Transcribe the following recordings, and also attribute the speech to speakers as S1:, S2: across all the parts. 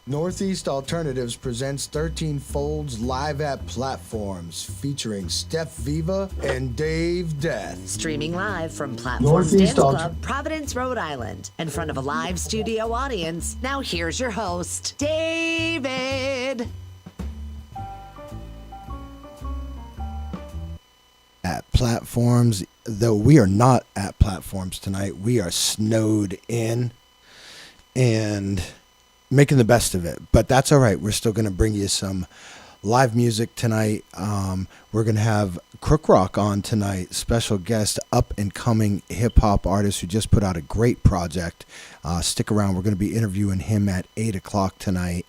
S1: Northeast Alternatives presents 13 Folds live at Platforms featuring Steph Viva and Dave Death.
S2: Streaming live from Platforms Dance Club, Providence, Rhode Island, in front of a live studio audience. Now here's your host, David.
S1: At Platforms, though we are not at Platforms tonight, we are snowed in and making the best of it, but that's all right. We're still going to bring you some live music tonight. We're going to have Krook Rock on tonight, special guest, up and coming hip hop artist who just put out a great project. Stick around. We're going to be interviewing him at 8 o'clock tonight.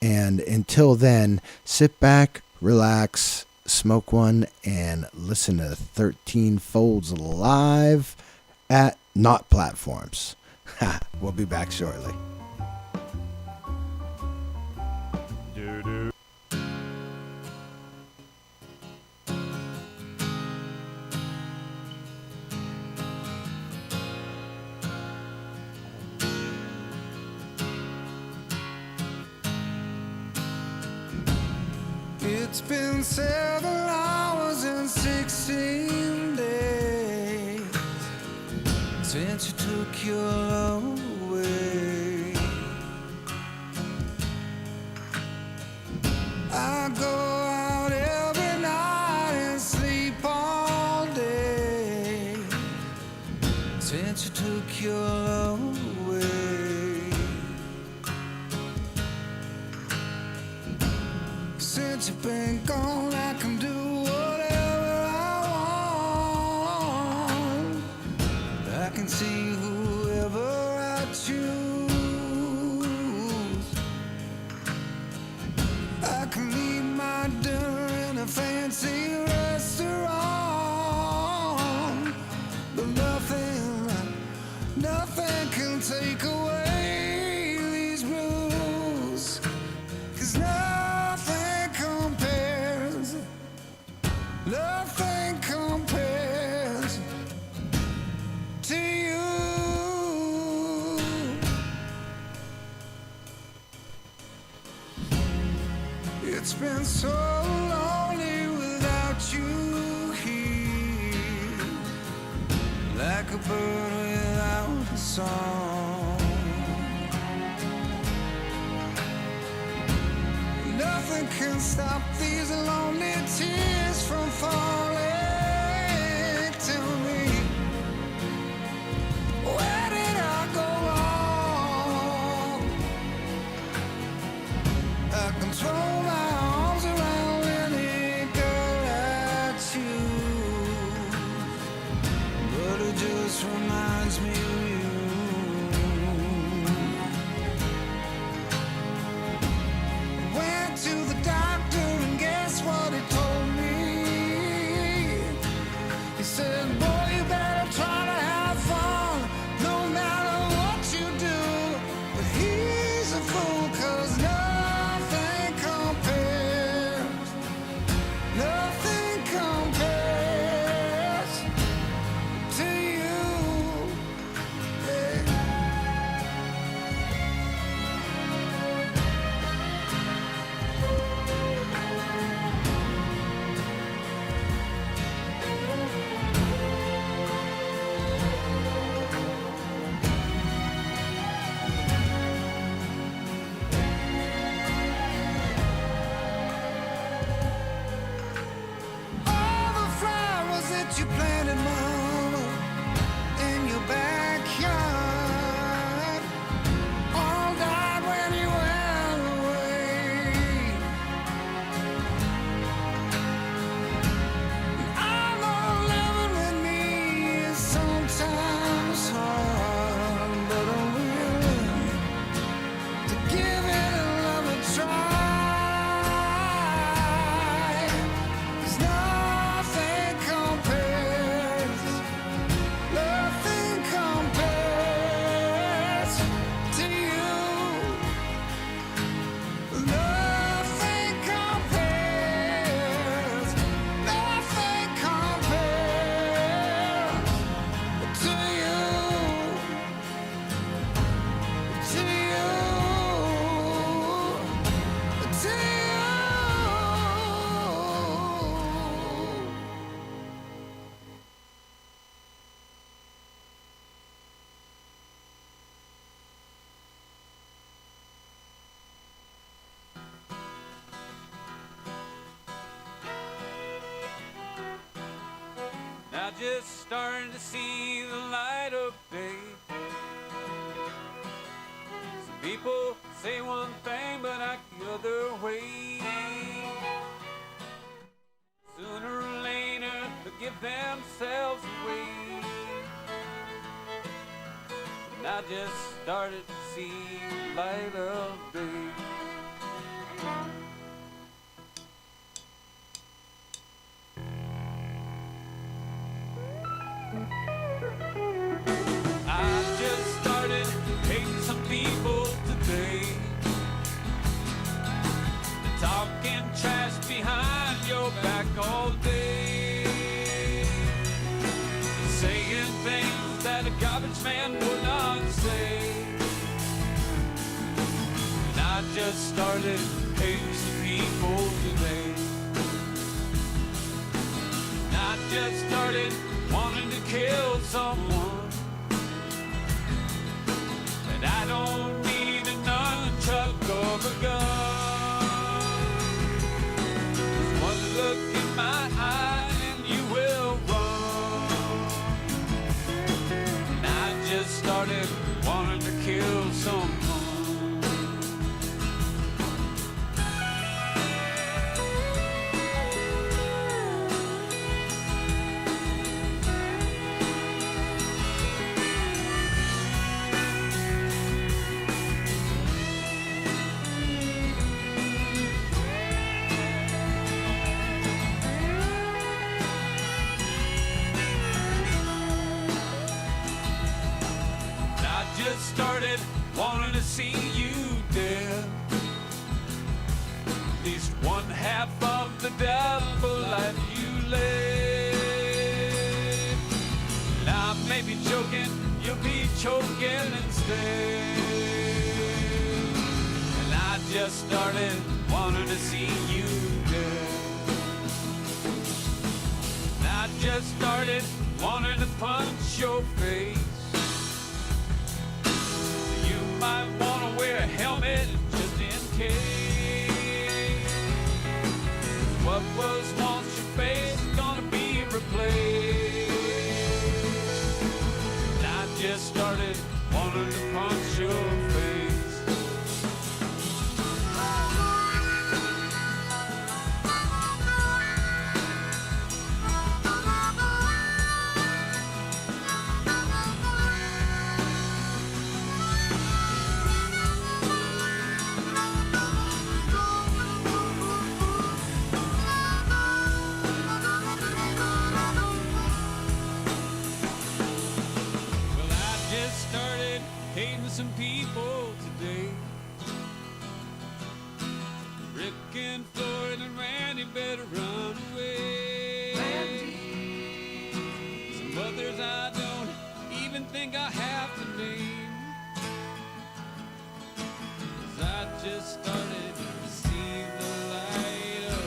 S1: And until then, sit back, relax, smoke one, and listen to 13 Folds live at Not Platforms. We'll be back shortly.
S3: It's been 7 hours and 16 days since you took your love away. I go out every night and sleep all day since you took your love away. Since you've been gone, I can do whatever I want. I can see whoever I choose. I can eat my dinner in a fancy restaurant, but nothing can take away these blues. 'Cause nothing compares to you. It's been so lonely without you here, like a bird without a song. Nothing can stop these lonely tears from falling. Tell me, where did I go wrong? I can throw my arms around any girl I choose, but it just reminds me of you. To the doctor, and guess what he told me? He said, boy, you better try to have fun no matter what you do. But he's a fool, 'cause nothing compares to you. Yeah. All the flowers that you planted, Mama, in your backyard, all died when you went away. I know living with me is sometimes hard, but I'm willing to give it another try. 'Cause nothing compares
S4: just starting to see the light of day. Some people say one thing but act the other way. Sooner or later they'll give themselves away. And I just started to see the light of day. I just started hating some people today. They're talking trash behind your back all day, saying things that a garbage man would not say. And I just started hating some people today. And I just started wanting to kill someone. And I don't need a nunchuck or a gun. Just one look in my eye and you will run. And I just started wanting to kill someone. Started wanting to see you dead. At least one half of the devil life you led. And I may be joking, you'll be choking instead. And I just started wanting to see you dead. And I just started wanting to punch your face. Might want to wear a helmet just in case. What was once your face is gonna be replaced. And I just started wanting to punch your face. Hating some people today. Rick and Floyd and Randy better run away. Randy. Some others I don't even think I have to name. 'Cause I just started to see the light of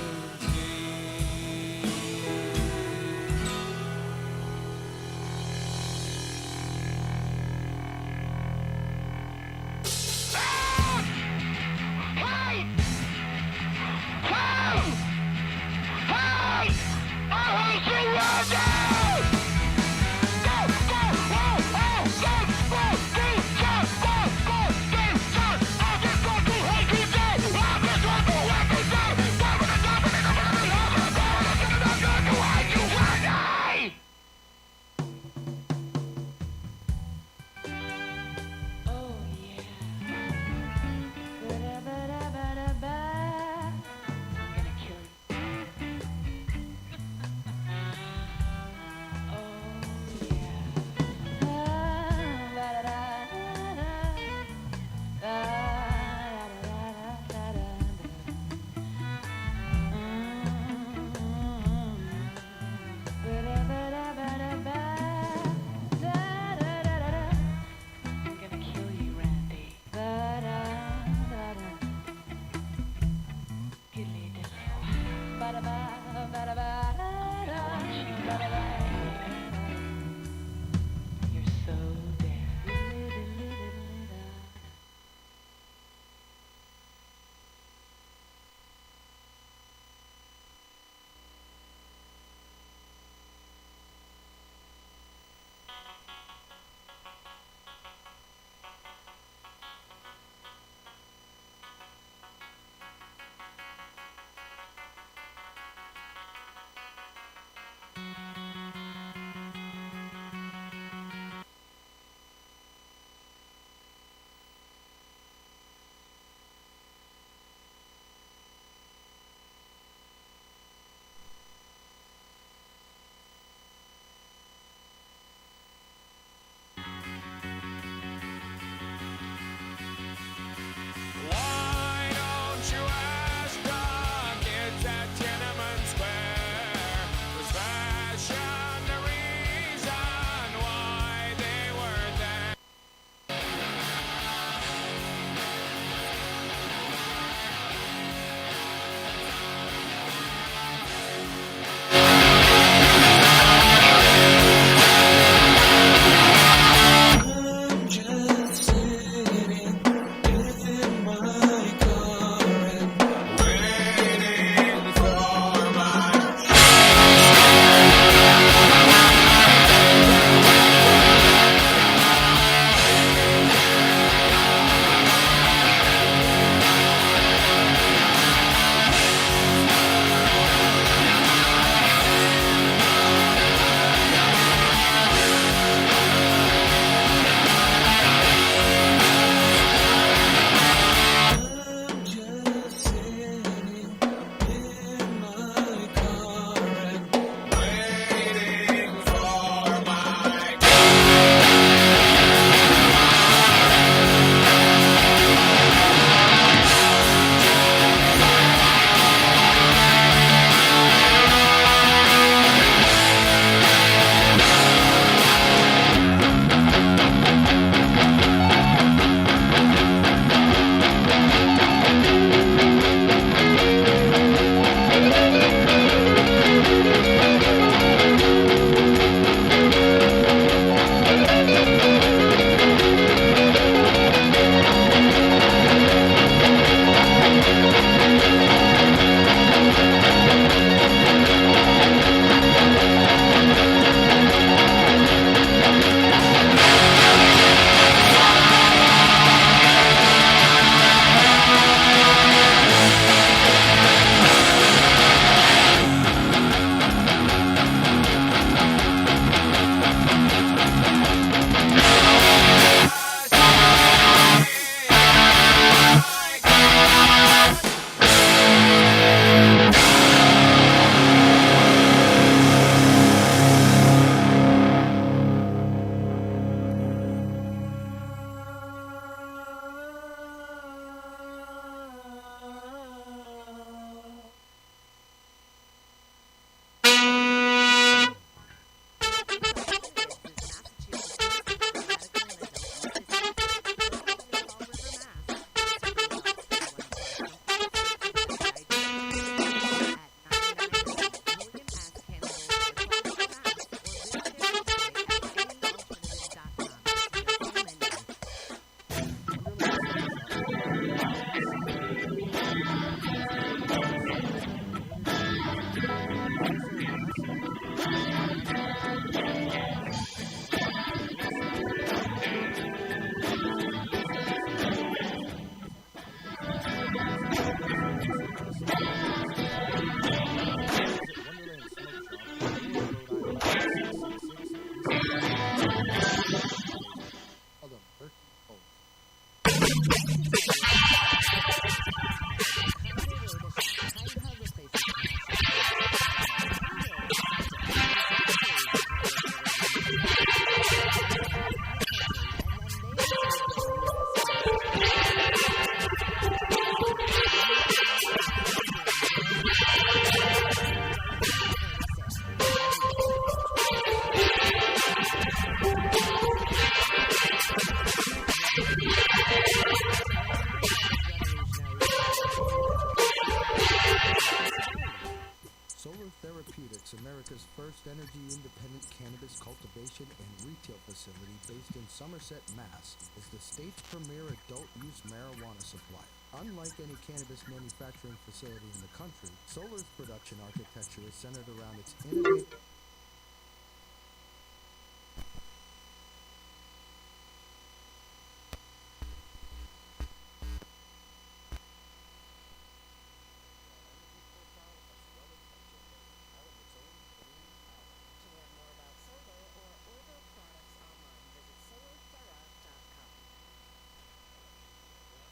S5: first energy-independent cannabis cultivation and retail facility based in Somerset, Mass., is the state's premier adult-use marijuana supplier. Unlike any cannabis manufacturing facility in the country, Solar's production architecture is centered around its innovative...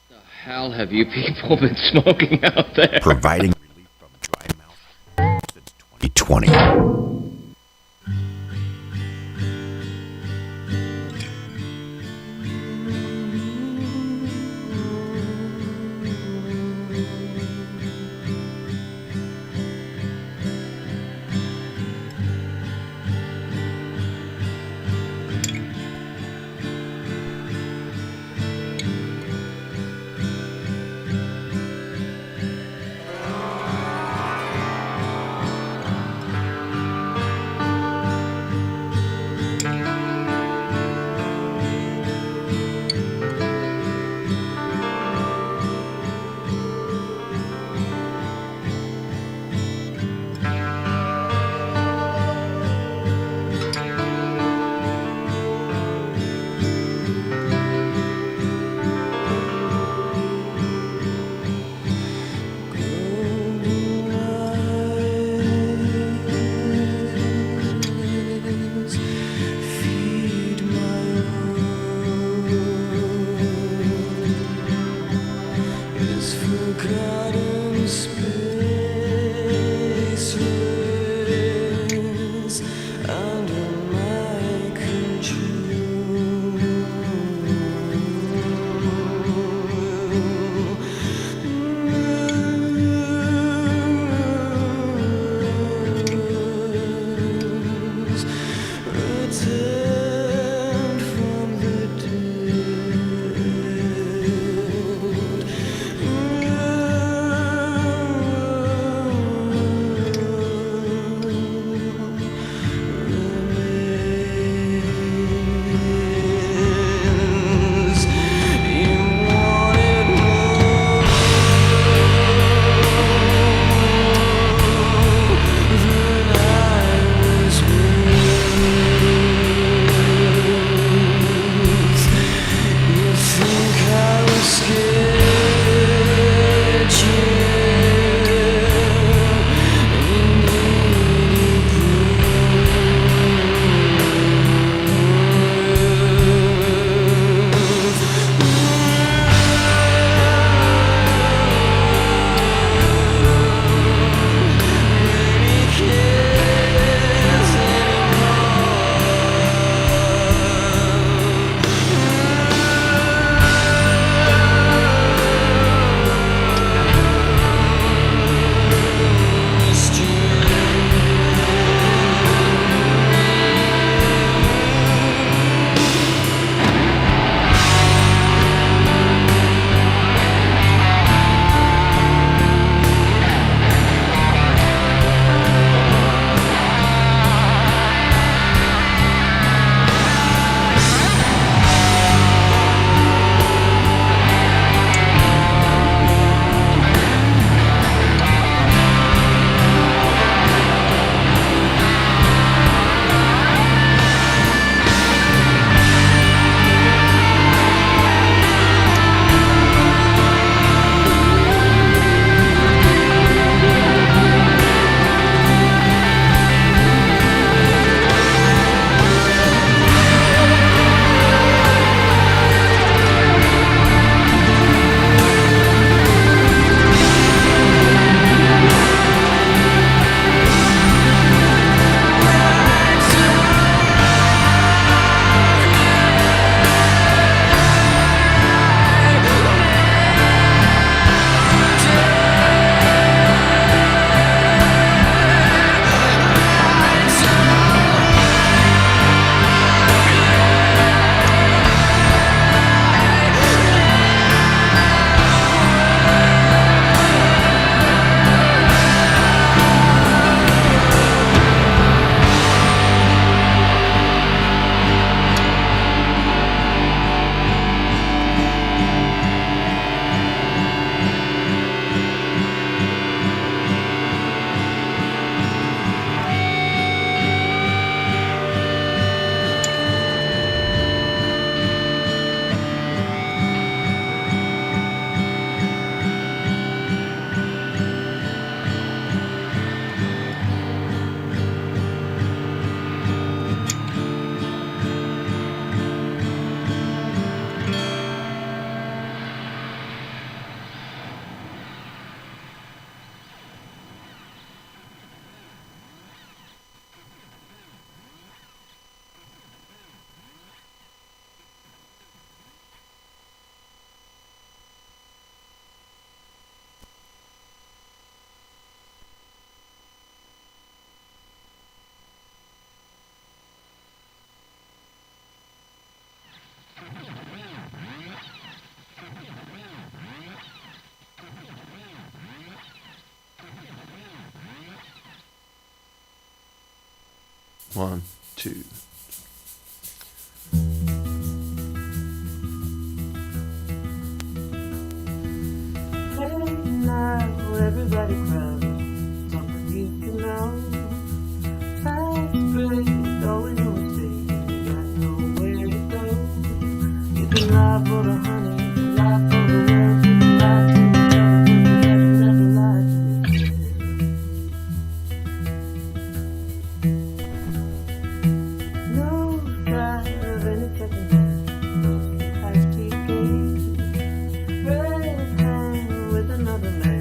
S6: The hell have you people been smoking out there?
S7: Providing relief from dry mouth since 2020.
S8: 1, 2.
S9: Everybody crowd, something you can know. Fast break, going on stage, you got nowhere to go. You can lie for the honey, lie for the world, you can lie to each other, but you never lie to yourself. No sign of any second hand, no high street gate, red hand with another man.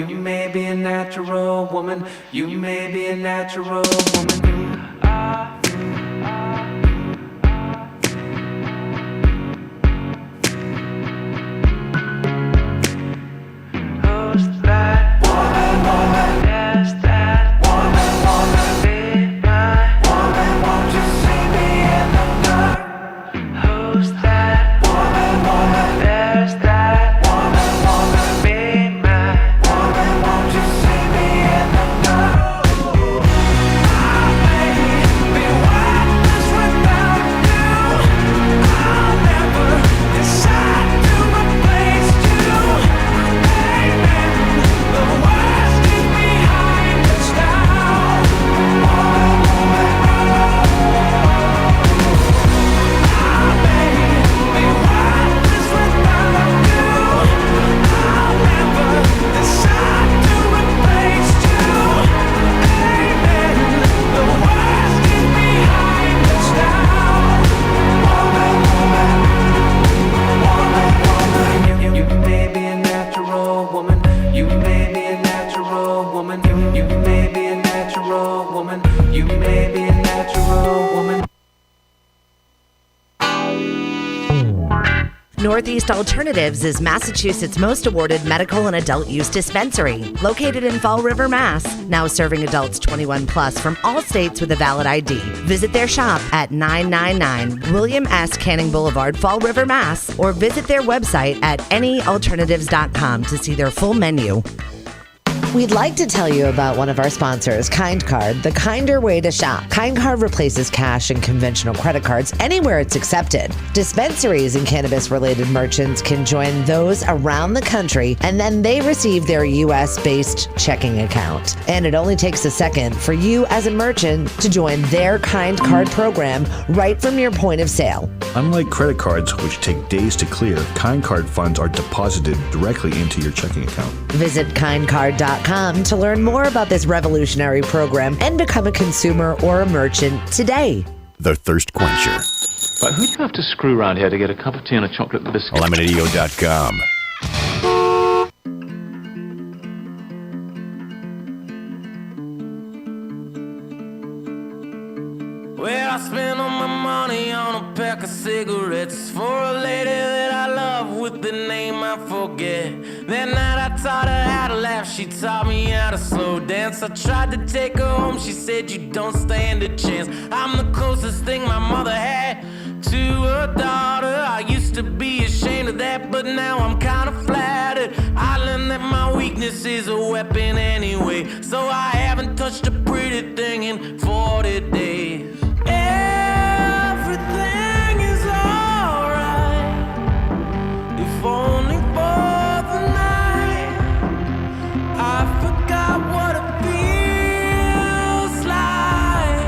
S9: You may be a natural woman. You may be a natural woman. Who's that woman? Yes, that woman. Be my woman. Won't you see me in the dark? Who's that woman? There's that woman. Be my woman. Won't you see me in the dark? I may be worthless without you. I'll never decide to replace you. Amen. The worst is behind us now. Woman, woman, I may be worthless without you. I'll never decide to replace you. Amen. The worst is behind us now. Woman, woman, woman, woman. You may be a natural woman. You may be a natural woman. You may be a natural woman. You may be a natural woman.
S2: Northeast Alternatives is Massachusetts' most awarded medical and adult use dispensary, located in Fall River, Mass. Now serving adults 21 plus from all states with a valid ID. Visit their shop at 999 William S. Canning Boulevard, Fall River, Mass. Or visit their website at anyalternatives.com to see their full menu. We'd like to tell you about one of our sponsors, Kind Card, the kinder way to shop. Kind Card replaces cash and conventional credit cards anywhere it's accepted. Dispensaries and cannabis-related merchants can join those around the country, and then they receive their U.S.-based checking account. And it only takes a second for you as a merchant to join their Kind Card program right from your point of sale.
S7: Unlike credit cards, which take days to clear, Kind Card funds are deposited directly into your checking account.
S2: Visit kindcard.com to learn more about this revolutionary program and become a consumer or a merchant today.
S7: The Thirst Quencher.
S6: But who do you have to screw around here to get a cup of tea and a chocolate biscuit?
S7: LemonAdio.com.
S9: Well, I spent all my money on a pack of cigarettes for a lady that I love with the name I forget. That night I taught her how to laugh, she taught me how to slow dance. I tried to take her home, she said you don't stand a chance. I'm the closest thing my mother had to her daughter. I used to be ashamed of that, but now I'm kinda flattered. I learned that my weakness is a weapon anyway, so I haven't touched a pretty thing in 40 days. Everything is alright, if only for the night. I forgot what it feels like.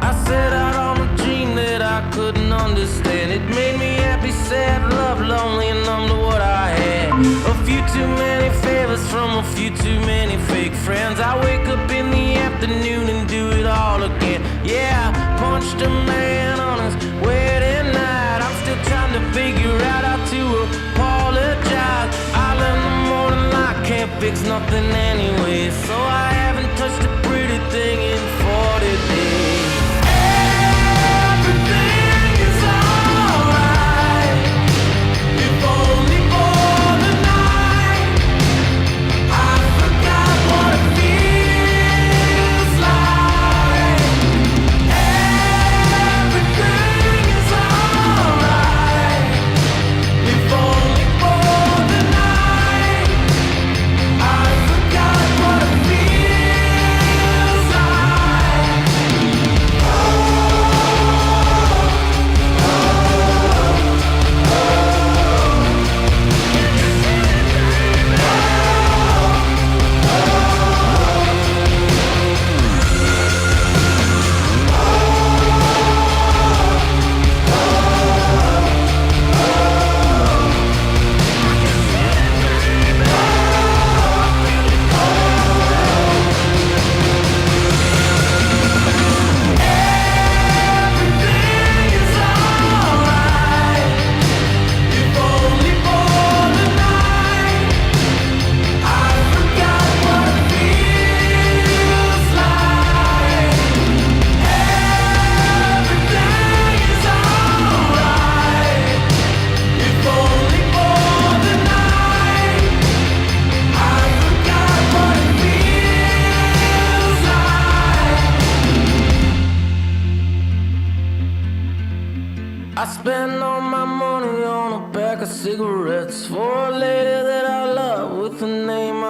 S9: I set out on a dream that I couldn't understand. It made me happy, sad, love, lonely, and numb to what I had. A few too many favors from a few too many fake friends. I wake up in the afternoon and do it all again. Yeah, I punched a man on his wedding night. I'm still trying to figure out how to apologize. I learned the morning light can't fix nothing anyway, so I haven't touched a pretty thing in 40 days. Everything is alright, if only for the night. I forgot what it feels like. Everything is alright, if only for the night. I forgot what it feels like.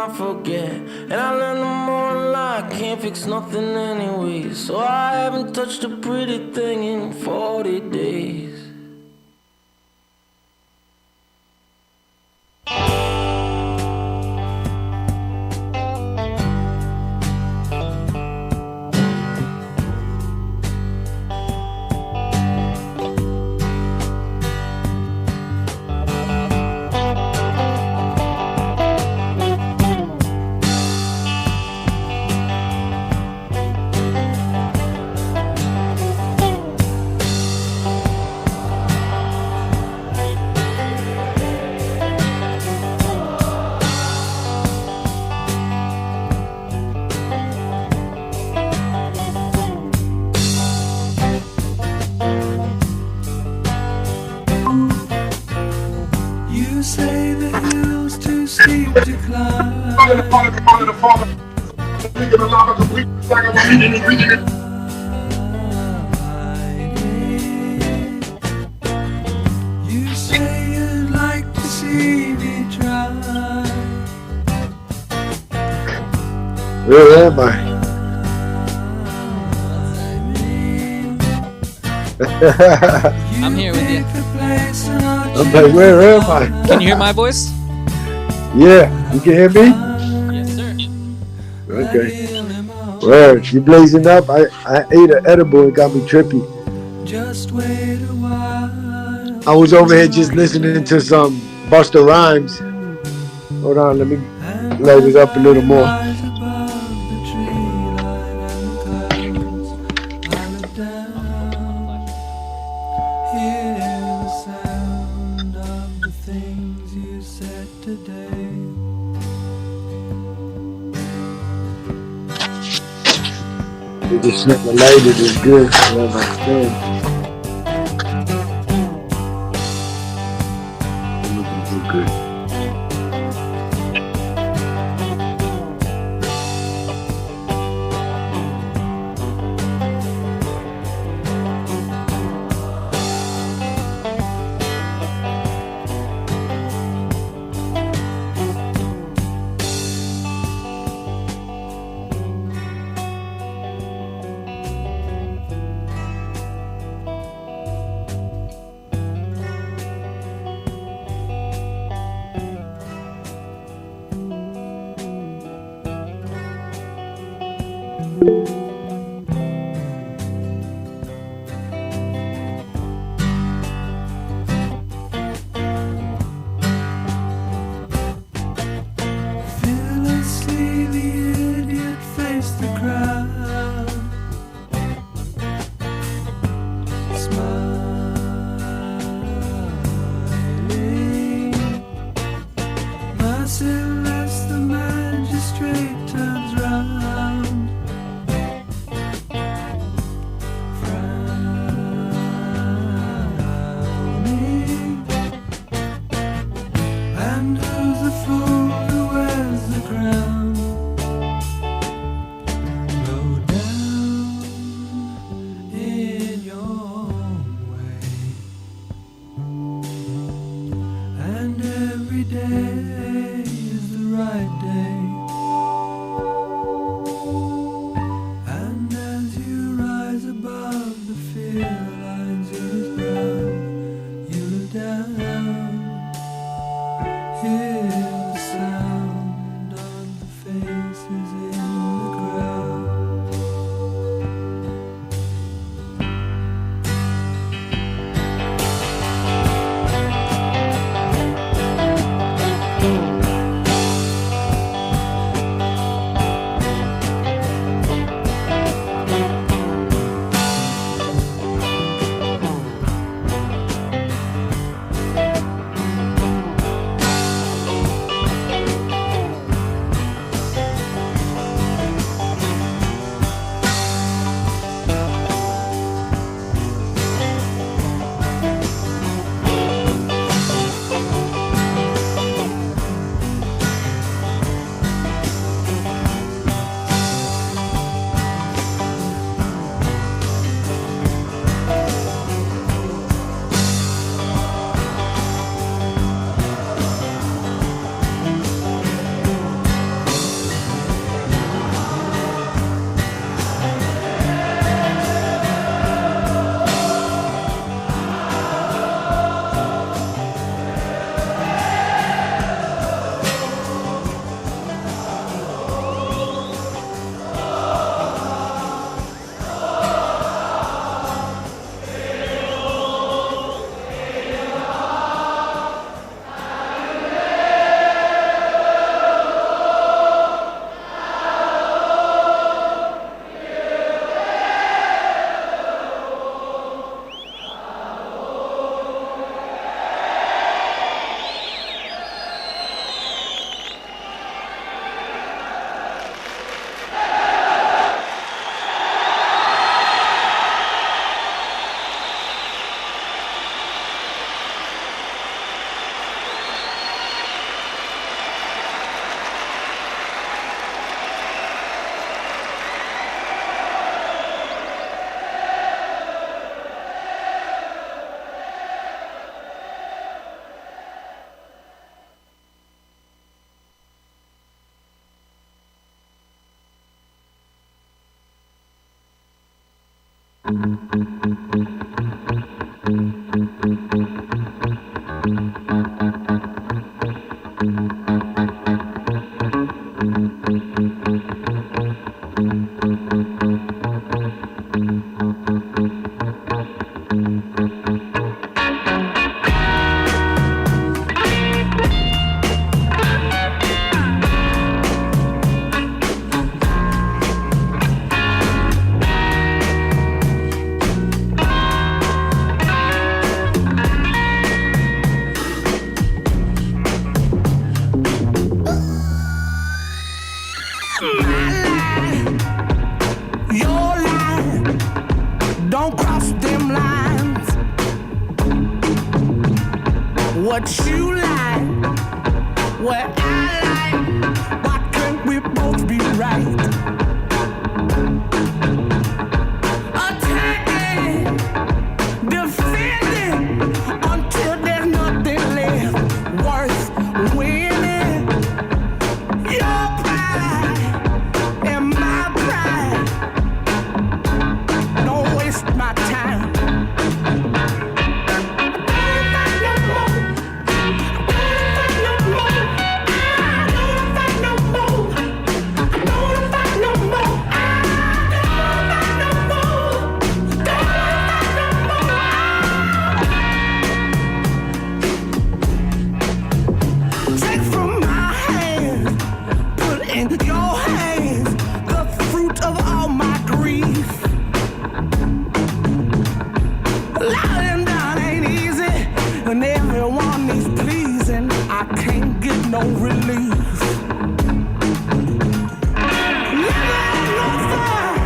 S8: I forget. And I learned the more I lie, can't fix nothing anyway. So I haven't touched a pretty thing in 40 days.
S9: You say the hill's too steep to climb. You say you'd like to see me try.
S10: Where am I?
S11: I'm here with you.
S10: I'm like, where am I?
S11: Can you hear my voice?
S10: Yeah, you can hear me?
S11: Yes, sir.
S10: Okay. Well, you blazing up. I ate an edible and got me trippy.
S9: Just wait a while.
S10: I was over here just listening to some Busta Rhymes. Hold on, let me light it up a little more.
S9: Rise above the tree line and the clouds. I look down. Hear the sound of the things you said today.
S10: It just sent the light. It is good. I don't understand. I'm looking so good.
S9: Fearlessly the idiot faced the crowd. Smiling. Merciless, the magistrate turns round. Frowning. And who's the fool who wears the crown? Go down in your own way. And every day is the right day. And as you rise above the fear lines in his brow, you look down. Hear the sound of the faces in the crowd.
S3: Your line, don't cross them lines. What you like, what I like, why can't we both be right? Attacking, defending, until there's nothing left worth winning. Your pride and my pride, don't waste my time. Take from my hands, put in your hands the fruit of all my grief. Lying down ain't easy, and everyone needs pleasing. I can't get no relief. Living on fire,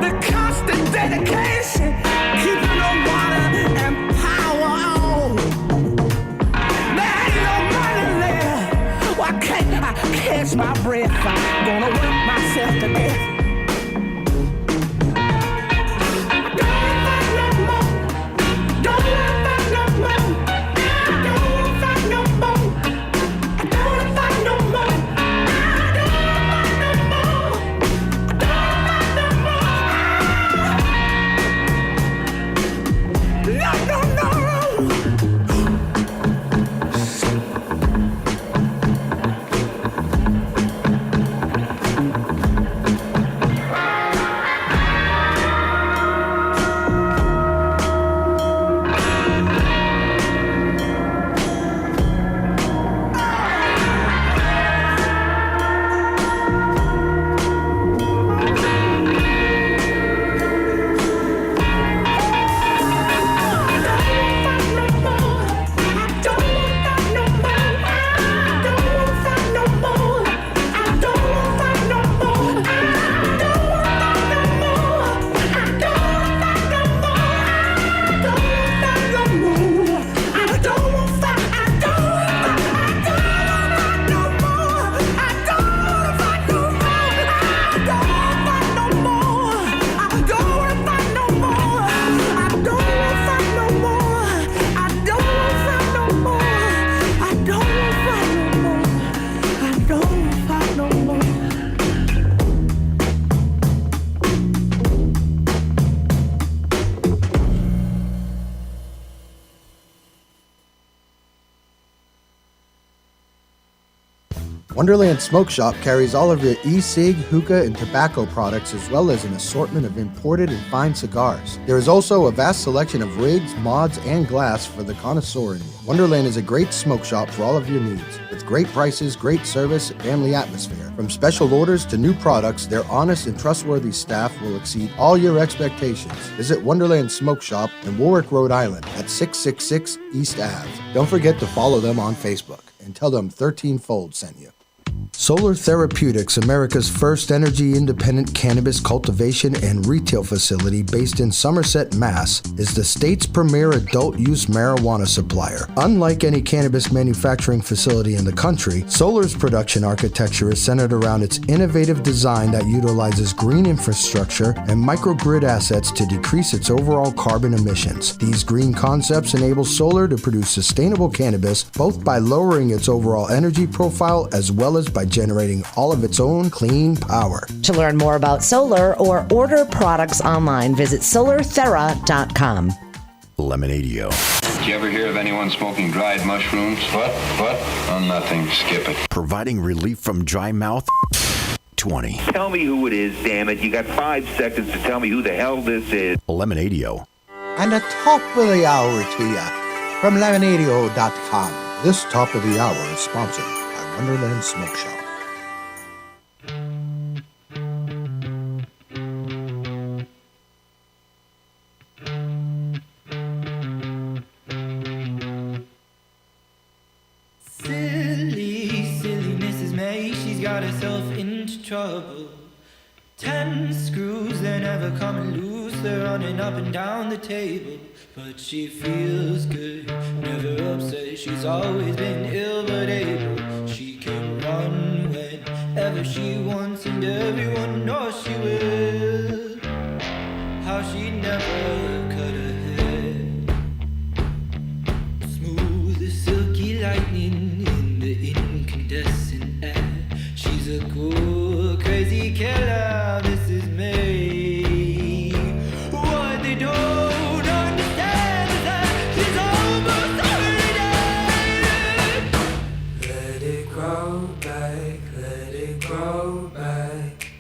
S3: the constant dedication, keeping the water and power on. There ain't no money left. Why can't I catch my breath? I'm gonna work myself to death.
S1: Wonderland Smoke Shop carries all of your e-cig, hookah, and tobacco products, as well as an assortment of imported and fine cigars. There is also a vast selection of rigs, mods, and glass for the connoisseur in you. Wonderland is a great smoke shop for all of your needs. With great prices, great service, and family atmosphere. From special orders to new products, their honest and trustworthy staff will exceed all your expectations. Visit Wonderland Smoke Shop in Warwick, Rhode Island at 666 East Ave. Don't forget to follow them on Facebook and tell them 13-Fold sent you. Solar Therapeutics, America's first energy-independent cannabis cultivation and retail facility based in Somerset, Mass., is the state's premier adult-use marijuana supplier. Unlike any cannabis manufacturing facility in the country, Solar's production architecture is centered around its innovative design that utilizes green infrastructure and microgrid assets to decrease its overall carbon emissions. These green concepts enable Solar to produce sustainable cannabis both by lowering its overall energy profile as well as by generating all of its own clean power.
S2: To learn more about solar or order products online, visit solarthera.com.
S7: Lemonadio.
S6: Did you ever hear of anyone smoking dried mushrooms? What? Oh, nothing. Skip it.
S7: Providing relief from dry mouth. 20.
S12: Tell me who it is, damn it. You got 5 seconds to tell me who the hell this is.
S7: Lemonadio.
S5: And the top of the hour to you from lemonadio.com. This top of the hour is sponsored by Wonderland Smoke Shop.
S8: Silly Mrs. May, she's got herself into trouble. 10 screws, they're never coming loose, they're running up and down the table. But she feels good, never upset, she's always been ill but able. She can run whenever she wants and everyone knows she will. How she never cut her hair. Smooth as silky lightning in the incandescent air. She's a cool, crazy killer, Mrs. May. What they don't understand is that she's almost already dead. Let it grow back, let it grow back.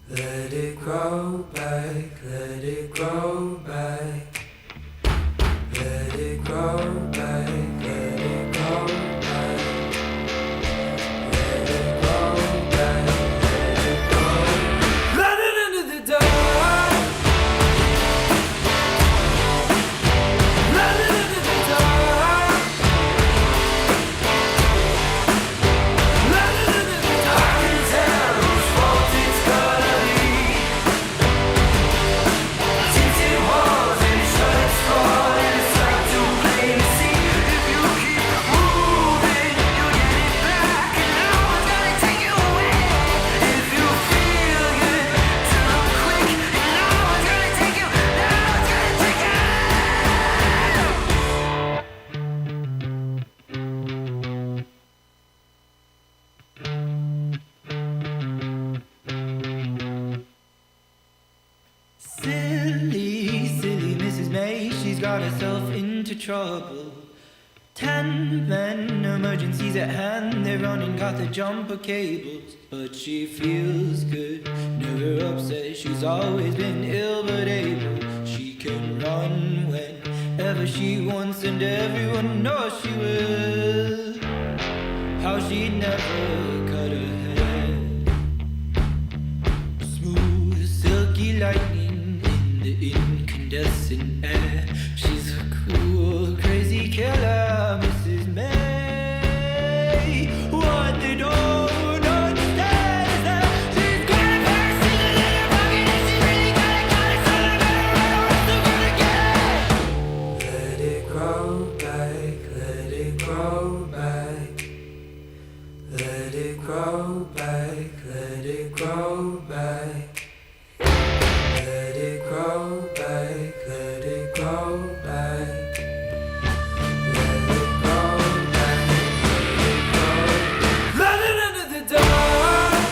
S8: Let it grow back, let it grow back. Let it grow back, let it grow back. Let it grow back, let it grow. Let it into the dark. Let it into the dark. Let it into the dark. I can tell whose fault it's gonna be. Tinted walls and shut spot and it's like too plain to see. If you keep moving, you'll get it back and no one's gonna take you away. If you feel good, too quick and no one's gonna take you, no one's gonna take you. Silly Mrs. May, she's got herself into trouble. 10 men, emergencies at hand, they're running, got the jumper cables. But she feels good, never upset, she's always been ill but able. She can run whenever she wants and everyone knows she will. How she never cut her hair. Smooth, silky lightning in the incandescent air. She's a cool, crazy killer, Mrs. May. What they don't understand is that she's got a parasite in her pocket and she really got it, so no matter what, they're gonna get it. Let it grow back, let it grow back. Let it grow back, let it grow back. Let it grow back, let it grow back. Let it grow back, let it grow. Let it into the dark.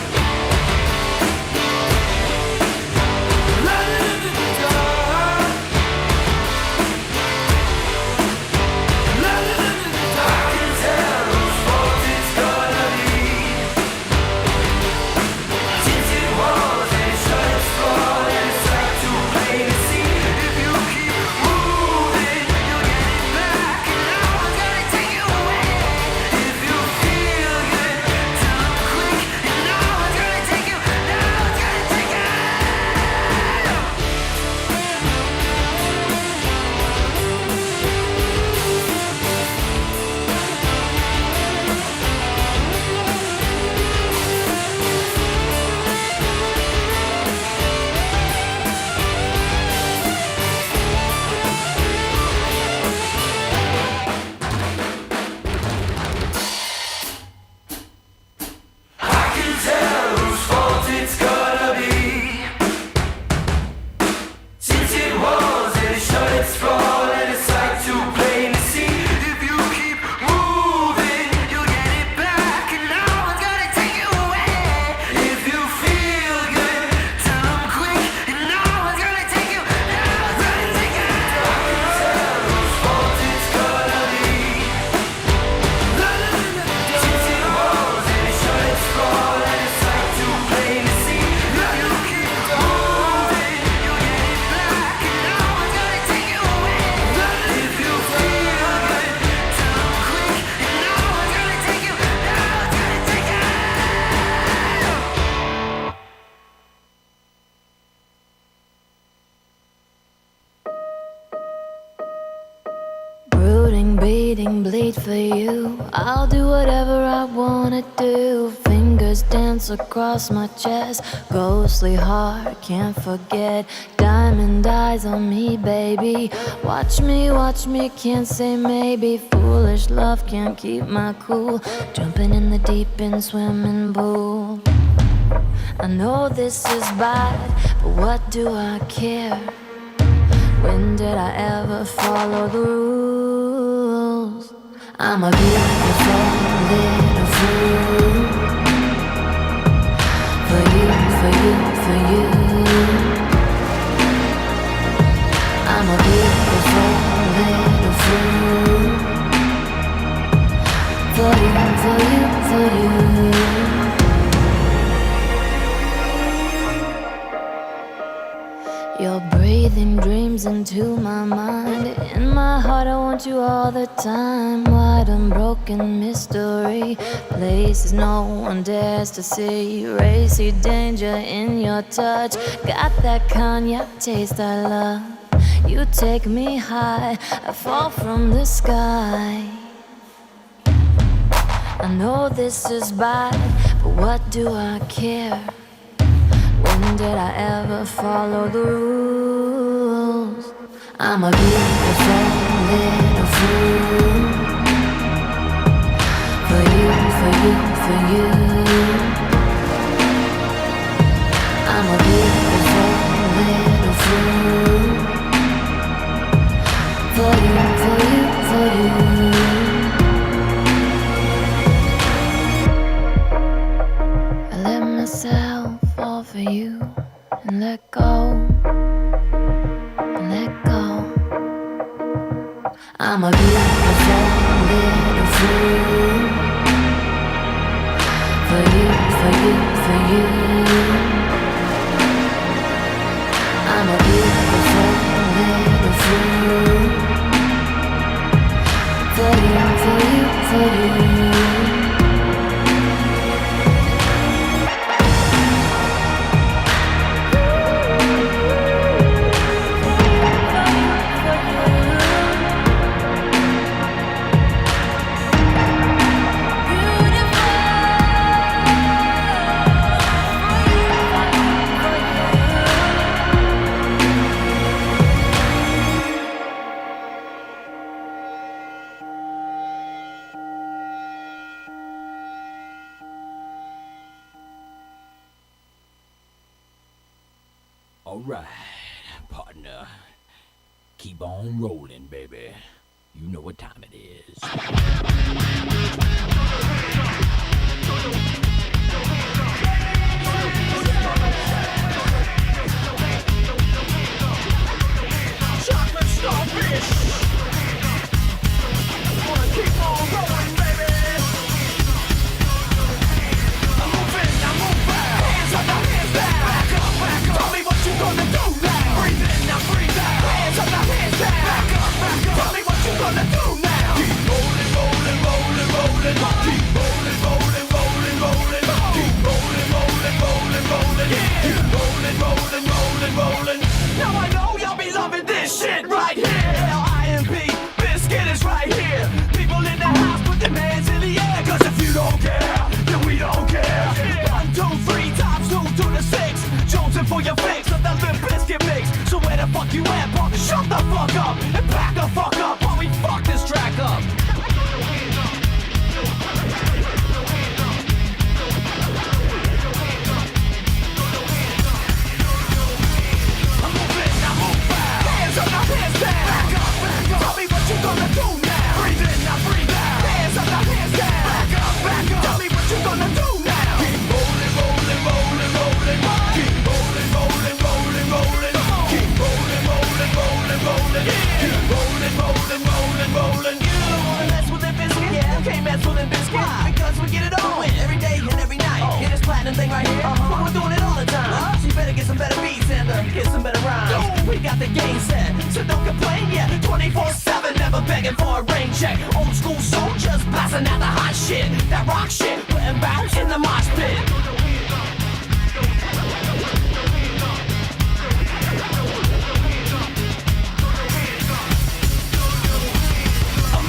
S8: Let it into the dark. Let it into the dark. I can tell whose fault it's gonna be. Tinted walls and shut
S13: Breathing, bleeding, bleed for you. I'll do whatever I wanna do. Fingers dance across my chest. Ghostly heart, can't forget. Diamond eyes on me, baby. Watch me, can't say maybe. Foolish love can't keep my cool. Jumping in the deep end swimming pool. I know this is bad, but what do I care? When did I ever follow the rules? I'm a beautiful little fool. For you, for you, for you. I'm a beautiful little fool. For you, for you, for you. You're breathing dreams into my mind. In my heart I want you all the time. Wide unbroken mystery. Places no one dares to see. Racy danger in your touch. Got that cognac taste I love. You take me high, I fall from the sky. I know this is bad, but what do I care? When did I ever follow the rules? I'm a beautiful little fool. For you, for you, for you. I'm a beautiful little fool. For you, for you, for you. I let myself fall for you and let go, and let go. I'm a beautiful little fool. For you, for you, for you. I'm a beautiful little fool. For you, for you, for you.
S14: Alright, partner. Keep on rolling, baby. You know what time it is.
S3: Chocolate starfish. Wanna keep on rolling, baby. I'm moving, hands up, hands down. Back up, back up. Tell me what you gonna do now. Breathe in, now breathe out. Hands up, hands down. Back up, back up. Tell me what you gonna do now. Keep rolling, rolling, rolling, rolling. Keep rolling, rolling, rolling, rolling. Keep rolling, rolling, rolling, rolling. Keep rolling, rolling, rolling, rolling. Now I know y'all be loving this shit right here. L-I-M-P, Biscuit is right here. People in the house, put their hands in the air. Cause if you don't care, then we don't care. 1, 2, 3 times 2 to the 6. Jonesing for your fix of the Limp Biscuit mix. So where the fuck you at, punk? Shut the fuck up and back the fuck up while we fuck this track up. I'm moving, now move back. Hands up, now hands down. Back up, back up. Tell me what you gonna do now. Breathe in, now breathe out. Hands up, now hands down. Back up, back up. Tell me what you gonna do now. Keep rolling, rolling, rolling, rolling. Keep rolling, rolling, rolling, rolling. Keep rolling, rolling, rolling, rolling. Keep rolling, rolling, rolling, rolling. You don't wanna mess with Limp Biscuit? Yeah, you can't mess with Limp Biscuit. Why? Because we get it on every day and every night. Get this platinum thing right here. We're doing it all the time. So you better get some better beats and get some better rhymes. We got the game set, so don't complain yet. 24/7, never begging for a rain check. Old school soldiers blasting out the hot shit. That rock shit, putting bounce in the mosh pit. I'm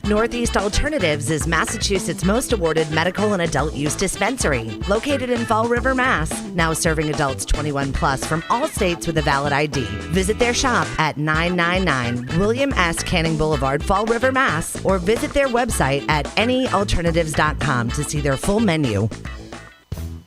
S2: Northeast Alternatives is Massachusetts' most awarded medical and adult use dispensary, located in Fall River, Mass. Now serving adults 21 plus from all states with a valid ID. Visit their shop at 999 William S. Canning Boulevard, Fall River, Mass. Or visit their website at anyalternatives.com to see their full menu.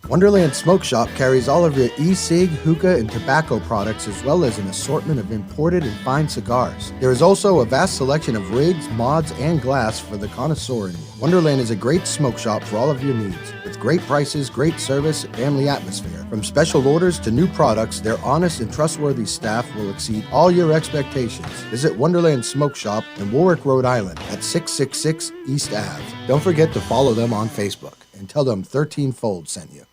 S1: Wonderland Smoke Shop carries all of your e-cig, hookah, and tobacco products, as well as an assortment of imported and fine cigars. There is also a vast selection of rigs, mods, and glass for the connoisseur in you. Wonderland is a great smoke shop for all of your needs. With great prices, great service, and family atmosphere. From special orders to new products, their honest and trustworthy staff will exceed all your expectations. Visit Wonderland Smoke Shop in Warwick, Rhode Island at 666 East Ave. Don't forget to follow them on Facebook and tell them 13 Fold sent you.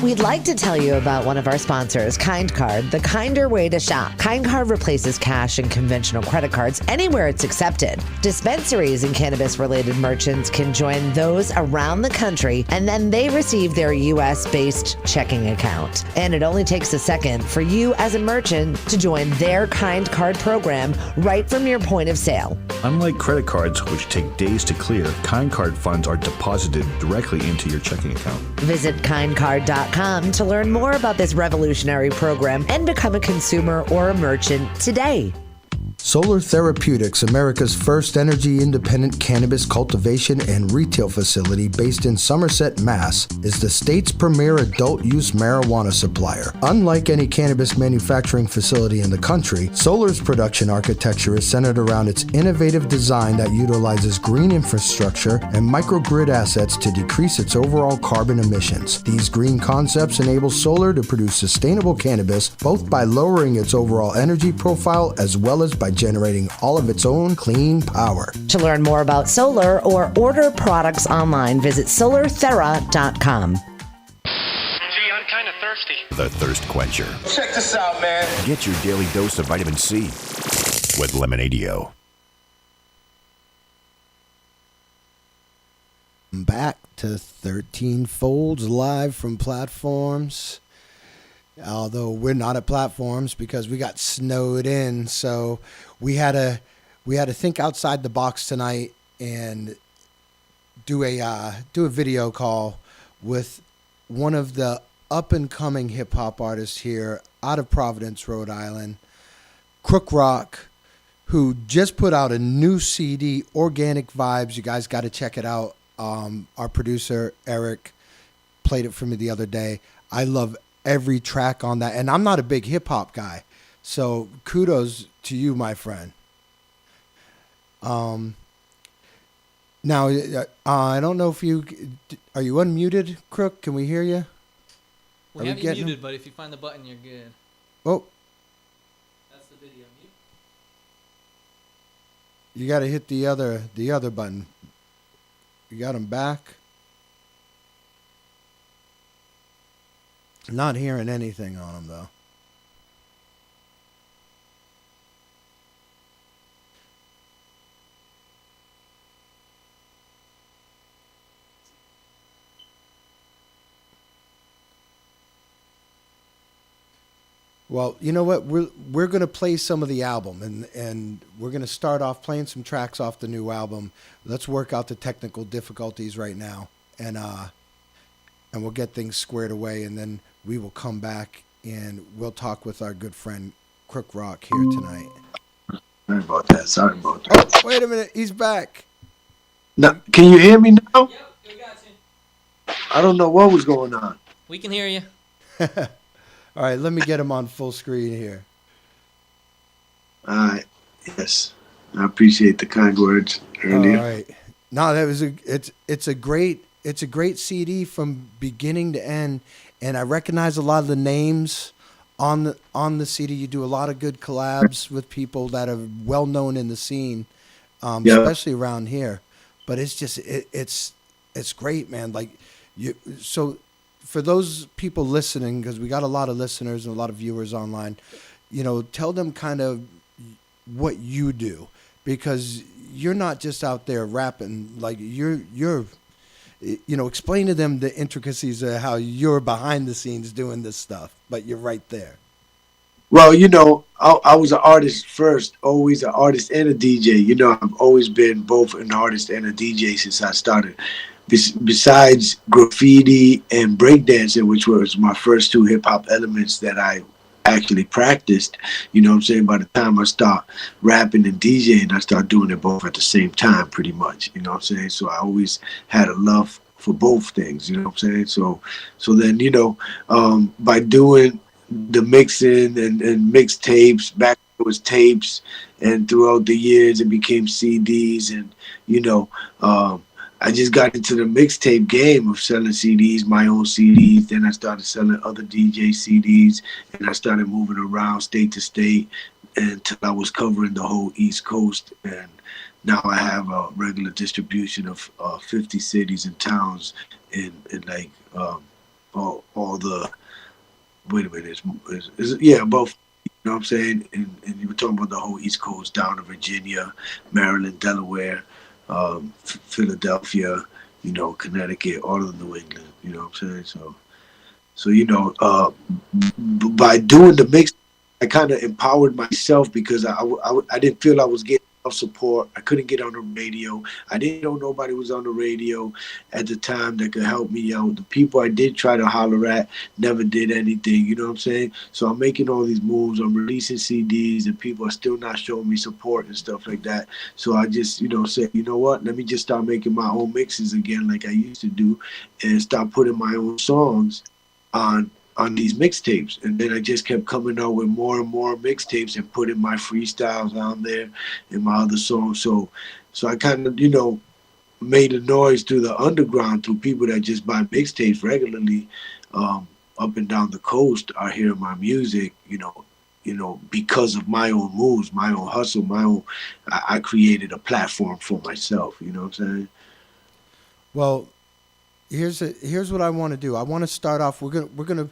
S2: We'd like to tell you about one of our sponsors, Kind Card, the kinder way to shop. Kind Card replaces cash and conventional credit cards anywhere it's accepted. Dispensaries and cannabis-related merchants can join those around the country, and then they receive their U.S.-based checking account. And it only takes a second for you as a merchant to join their Kind Card program right from your point of sale.
S7: Unlike credit cards, which take days to clear, Kind Card funds are deposited directly into your checking account.
S2: Visit kindcard.com to learn more about this revolutionary program and become a consumer or a merchant today.
S1: Solar Therapeutics, America's first energy-independent cannabis cultivation and retail facility based in Somerset, Mass., is the state's premier adult-use marijuana supplier. Unlike any cannabis manufacturing facility in the country, Solar's production architecture is centered around its innovative design that utilizes green infrastructure and microgrid assets to decrease its overall carbon emissions. These green concepts enable Solar to produce sustainable cannabis both by lowering its overall energy profile as well as by generating all of its own clean power.
S2: To learn more about solar or order products online, visit solarthera.com.
S15: Gee, I'm kind of thirsty.
S16: The Thirst Quencher.
S15: Check this out, man.
S16: Get your daily dose of vitamin C with Lemonadio.
S1: Back to 13 Folds live from platforms. Although we're not at platforms because we got snowed in, so we had to think outside the box tonight and do a video call with one of the up and coming hip hop artists here out of Providence, Rhode Island, Krook Rock, who just put out a new CD, Organic Vibes. You guys got to check it out. Our producer Eric played it for me the other day. I love every track on that, and I'm not a big hip hop guy, so kudos to you, my friend. Now I don't know if are you unmuted, Krook? Can we hear you?
S11: We have you muted, but if you find the button, you're good.
S1: Oh,
S11: that's the video mute.
S1: You got to hit the other button. You got him back. Not hearing anything on him, though. Well, you know what? We're going to play some of the album, and we're going to start off playing some tracks off the new album. Let's work out the technical difficulties right now, and we'll get things squared away, and then we will come back and we'll talk with our good friend Krook Rock here tonight.
S10: Sorry about that.
S1: Oh, wait a minute. He's back.
S10: Now, can you hear me now?
S11: Yep, we got you.
S10: I don't know what was going on.
S11: We can hear you.
S1: All right, let me get him on full screen here.
S10: All right. Yes. I appreciate the kind words earlier.
S1: All right. No, that was it's a great CD from beginning to end, and I recognize a lot of the names on the CD. You do a lot of good collabs with people that are well known in the scene, especially around here. But it's just it's great, man. Like so for those people listening, because we got a lot of listeners and a lot of viewers online, tell them kind of what you do, because you're not just out there rapping. Like you're explain to them the intricacies of how you're behind the scenes doing this stuff, but you're right there.
S10: Well, I was an artist first, always an artist and a DJ. I've always been both an artist and a DJ since I started. Besides graffiti and breakdancing, which was my first two hip hop elements that I actually practiced, what I'm saying? By the time I start rapping and DJing, I start doing it both at the same time, pretty much. You know what I'm saying? So I always had a love for both things. You know what I'm saying? So then, by doing the mixing and mixtapes, back it was tapes, and throughout the years it became CDs, and I just got into the mixtape game of selling CDs, my own CDs. Then I started selling other DJ CDs, and I started moving around state to state until I was covering the whole East Coast. And now I have a regular distribution of 50 cities and towns in like all the. Wait a minute, both. You know what I'm saying? And you were talking about the whole East Coast down to Virginia, Maryland, Delaware, Philadelphia, Connecticut, all of New England. You know what I'm saying? So by doing the mix, I kind of empowered myself because I didn't feel I was getting enough support. I couldn't get on the radio. I didn't know nobody was on the radio at the time that could help me out. The people I did try to holler at never did anything. You know what I'm saying? So I'm making all these moves. I'm releasing CDs, and people are still not showing me support and stuff like that. So I just, said, you know what? Let me just start making my own mixes again like I used to do, and start putting my own songs on these mixtapes. And then I just kept coming out with more and more mixtapes and putting my freestyles on there and my other songs. So I kind of, made a noise through the underground, through people that just buy mixtapes regularly, up and down the coast are hearing my music, because of my own moves, my own hustle, I created a platform for myself, you know what I'm saying?
S1: Well, here's what I want to do. I want to start off. We're gonna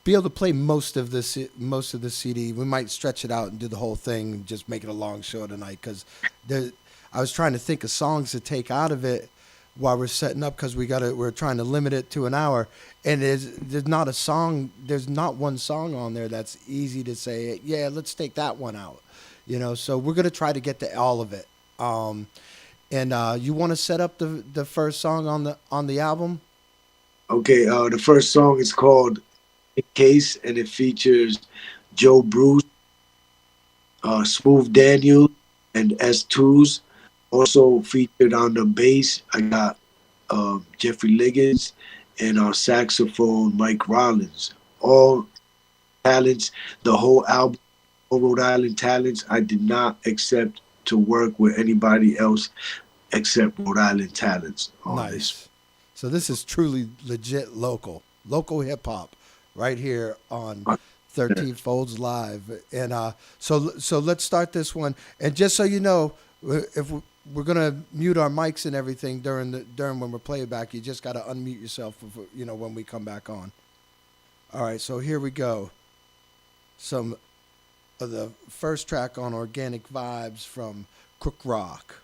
S1: be able to play most of the CD. We might stretch it out and do the whole thing, and just make it a long show tonight, because I was trying to think of songs to take out of it while we're setting up, because we're trying to limit it to an hour, and there's not one song on there that's easy to say, yeah, let's take that one out. So we're gonna try to get to all of it. And you want to set up the first song on the album?
S10: Okay, the first song is called "In Case," and it features Joe Bruce, Smooth Daniel, and S2s. Also featured on the bass, I got Jeffrey Liggins, and on saxophone, Mike Rollins. All talents, the whole album, all Rhode Island talents. I did not accept to work with anybody else except Rhode Island talents on
S1: nice.
S10: This.
S1: So this is truly legit local hip hop right here on 13 Folds Live. And so let's start this one. And just so you know, if we're gonna mute our mics and everything during when we're playing back, you just gotta unmute yourself when we come back on. All right, so here we go. Some of the first track on Organic Vibes from Krook Rock.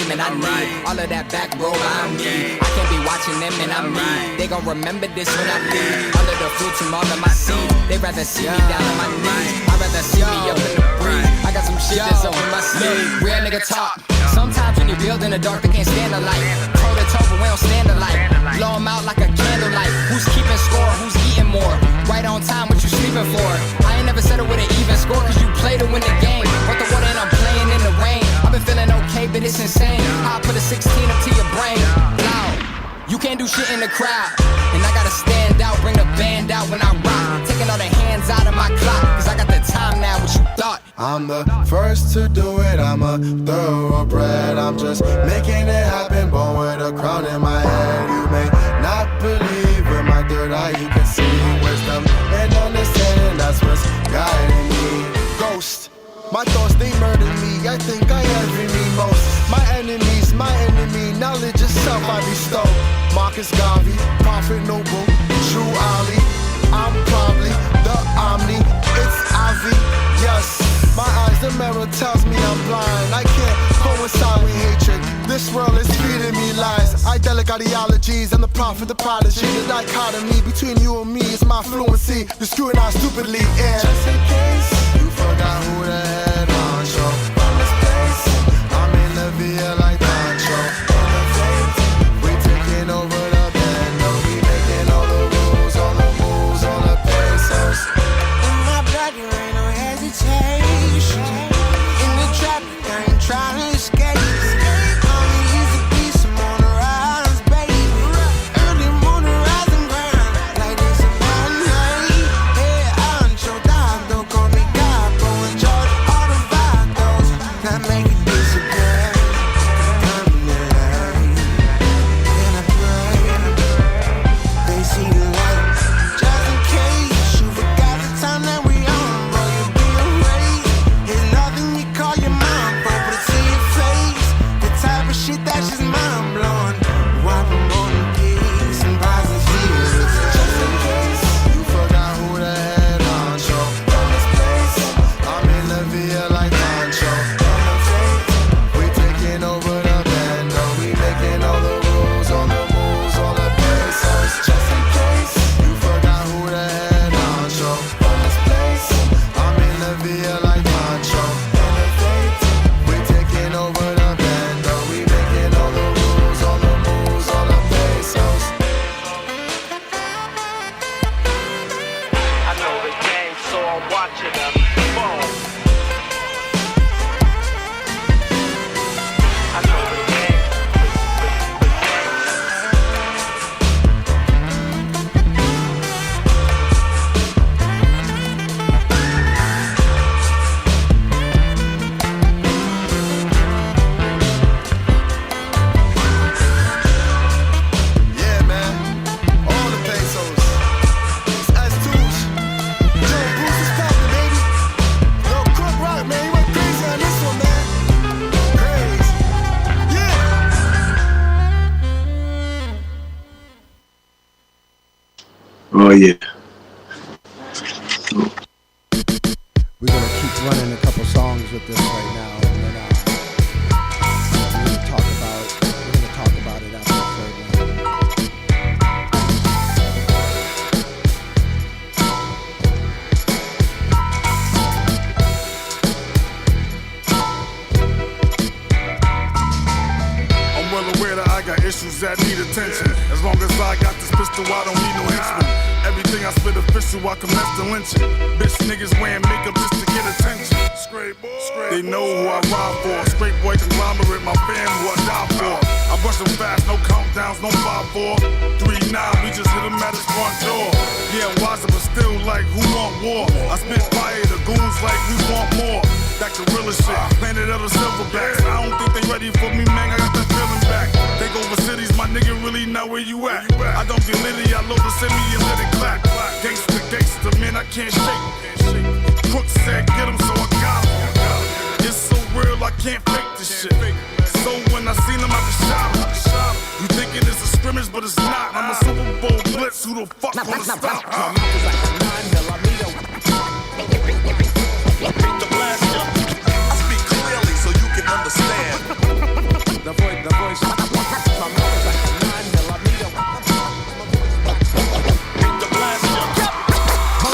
S17: And I need all of that back row I'm me. I can't be watching them and I'm me. They gon' remember this when I leave. All of the fruits from all of my seeds. They rather see me down on my knees. I'd rather see me up in the breeze. I got some shit that's up in my sleeve. Real nigga talk. Sometimes when you build in the dark, they can't stand the light. Toe to toe, but we don't stand the light. Blow them out like a candlelight. Who's keeping score? Who's eating more? Right on time, what you sleeping for? I ain't never settled with an even score, cause you play to win the game. But the water and I'm playing in the rain. I've been feeling okay, but it's insane. I'll put a 16 up to your brain. Loud. You can't do shit in the crowd. And I gotta stand out, bring the band out when I rock. Taking all the hands out of my clock, cause I got the time now, what you thought.
S18: I'm the first to do it, I'm a thoroughbred. I'm just making it happen, born with a crown in my head. You may not believe in my third eye, you can see wisdom and understanding, that's what's guiding me. Ghost. My thoughts, they murder me, I think I envy me most. My enemy, knowledge itself I bestow. Marcus Garvey, Prophet Noble, true Ollie. I'm probably the Omni. It's Avi. Yes, my eyes, the mirror tells me I'm blind. I can't coincide with hatred. This world is feeding me lies. Idyllic ideologies, I'm the prophet, the prodigy. The dichotomy between you and me is my fluency. You're screwing out stupidly, and just in case you forgot who the head honcho from this place, I'm in the via like Pancho. In the flames, we taking over the bando. We making all the rules, all the moves, all the pesos.
S3: In my blood, there ain't no hesitation. In the trap, I ain't trying to escape. Only easy beats, I'm on the rise, baby. Early morning, rise and grind. Like this a bad night. Yeah, I'm so down, don't call me God, but in charge of all the vitals. Not make it disappear. Come in the light. And I pray. They see the light. Just in case you forgot the time that we on, bro, you be erased. It's nothing you call your mom, bro, but it's in your face. The type of shit that's just mind blowing. Wipe them on the keys and positives.
S18: Just in case you forgot who the head honcho from this place, I'm in the via like Pancho. In the flames, we taking over the bando. We making all the rules, all the moves, all the pesos. Just in case you forgot who the head honcho from this place, I'm in the via like Pancho. In the flames, we taking over the bando. We making all the rules, all the moves, all the pesos.
S15: I know the game, so I'm watching them fall. I know the game.
S18: Yeah, man. All the pesos. It's S2s. Joe Bruce is poppin', baby. Yo, Krook Rock, man. You went crazy on this one, man. Crazy. Yeah.
S10: Oh yeah.
S1: We're gonna keep running a couple songs with this right now, and then we're gonna talk about it after the third one.
S19: I'm well aware that I got issues that need attention. As long as I got this pistol, I don't need no henchman. Everything I spit official, I commence to lynching. Bitch niggas wearing makeup just to get attention. They know who I ride for. Straight boy conglomerate, my fam who I die for. I brush them fast, no countdowns, no 5-4. 3-9, we just hit them at his front door. Yeah, I'm wiser, but still like, who want war? I spit fire, the goons like, we want more. That gorilla shit, planet of the silverbacks. I don't think they ready for me, man, I got that feeling back. Take over cities, my nigga really know where you at. I don't get litty, I load the semi and let it clap. Gangsta, gangsta, man, I can't shake. Crook said, get him, so I got him. It's so real, I can't fake this shit. So when I seen him, I just shot him. You thinking it's a scrimmage, but it's not. I'm a Super Bowl blitz, who the fuck gonna stop?
S15: The blast jump. I speak clearly so you can understand.
S18: The voice.
S15: The blast jump.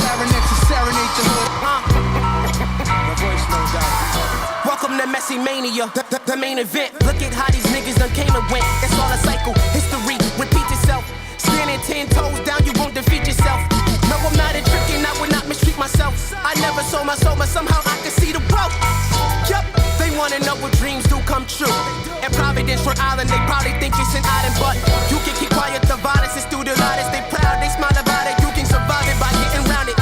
S17: Larynx and serenade the hood.
S18: The voice, no doubt.
S17: Welcome to Messy Mania, the main event. Look at how these niggas done came and went. It's all a cycle, history, repeat itself. Standing 10 toes down, you won't defeat yourself. No, I'm not a trick and I would not mistreat myself. I never sold my soul, but somehow I can see the wealth. Yup, they wanna know what dreams do come true. In Providence, Rhode Island, they probably think it's an island, but you can keep quiet, the violence is through the loudest. They proud, they smile about it, you can survive it by getting round it.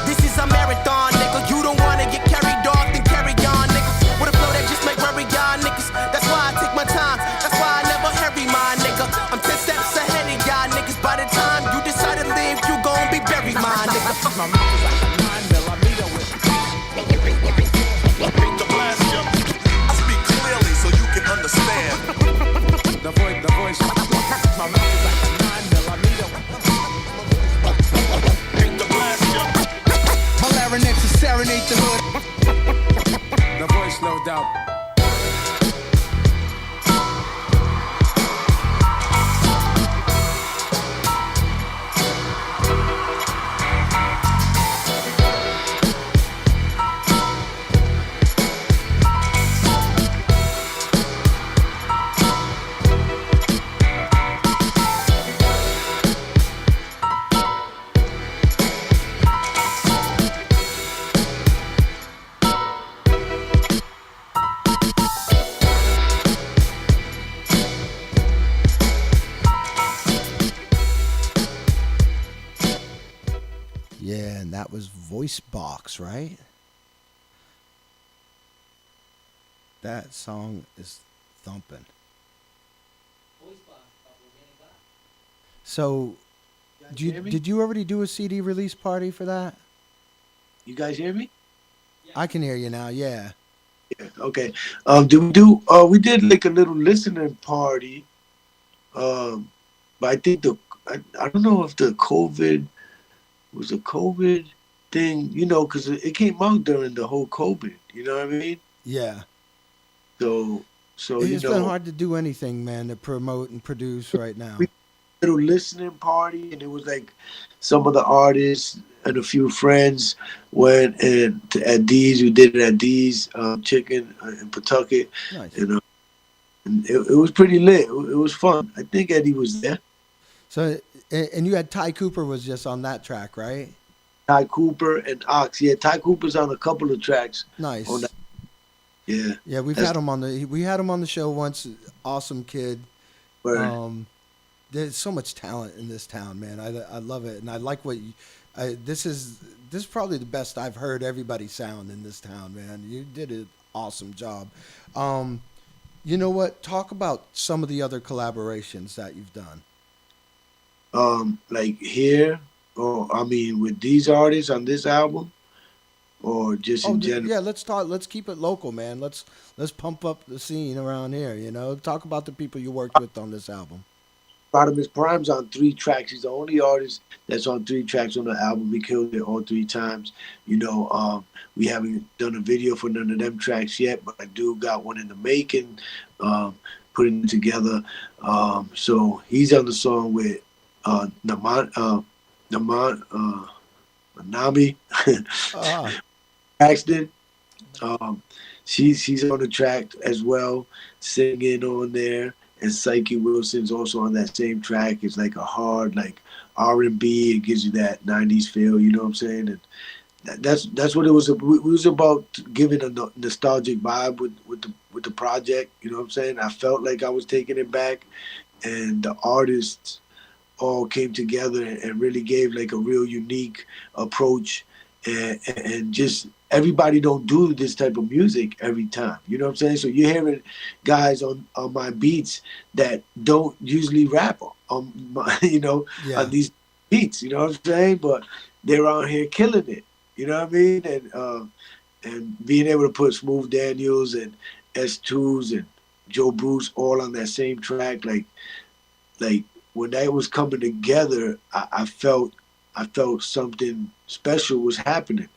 S17: This is a marathon, nigga, you don't wanna get carried off, then carry on, nigga. With a flow that just might worry y'all niggas. That's why I take my time, that's why I never hurry my nigga. I'm 10 steps ahead of y'all niggas. By the time you decide to live, you gon' be buried, my nigga.
S15: My mouth is like a 9mm with the blast jump. I speak clearly so you can understand.
S18: The voice.
S15: My
S1: Yeah, and that was Voice Box, right? That song is thumping. So, did you already do a CD release party for that?
S10: You guys hear me?
S1: I can hear you now. Yeah.
S10: Yeah. Okay. We did like a little listening party. But I think I don't know if the COVID was a COVID thing, because it came out during the whole COVID. You know what I mean?
S1: Yeah.
S10: So
S1: It's been hard to do anything, man, to promote and produce right now.
S10: Little listening party, and it was like some of the artists and a few friends went at D's. We did it at D's Chicken in Pawtucket.
S1: Nice.
S10: And it was pretty lit. It was fun. I think Eddie was there.
S1: So, and you had Ty Cooper was just on that track, right?
S10: Ty Cooper and Ox. Yeah, Ty Cooper's on a couple of tracks.
S1: Nice.
S10: On that. Yeah.
S1: Yeah, we had him on the show once. Awesome kid.
S10: Right.
S1: There's so much talent in this town, man. I love it, and I like what this is probably the best I've heard everybody sound in this town, man. You did an awesome job. You know what? Talk about some of the other collaborations that you've done.
S10: Like here, or I mean, with these artists on this album, or just in general.
S1: Yeah, let's keep it local, man. Let's pump up the scene around here. Talk about the people you worked with on this album.
S10: Rodimus Prime's on 3 tracks. He's the only artist that's on 3 tracks on the album. We killed it all 3 times. We haven't done a video for none of them tracks yet, but I do got one in the making, putting it together. So he's on the song with Manami Paxton. She's on the track as well, singing on there. And Psyche Wilson's also on that same track. It's like a hard, like R&B. It gives you that 90s feel, you know what I'm saying? And that's what it was. It was about giving a nostalgic vibe with the project, you know what I'm saying? I felt like I was taking it back, and the artists all came together and really gave like a real unique approach, and just everybody don't do this type of music every time. You know what I'm saying? So you're hearing guys on my beats that don't usually rap on these beats, you know what I'm saying? But they're out here killing it. You know what I mean? And being able to put Smooth Daniels and S2s and Joe Bruce all on that same track, like when that was coming together, I felt something special was happening.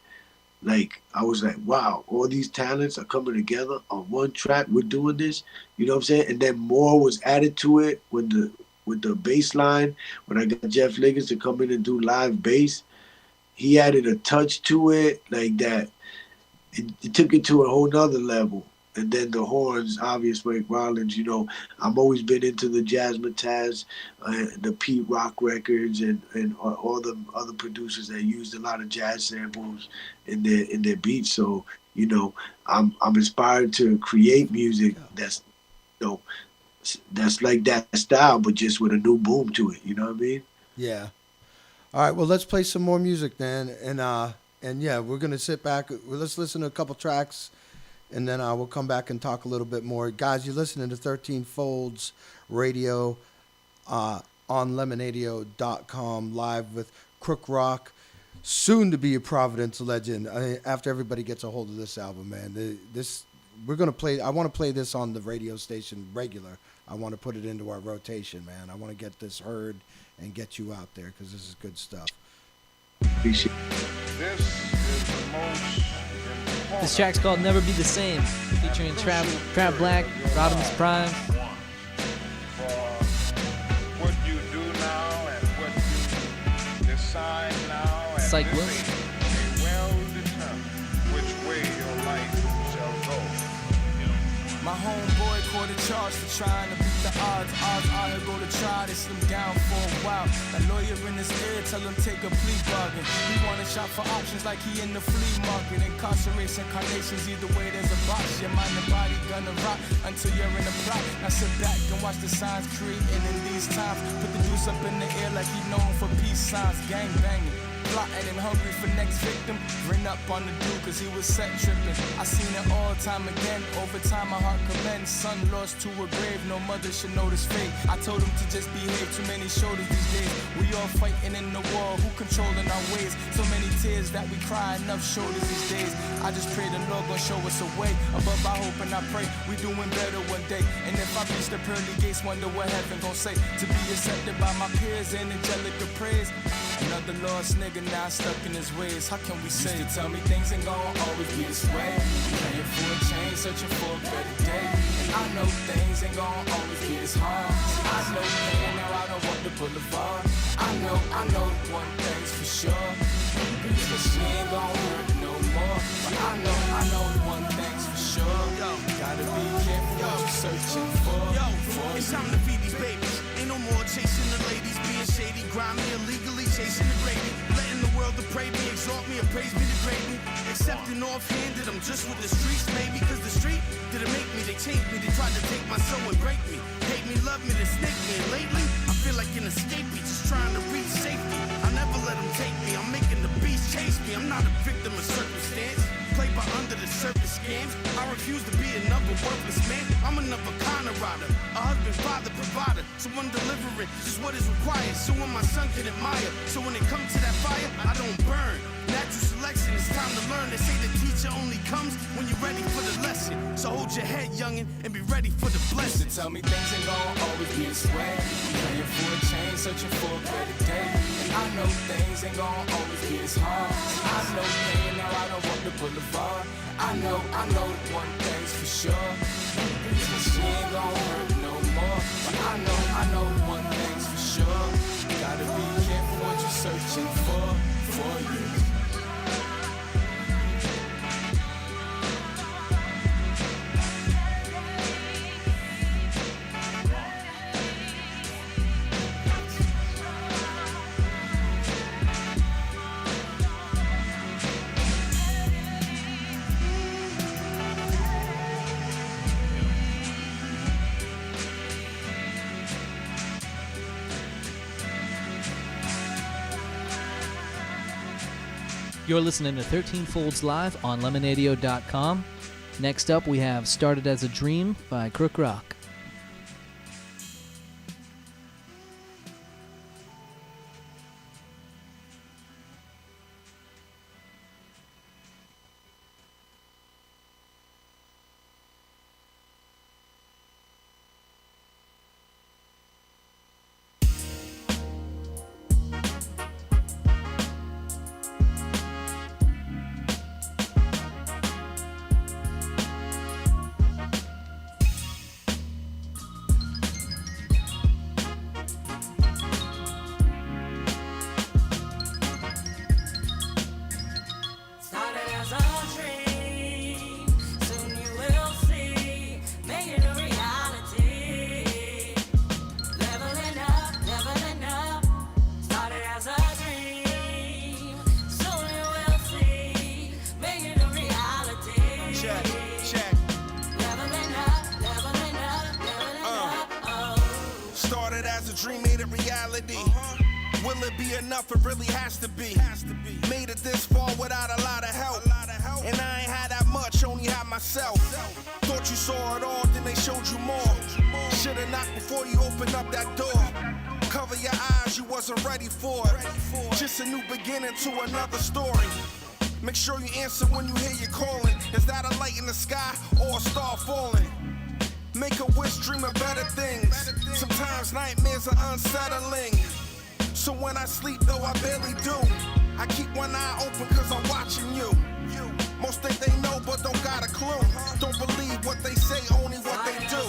S10: Like, I was like, wow, all these talents are coming together on one track. We're doing this, you know what I'm saying? And then more was added to it with the bass line. When I got Jeff Liggins to come in and do live bass, he added a touch to it like that. It took it to a whole nother level. And then the horns, obvious Mike Rollins, I've always been into the Jazzmatazz, the Pete Rock records, and all the other producers that used a lot of jazz samples in their beats. So, I'm inspired to create music that's like that style, but just with a new boom to it. You know what I mean?
S1: Yeah. All right. Well, let's play some more music then, and yeah, we're gonna sit back. Let's listen to a couple tracks. And then we'll come back and talk a little bit more. Guys, you're listening to 13 Folds Radio on lemonadio.com live with Krook Rock, soon to be a Providence legend. After everybody gets a hold of this album, man, I want to play this on the radio station regular. I want to put it into our rotation, man. I want to get this heard and get you out there because this is good stuff.
S10: Appreciate
S19: This is the most
S11: This track's called Never Be the Same, featuring Trap Black, Rodimus Prime.
S19: what you do now and what you decide now and
S11: Psych
S19: this
S11: Wilson.
S19: may well determine which way your life shall go.
S3: My homeboy caught a charge for trying to beat the odds. Odds out here go to try, they slim down for a while. That lawyer in his ear tell him take a plea bargain. He wanna shop for options like he in the flea market. Incarceration, carnations, either way there's a box. Your mind and body gonna rock until you're in a plot. Now sit back and watch the signs creating in these times. Put the deuce up in the air like he known for peace signs. Gang banging.
S20: plotting and hungry for next victim. Ran up on the dude cause he was set tripping. I seen it all time again, over time my heart commends. Son lost to a grave, no mother should know this fate. I told him to just behave, too many shoulders these days. We all fighting in the war, who controlling our ways? So many tears that we cry, enough shoulders these days. I just pray the Lord gon' show us a way. Above I hope and I pray, we doing better one day. And if I reach the pearly gates, wonder what heaven gon' say. To be accepted by my peers, angelic praise. Another lost nigga now stuck in his ways. How can we say? Used to tell me things ain't gon' always be this way. Praying for a change, searching for a better day. And I know things ain't gon' always be this hard. I know pain, now I don't want the boulevard. I know one thing's for sure. This she ain't gon' hurt no more. But I know one thing's for sure. Gotta be careful what you're searching for.
S21: It's time to feed these babies. Ain't no more chasing the ladies, being shady, grimy, illegally chasing the gravy. Letting the world deprave me, exalt me, appraise me, degrade me. Accepting offhanded, I'm just with the streets, maybe. Cause the street didn't make me, they changed me. They tried to take my soul and break me. Hate me, love me, they snake me. And lately, I feel like an escapee, just trying to reach safety. I never let them take me, I'm making the beast chase me. I'm not a victim of circumstance, played by under the surface scams. I refuse to be another worthless man. I'm another kind of rider, a husband, father, provider. Someone delivering just what is required, so when my son can admire. So when it comes to that fire, I don't burn. Natural selection, it's time to learn. They say the teacher only comes when you're ready for the lesson. So hold your head, youngin', and be ready for the blessing.
S20: Tell me things ain't gon' always be this way. Praying for a change, searching for a better day. And I know things ain't gon' always be this hard. I know pain, now I don't want the boulevard. I know one thing's for sure. She ain't gon' hurt no more. But I know one thing's for sure. Gotta be careful what you're searching for you.
S11: You're listening to 13 Folds Live on lemonadio.com. Next up, we have Started as a Dream by Krook Rock.
S22: To another story. Make sure you answer when you hear your calling. Is that a light in the sky or a star falling? Make a wish, dream of better things. Sometimes nightmares are unsettling. So when I sleep, though I barely do, I keep one eye open cause I'm watching you. Most think they know but don't got a clue. Don't believe what they say, only what they do.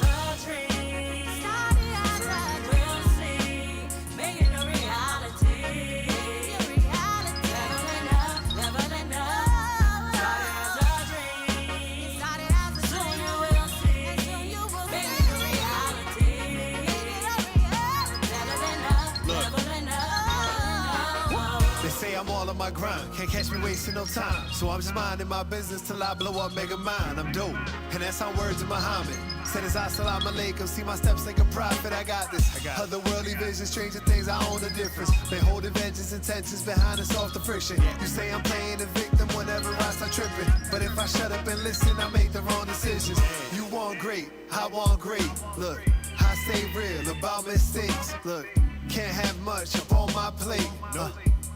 S4: I'm all on my grind. Can't catch me wasting no time. So I'm just minding my business till I blow up, make a mind. I'm dope. And that's how words of Muhammad. Said as Assalamu alaikum, see my steps like a prophet. I got this. Otherworldly vision, stranger things, I own the difference. Been holding vengeance intentions behind us off the friction. You say I'm playing the victim whenever I start tripping. But if I shut up and listen, I make the wrong decisions. You want great, I want great. Look, I stay real about mistakes. Look, can't have much up on my plate. No.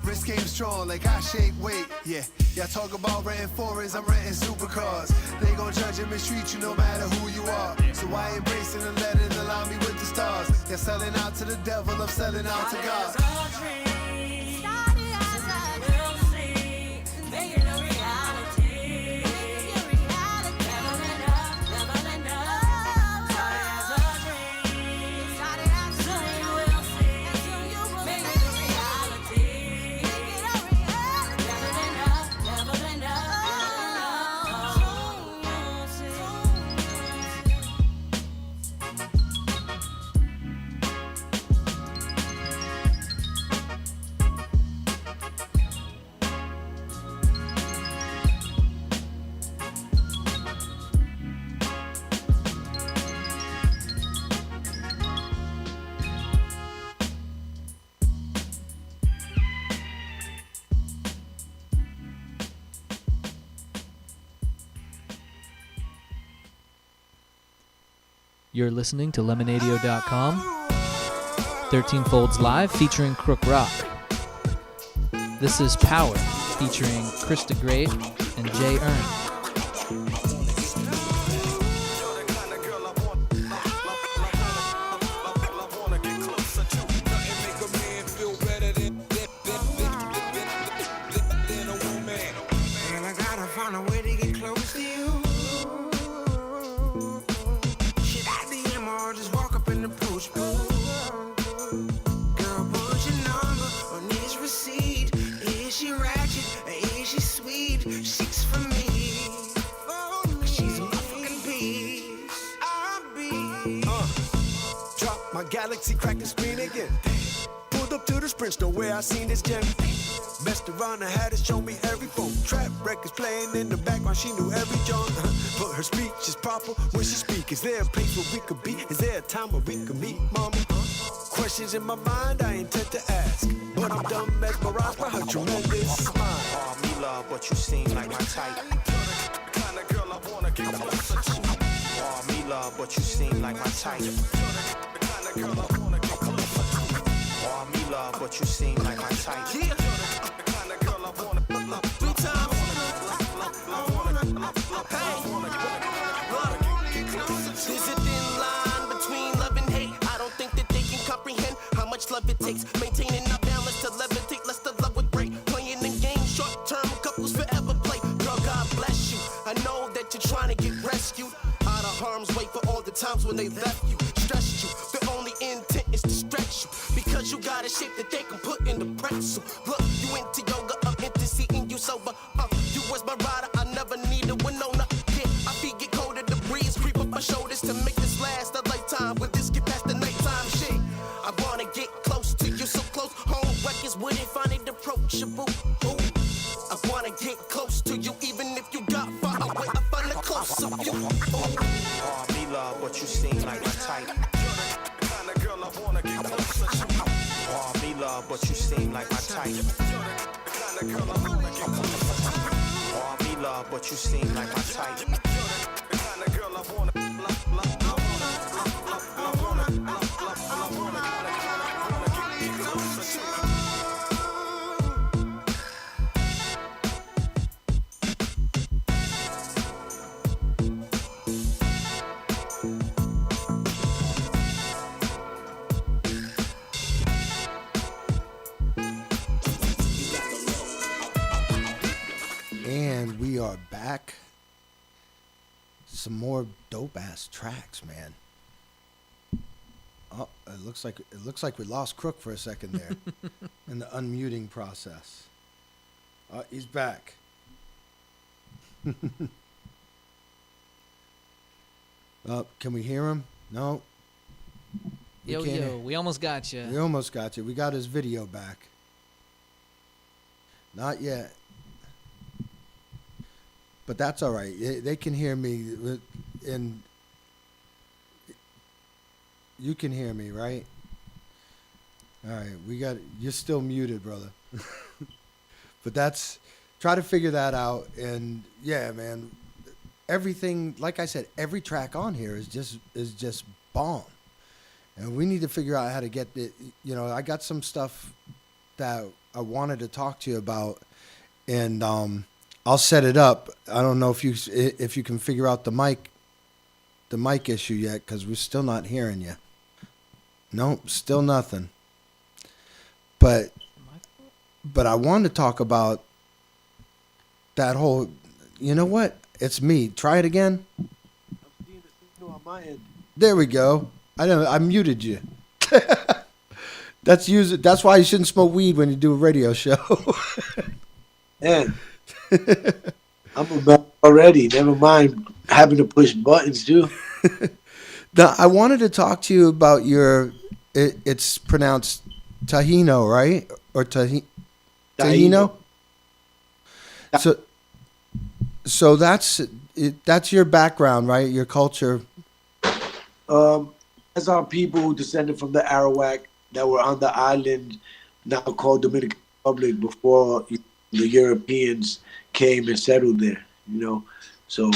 S4: Wrist game strong like I shake weight. Yeah, y'all talk about renting foreigns, I'm renting supercars. They gon' judge and mistreat you no matter who you are. So I embrace it and let it align me with the stars. They're selling out to the devil, I'm selling out to God.
S11: You're listening to Lemonadio.com. 13 Folds Live featuring Krook Rock. This is Power featuring Krista Great and Jay Earn.
S4: Galaxy cracked the screen again. Pulled up to the Sprint store where I seen this gem. Messed around and had it show me every phone. Trap records playing in the background, she knew every genre. But her speech is proper when she speak. Is there a place where we could be? Is there a time where we could meet, mama? Questions in my mind I intend to ask, but I'm dumb mesmerized by her tremendous smile.
S9: Oh, me love, but you seem like my type.
S4: Kind of girl I wanna get closer to.
S9: Oh, me love, but you seem like my type.
S4: Girl, I wanna get closer to.
S9: Oh, me love, but you seem like my type.
S4: Yeah. The kind of girl I wanna love. 3 times.
S23: There's a thin line between love and hate. I don't think that they can comprehend how much love it takes. Maintaining our balance to levitate, lest the love would break. Playing the game, short-term couples forever play. Girl, God bless you. I know that you're trying to get rescued out of harm's way for all the times when they left you, stressed you. The only intent is to stretch you, because you got a shape that they can put in the pretzel. Look, you into yoga, I'm into seeing you sober. You was my rider, I never needed Winona. Yeah, I feet get colder, the breeze creep up my shoulders to make this last a lifetime. With this get past the nighttime shit, I wanna get close to you, so close. Home records wouldn't find it approachable. Ooh, I wanna get close to you, even if you got far away. I find it close to you.
S9: Oh, me love, but you seem like my type.
S4: Kind of girl I wanna get closer to.
S9: Oh, me love, but you seem like my type.
S4: Kind of girl I wanna get closer to.
S9: Oh, me love, but you seem like my type.
S4: Kind of girl I wanna get closer to.
S1: And we are back. Some more dope ass tracks, man. Oh, it looks like we lost Krook for a second there in the unmuting process. He's back. Can we hear him? No.
S11: Yo, we almost got you.
S1: We almost got you. We got his video back. Not yet. But that's all right. They can hear me, and you can hear me, right? All right, you're still muted, brother. But try to figure that out. And yeah, man, everything, like I said, every track on here is just bomb. And we need to figure out how to get it. You know, I got some stuff that I wanted to talk to you about, and I'll set it up. I don't know if you can figure out the mic issue yet, because we're still not hearing you. Nope, still nothing. But I wanted to talk about that whole. You know what? It's me. Try it again.
S10: On my end.
S1: There we go. I muted you. That's why you shouldn't smoke weed when you do a radio show.
S10: Man, I'm a mess already. Never mind having to push buttons, too.
S1: Now, I wanted to talk to you about it's pronounced Tahino, right? Or Tahino? So that's your background, right? Your culture.
S10: That's our people who descended from the Arawak that were on the island now called Dominican Republic before the Europeans came and settled there, you know. So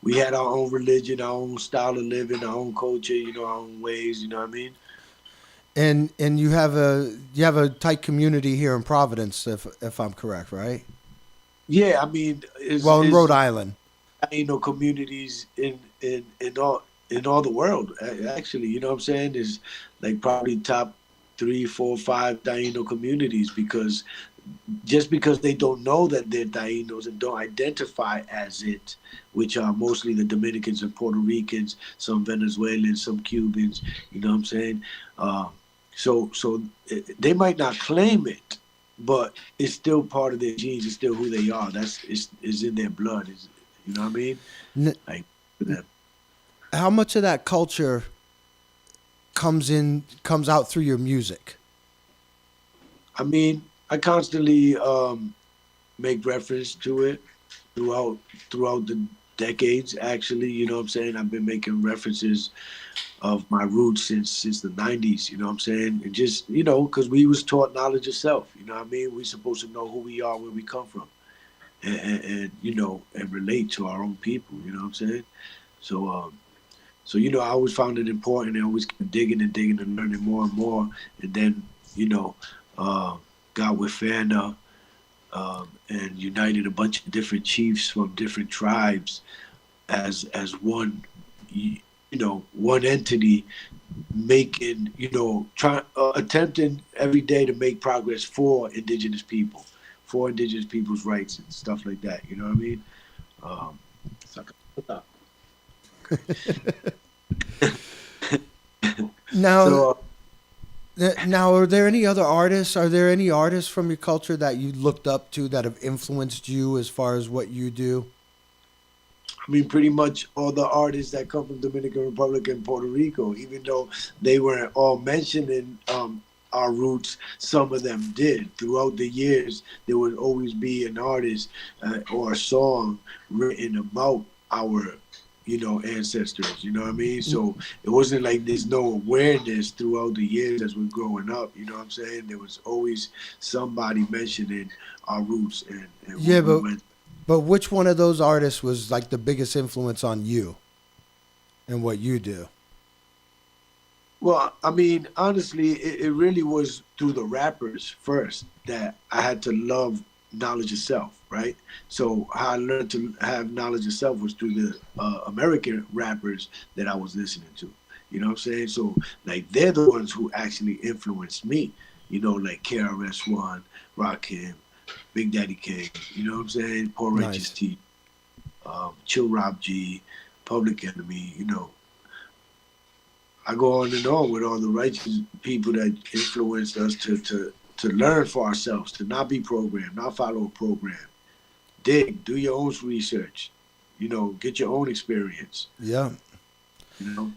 S10: we had our own religion, our own style of living, our own culture, you know, our own ways, you know what I mean?
S1: And you have a tight community here in Providence, if I'm correct, right?
S10: Yeah, I mean,
S1: in Rhode Island,
S10: communities in all the world. Actually, you know what I'm saying? There's like probably top 3, 4, 5 Taino communities because they don't know that they're Tainos and don't identify as it, which are mostly the Dominicans and Puerto Ricans, some Venezuelans, some Cubans. You know what I'm saying? So they might not claim it, but it's still part of their genes. It's still who they are. It's in their blood. You know what I mean?
S1: How much of that culture comes out through your music?
S10: I mean, I constantly make reference to it throughout the decades. Actually, you know what I'm saying? I've been making references of my roots since the 90s, you know what I'm saying? And just, you know, because we was taught knowledge of self, you know what I mean? We're supposed to know who we are, where we come from, and you know, and relate to our own people, you know what I'm saying? So, you know, I always found it important and always kept digging and learning more and more. And then, you know, got with Fana and united a bunch of different chiefs from different tribes as one, you know, one entity, making, you know, attempting every day to make progress for indigenous people's rights and stuff like that. You know what I mean?
S1: Now, are there any other artists? Are there any artists from your culture that you looked up to that have influenced you as far as what you do?
S10: I mean, pretty much all the artists that come from Dominican Republic and Puerto Rico, even though they weren't all mentioned in our roots, some of them did. Throughout the years, there would always be an artist or a song written about our, you know, ancestors, you know what I mean? So it wasn't like there's no awareness throughout the years as we're growing up, you know what I'm saying? There was always somebody mentioning our roots and
S1: yeah, but which one of those artists was like the biggest influence on you and what you do?
S10: Well, I mean, honestly, it really was through the rappers first that I had to love knowledge of self, right? So how I learned to have knowledge of self was through the American rappers that I was listening to. You know what I'm saying? So, like, they're the ones who actually influenced me. You know, like KRS-One, Rakim, Big Daddy Kane, you know what I'm saying? Poor Righteous T, Chill Rob G, Public Enemy, you know. I go on and on with all the righteous people that influenced us to learn for ourselves, to not be programmed, not follow a program. Dig, do your own research, you know, get your own experience.
S1: Yeah.
S10: You know?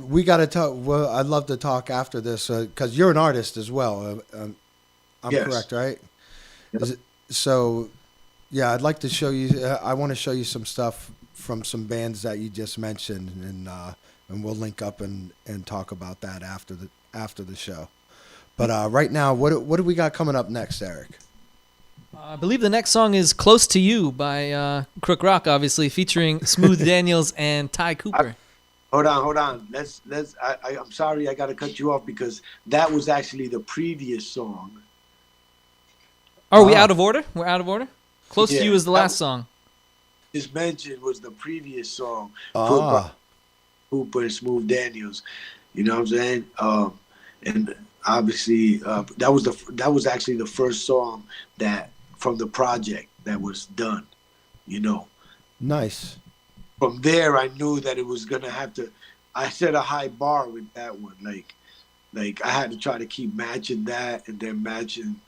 S1: We got to talk. Well, I'd love to talk after this because you're an artist as well. I'm
S10: Yes.
S1: correct, right? So, yeah, I'd like to show you. I want to show you some stuff from some bands that you just mentioned, and we'll link up and talk about that after the show. But right now, what do we got coming up next, Eric?
S11: I believe the next song is "Close to You" by Krook Rock, obviously featuring Smooth Daniels and Ty Cooper.
S10: Hold on. I'm sorry, I got to cut you off because that was actually the previous song.
S11: Are we out of order? We're out of order? Close to You is the last song.
S10: This mentioned was the previous song.
S1: Ah.
S10: Cooper and Smooth Daniels. You know what I'm saying? And obviously, that was actually the first song that from the project that was done. You know.
S1: Nice.
S10: From there, I knew that it was gonna have to. I set a high bar with that one. Like I had to try to keep matching that and then matching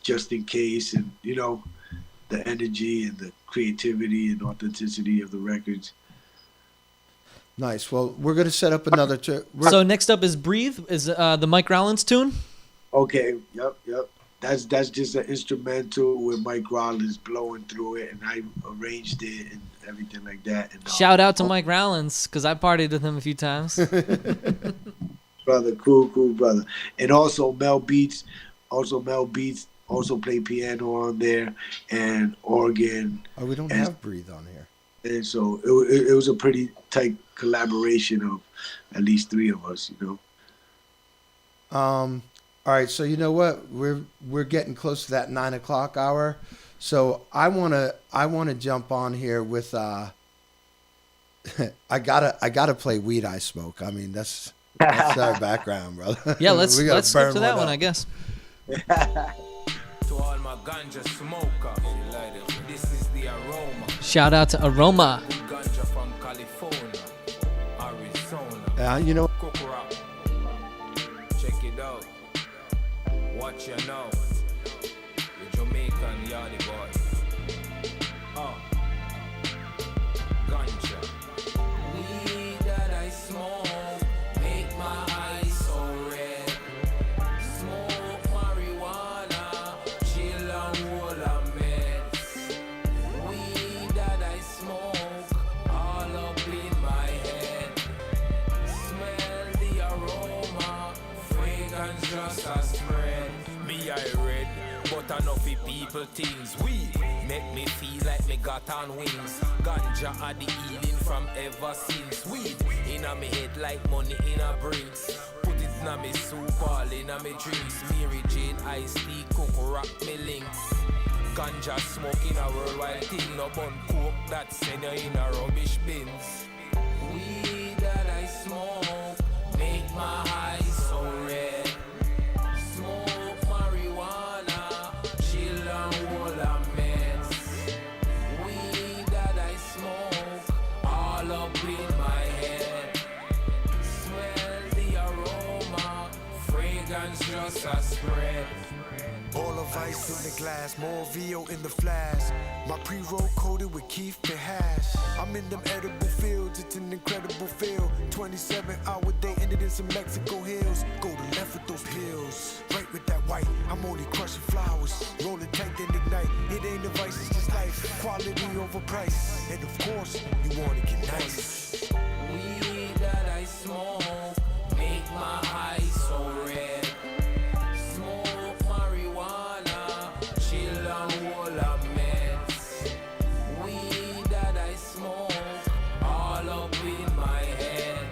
S10: Just in Case, and you know, the energy and the creativity and authenticity of the records.
S1: Nice. Well, we're gonna set up another.
S11: So next up is "Breathe," is the Mike Rollins tune.
S10: Okay. Yep. That's just an instrumental with Mike Rollins blowing through it, and I arranged it and everything like that. And,
S11: Shout out to Mike Rollins because I partied with him a few times.
S10: Brother, cool brother, and also Mel Beats also played piano on there and organ.
S1: Oh, we don't have "Breathe" on here.
S10: And so it was a pretty tight collaboration of at least three of us, you know.
S1: All right, so you know what? We're getting close to that 9 o'clock hour. So I wanna jump on here with I gotta play "Weed I Smoke." I mean that's our background, brother.
S11: Yeah, let's skip to that
S1: one
S11: one, I guess.
S5: To all my ganja smoker, this is the aroma.
S11: Shout out to Aroma.
S5: Ganja from California, Arizona.
S1: You know.
S5: Krook Rock. Check it out. Watch you know. The Jamaican Yardy boy. Ganja. Weed that I smoke make my eyes so red. Smoke marijuana, chill and roll a mess. Weed that I smoke all up in my head. Smell the aroma, fragrance just a spread. Me I read, but enough people things. Weed make me feel like me got on wings. Ganja are the healing from ever since. Weed inna me head like money in a bricks. Put it inna me soup, all inna me drinks. Mary Jane, iced tea, Krook Rock me links. Ganja smoking a worldwide thing. No bun coke that send you in a rubbish bins. Weed that I smoke make my eyes so red. Smoke marijuana, chill and roll a mess. Weed that I smoke all up in my head. Smell the aroma, fragrance just a spread.
S6: All of ice in the glass, more VO in the flash. My pre-roll coated with Keith and hash. I'm in them edible fields, it's an incredible feel. 27-hour day ended in some Mexico hills. Go to left with those pills, right with that white. I'm only crushing flowers, rolling tight then ignite. It ain't a vice, it's just life. Quality over price, and of course you wanna get nice.
S5: Weed that I smoke make my eyes so red. Smoke marijuana, chill and roll a mess. Weed that I smoke all up in my head.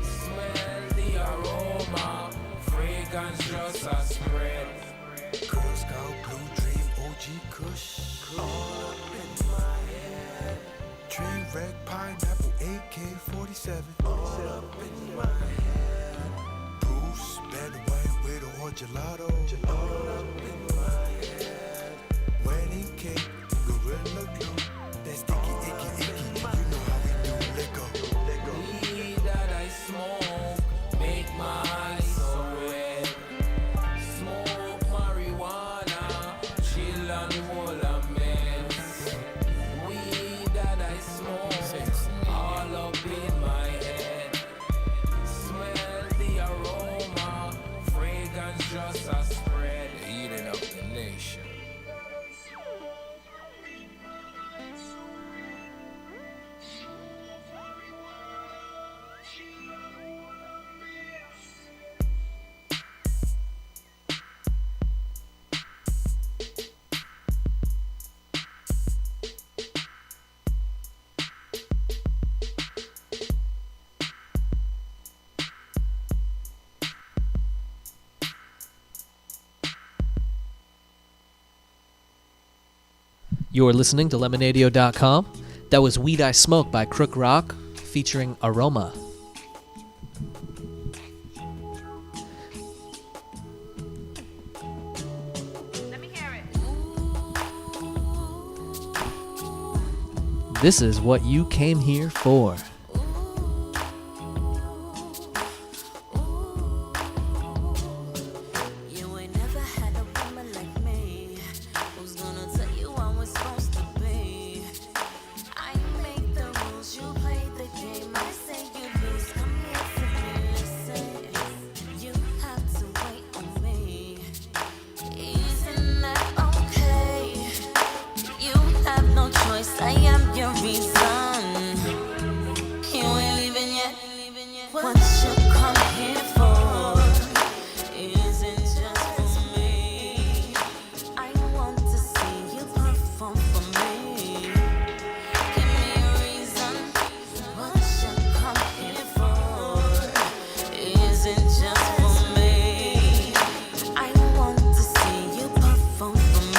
S5: Smell the aroma, fragrance just a spread.
S6: Girl Scout, Blue Dream, OG Kush, all up in my head. Train wreck, pineapple, AK-47, all up in my head. Bruce, better white with or gelato, all up in my head. Wedding cake, gorilla glue, that sticky, icky, you know how we do. Let go.
S5: Weed that I smoke make my eyes so red. Smoke marijuana, chill and roll a mess. Weed that I smoke all up in my head. Smell the aroma, fragrance just a spread. Eating up the nation.
S11: You're listening to Lemonadio.com. That was Weed I Smoke by Krook Rock, featuring Aroma. This is what you came here for.
S8: I am your reason. You ain't leaving yet. What you come here for isn't just for me. I want to see you perform for me. Give me a reason. What you come here for isn't just for me. I want to see you perform for me.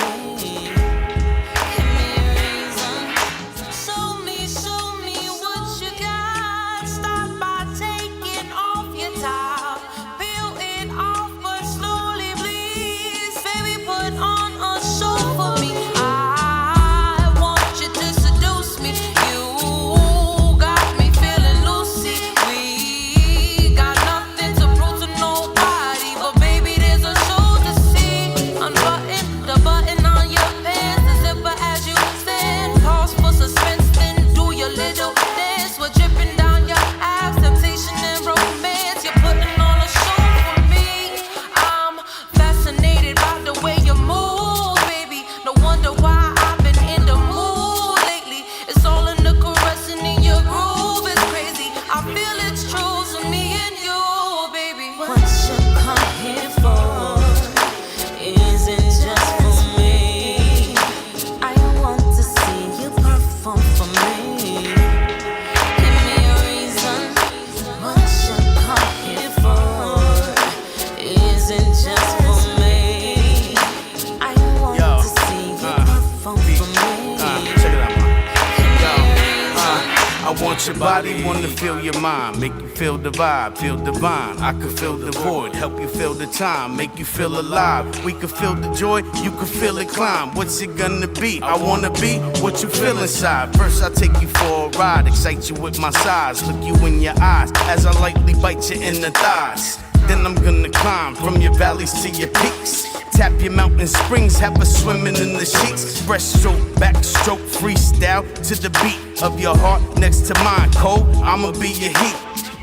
S21: Your body wanna feel your mind, make you feel the vibe, feel divine. I can feel the void, help you feel the time, make you feel alive. We can feel the joy, you can feel it climb. What's it gonna be? I wanna be what you feel inside. First I take you for a ride, excite you with my size, look you in your eyes as I lightly bite you in the thighs. Then I'm gonna climb from your valleys to your peaks. Tap your mountain springs, have us swimming in the sheets. Breaststroke, backstroke, freestyle to the beat of your heart next to mine. Cold, I'ma be your heat,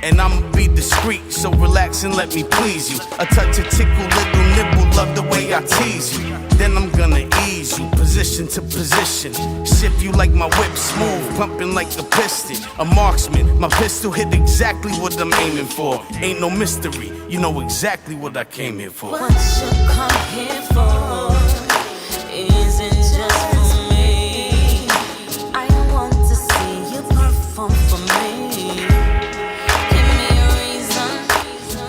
S21: and I'ma be discreet. So relax and let me please you. A touch of tickle, little nibble, love the way I tease you. Then I'm gonna ease you, position to position. Shift you like my whip, smooth, pumping like a piston. A marksman, my pistol hit exactly what I'm aiming for. Ain't no mystery, you know exactly what I came here for.
S8: What you come here for isn't just for me. I want to see you perform for me. Give me a reason.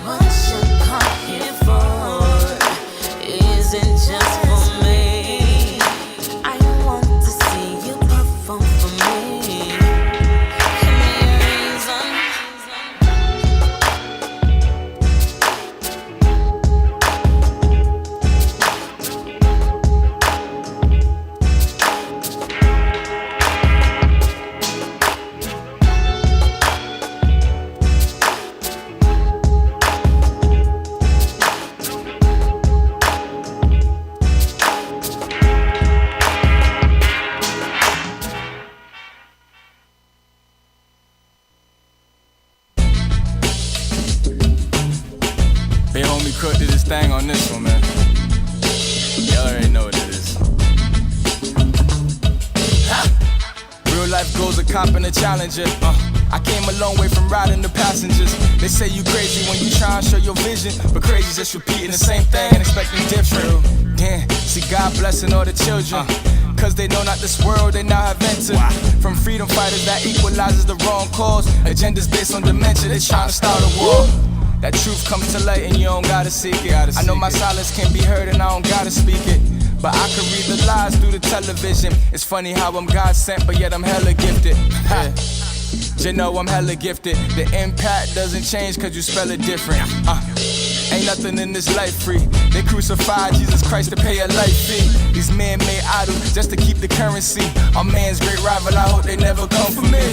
S8: What you come here for isn't just for me. I want to see you perform for me. Give me a reason.
S20: Hey, homie Krook did his thing on this one, man. Y'all already know what it is. Real life goes a cop and a challenger. I came a long way from riding the passengers. They say you crazy when you try and show your vision, but crazy just repeating the same thing and expecting different. Damn, see God blessing all the children. Cause they know not this world they now have entered. From freedom fighters that equalizes the wrong cause. Agendas based on dementia, they trying to start a war. That truth comes to light and you don't gotta seek it. I know my silence can't be heard and I don't gotta speak it. but I can read the lies through the television. It's funny how I'm God sent, but yet I'm hella gifted. Ha. You know I'm hella gifted. The impact doesn't change cause you spell it different. Ain't nothing in this life free. They crucified Jesus Christ to pay a life fee. These men made idols just to keep the currency. Our man's great rival, I hope they never come for me.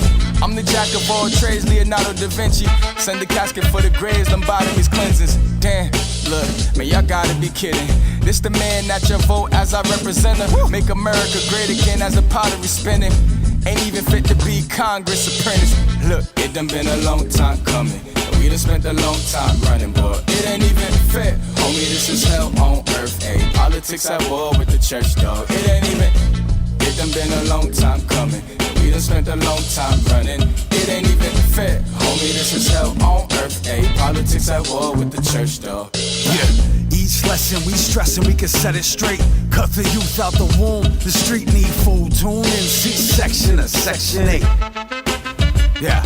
S20: I'm the jack of all trades, Leonardo da Vinci. Send the casket for the graves, lobotomies, cleansings. Damn, look, man, y'all gotta be kidding. This the man that you vote as I represent her. Make America great again as a pottery spinning. Ain't even fit to be Congress apprentice. Look, it done been a long time coming. We done spent a long time running, boy. It ain't even fair. Homie, this is hell on earth, ayy. Politics at war with the church, dog. It ain't even. It done been a long time coming. We done spent a long time running. It ain't even fair. Homie, this is hell on earth, ayy. Politics at war with the church, dog.
S12: Yeah. Each lesson we stressin', we can set it straight. Cut the youth out the womb. The street need full tune in C-section of Section 8. Yeah.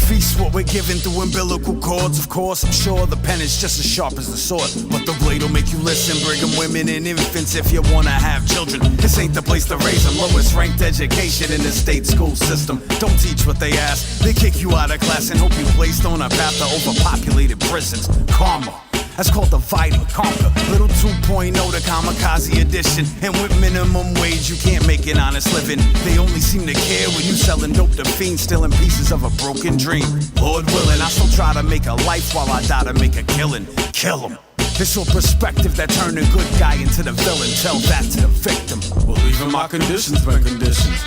S12: Feast what we're given through umbilical cords. Of course, I'm sure the pen is just as sharp as the sword, but the blade will make you listen. Bring 'em women and infants if you wanna have children. This ain't the place to raise them. Lowest ranked education in the state school system. Don't teach what they ask. They kick you out of class and hope you placed on a path to overpopulated prisons. Karma. That's called divide and conquer. Little 2.0, the kamikaze edition. And with minimum wage, you can't make an honest living. They only seem to care when you selling dope to fiends, stealing pieces of a broken dream. Lord willing, I still try to make a life while I die to make a killing. Kill 'em. It's your perspective that turned a good guy into the villain. Tell that to the victim. Well, even my conditions been conditions.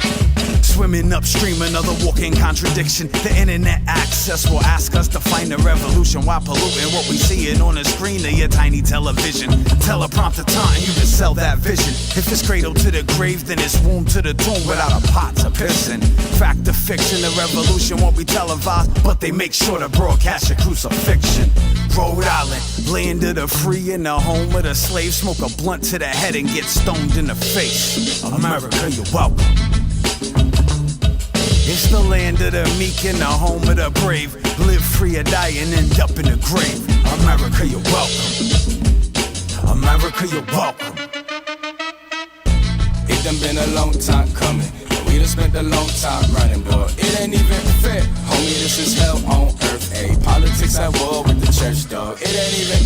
S12: Swimming upstream, another walking contradiction. The internet access will ask us to find a revolution while polluting what we seeing on the screen of your tiny television. Teleprompter taunting you to sell that vision. If it's cradle to the grave, then it's womb to the tomb without a pot to piss in. Fact or fiction, the revolution won't be televised, but they make sure to broadcast your crucifixion. Rhode Island, land of the free and the home of the slave. Smoke a blunt to the head and get stoned in the face. America, you're welcome. It's the land of the meek and the home of the brave. Live free or die and end up in the grave. America, you're welcome. America, you're welcome.
S20: It done been a long time coming. We done spent a long time running, boy. It ain't even fair. Homie, this is hell on earth, ayy. Politics at war with the church, dog. It ain't even.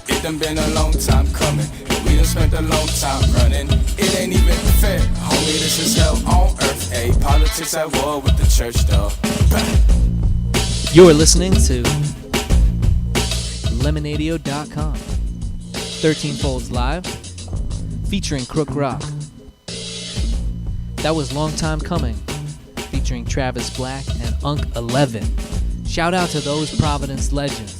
S20: It done been a long time coming. We done spent a long time running. It ain't even fair. Homie, this is hell on earth, ayy. Politics at war with the church, dog.
S11: You're listening to Lemonadio.com. 13 Folds Live, featuring Krook Rock. That was Long Time Coming, featuring Travis Black and Unk 11. Shout out to those Providence legends.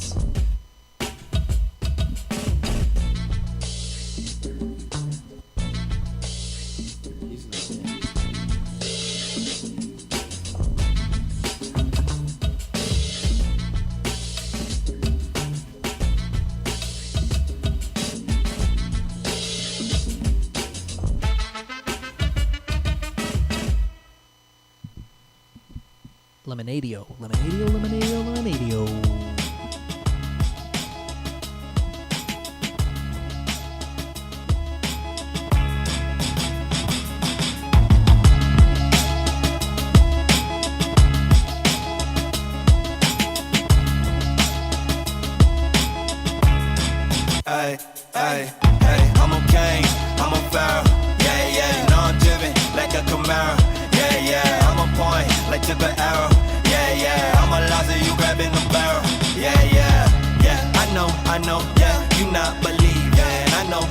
S11: Lemonadio, Lemonadio, Lemonadio, Lemonadio.
S13: Ay, ay, ay, I'm okay, I'm on fire. Yeah, yeah, you know I'm driven like a Camaro. Yeah, yeah, I'm on point like to the arrow. Yeah, yeah, I'm a loser, you grabbing the barrel. Yeah, yeah, yeah, I know, yeah, you not believing. I know,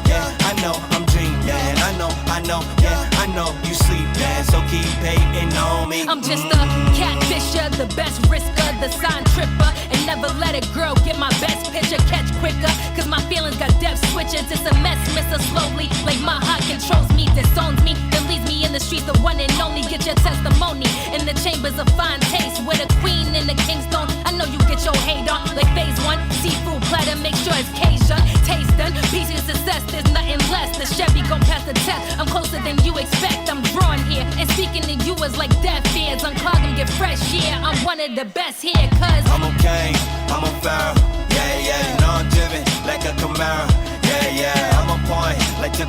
S13: yeah, I know, I'm dreaming. I know, yeah, I know you sleeping. So keep hating on me.
S14: I'm just a catfisher, the best risker, the sign tripper. And never let a girl get my best picture, catch quicker. Cause my feelings got depth switches. It's a mess, mister slowly. Like my heart controls me, disowns me. Then leaves me in the streets, the one and only. Get your testimony in the chambers of fine taste. With a queen in the Kingston. I know you get your hate on. Like phase 1, seafood platter, make sure it's Cajun. Taste done, piece of success, there's nothing less. The Chevy gon' pass the test. I'm closer than you expect, I'm drawn here. And speaking to you is like death fears. Unclog them, get fresh, yeah. I'm one of the best here, cause
S13: I'm okay, I'm on fire. Yeah, yeah, you know I'm driven like a Camaro. Yeah, yeah, I'm on point like to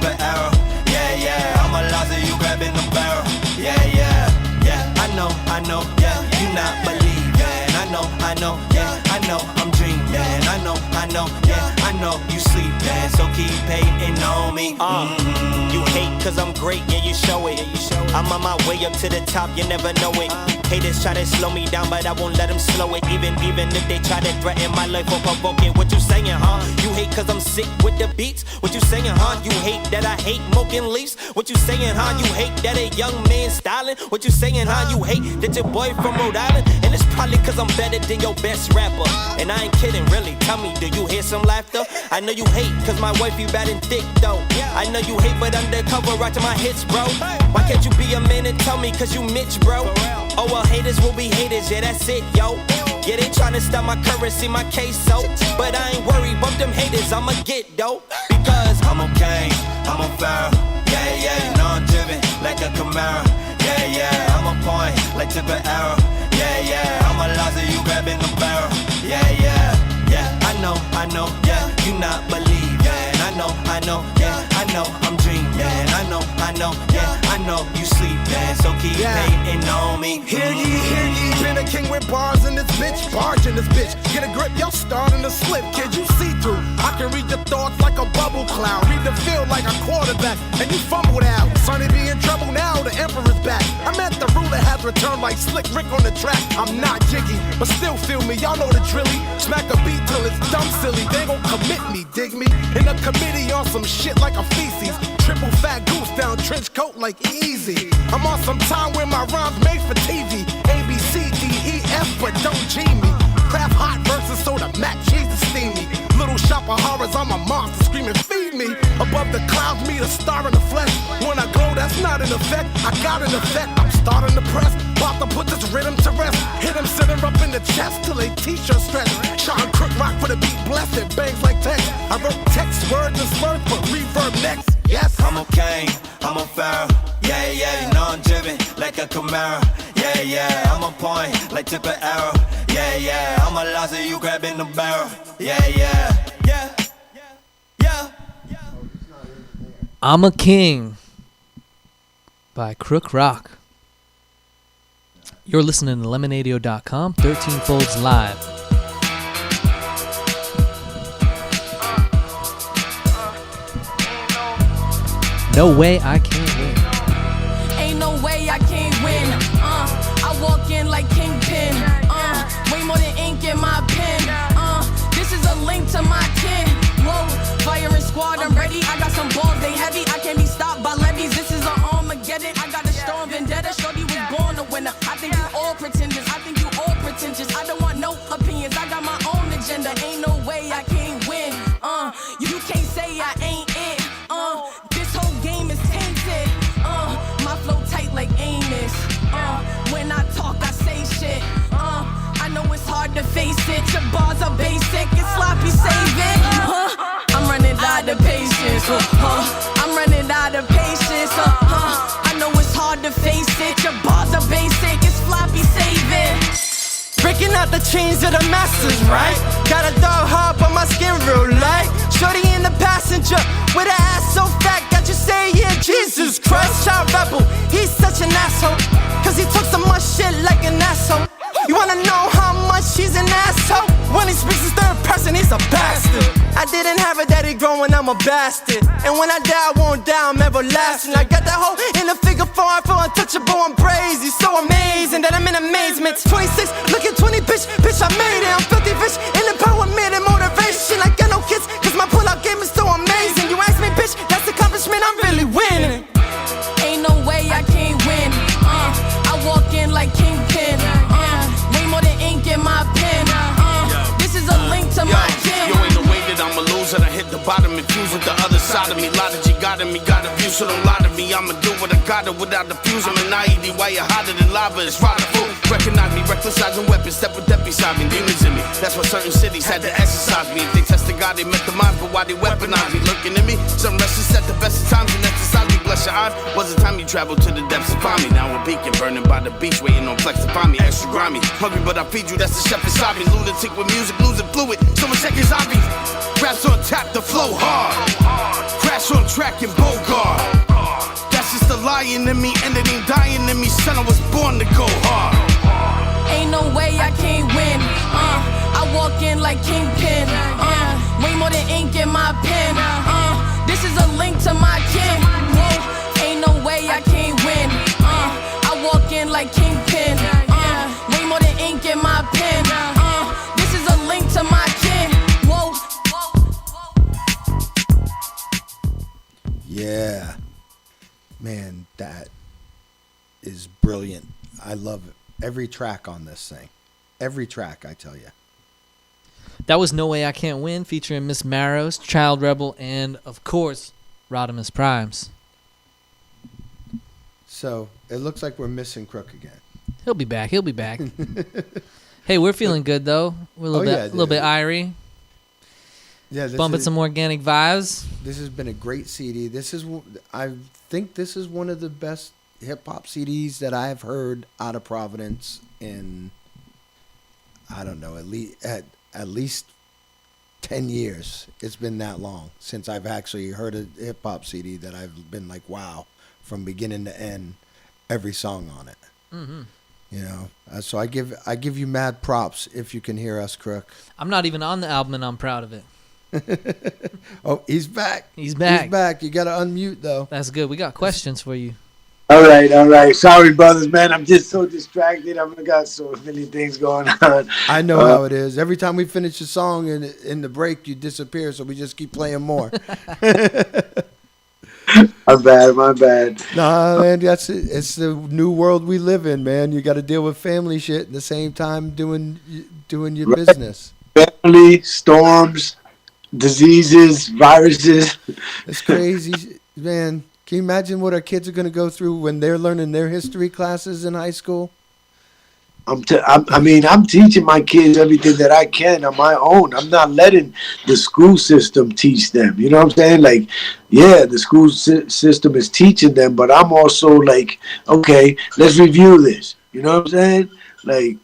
S13: know, yeah, I know, I'm dreaming. I know, yeah, I know you sleeping. So keep hating on me.
S9: You hate cause I'm great, yeah, you show it. I'm on my way up to the top, you never know it. Haters try to slow me down, but I won't let them slow it. Even if they try to threaten my life or provoke it. What you saying, huh? You hate cause I'm sick with the beats? What you saying, huh? You hate that I hate smoking leaves? What you saying, huh? You hate that a young man styling? What you saying, huh? You hate that your boy from Rhode Island? And it's probably cause I'm better than your best rapper. And I ain't kidding, really. Tell me, do you hear some laughter? I know you hate cause my wife you bad and thick though. I know you hate but undercover right to my hits, bro. Why can't you be a man and tell me cause you Mitch, bro? Oh well, haters will be haters, yeah, that's it, yo. Yeah, they tryna stop my currency, my queso. But I ain't worried, bump them haters, I'ma get dope. Because
S13: I'm okay, I'm on fire. Yeah, yeah, you know I'm driven like a Camaro. Yeah, yeah, I'm on point like tip of arrow. Yeah, yeah, I'm a loser, you grabbing the barrel. Yeah, yeah, yeah, I know, yeah, you not believing. I know, yeah, I know, I'm dreaming. I know, yeah, I know you sleeping. So keep hating on me.
S21: Hear ye, been a king with bars in this bitch, barge in this bitch. Get a grip, yo, starting to slip, kid, you see through. I can read your thoughts like a bubble cloud, read the field like a quarterback, and you fumbled out. Sonny be in trouble now, the emperor's back. I'm at the ruler has returned like Slick Rick on the track. I'm not jiggy, but still feel me, y'all know the drilly. Smack a beat till it's dumb silly, they gon' commit me, dig me. In a committee on some shit like a feces. Triple fat goose down trench coat like easy. I'm on some time where my rhymes made for TV. A, B, C, D, E, F, but don't G me. Craft hot versus soda, mac cheese is steamy. Little shop of horrors, I'm a monster screaming, feed me. Above the clouds, me a star in the flesh. When I glow, that's not an effect. I got an effect, I'm starting to press. About to put this rhythm to rest. Hit him, sit him up in the chest till they t-shirt stretch. Shot Krook Rock for the beat, blessed, it bangs like text. I wrote text, words and slurs, but reverb next. Yes,
S13: I'm okay, I'm on fire. Yeah, yeah, you know I'm driven like a Camaro. Yeah, yeah, I'm on point like tip of arrow. Yeah, yeah, I'm a loser, you grabbing the barrel. Yeah, yeah, yeah, yeah.
S11: I'm a King by Krook Rock. You're listening to lemonadio.com, 13 Folds Live. No way I can't win.
S14: Ain't no way I can't win. I walk in like Kingpin. Way more than ink in my pen. This is a link to my kin. Whoa, firing squad, I'm ready. I got some balls, they heavy. I can't be stopped by levies. This is an Armageddon. I got a strong vendetta. Shorty was born a winner. I think you all pretenders. I think you all pretentious. I don't want no opinions. I got my own agenda. Ain't no way I can't win. You can't say I ain't it. This whole game is tainted. My flow tight like Amos. When I talk, I say shit. I know it's hard to face it. Your bars are basic. It's sloppy, save it. I'm running out of patience. I'm running out of patience. I know it's hard to face it. Your bars are basic. It's floppy, save it.
S2: Breaking out the chains of the masters, right? Got a dog hard, but my skin real light. Shorty in the passenger with an ass so fat, got you saying, Jesus Christ. Child rebel, he's such an asshole, cause he took so much shit like an asshole. You wanna know how much he's an asshole? When he speaks in third person, he's a bastard. I didn't have a daddy growing, I'm a bastard. And when I die, I won't die, I'm everlasting. I got that hoe in a figure 4, I feel untouchable, I'm crazy. So amazing that I'm in amazement. 26, look at 20, bitch, I made it. I'm filthy rich, in empowerment and motivation. I got no kids, cause my pull-out game is so amazing. You ask me, bitch, that's accomplishment, I'm really winning.
S14: Ain't no way I can't win. I walk in like Kingpin. Way more than ink in my pen. This is a link to my kin.
S21: Yo, ain't no way that I'm a loser. I hit the bottom and fuse with the other side of me. Lot of G got in me, got a view, so don't lie to me. I'ma do what I gotta without the fuse. I'm an IED, why you hotter than lava, it's fire food. Recognize me, reckless sizing weapons, step with that beside me, demons in me. That's why certain cities had to exercise me. If they tested God, they met the mind, but why they weaponize me? Looking at me, some restless at the best of times and exercise me. Bless your eyes, was the time you traveled to the depths to find me. Now we're beacon, burning by the beach, waiting on flex to find me. Extra grimy, hungry, but I feed you, that's the chef inside me. Lunatic with music, losing fluid, someone check his hobbies. Raps on tap, the flow hard. Crash on track and Bogart. That's just the lion in me, and it ain't dying in me. Son, I was born to go hard.
S14: Ain't no way I can't win. walking like Kingpin. Way more than ink in my pen. This is a link to my kin. Whoa, ain't no way I can't win. I walk in like Kingpin. Way more than ink in my pen. This is a link to my kin. Whoa.
S1: Yeah. Man, that is brilliant. I love every track on this thing. Every track, I tell you.
S11: That was No Way I Can't Win, featuring Miss Marrows, Child Rebel, and, of course, Rodimus Primes.
S1: So, it looks like we're missing Krook again.
S11: He'll be back. He'll be back. Hey, we're feeling good, though. We're a little bit irie.
S1: Yeah,
S11: bumping some organic vibes.
S1: This has been a great CD. I think this is one of the best hip-hop CDs that I've heard out of Providence in, I don't know, at least 10 years. It's been that long since I've actually heard a hip-hop CD that I've been like, wow, from beginning to end, every song on it.
S11: Mm-hmm.
S1: You know, so I give you mad props if you can hear us, Krook.
S11: I'm not even on the album, and I'm proud of it.
S1: Oh, he's back.
S11: He's back.
S1: He's back. You got to unmute, though.
S11: That's good. We got questions for you.
S10: All right. Sorry, brothers, man. I'm just so distracted. I've got so many things going on.
S1: I know how it is. Every time we finish a song in the break, you disappear, so we just keep playing more.
S10: My bad.
S1: Nah, man, that's it. It's the new world we live in, man. You got to deal with family shit at the same time doing your business.
S10: Family, storms, diseases, viruses.
S1: It's crazy, man. Can you imagine what our kids are going to go through when they're learning their history classes in high school?
S10: I'm teaching my kids everything that I can on my own. I'm not letting the school system teach them. You know what I'm saying? Like, yeah, the school system is teaching them, but I'm also like, okay, let's review this. You know what I'm saying? Like,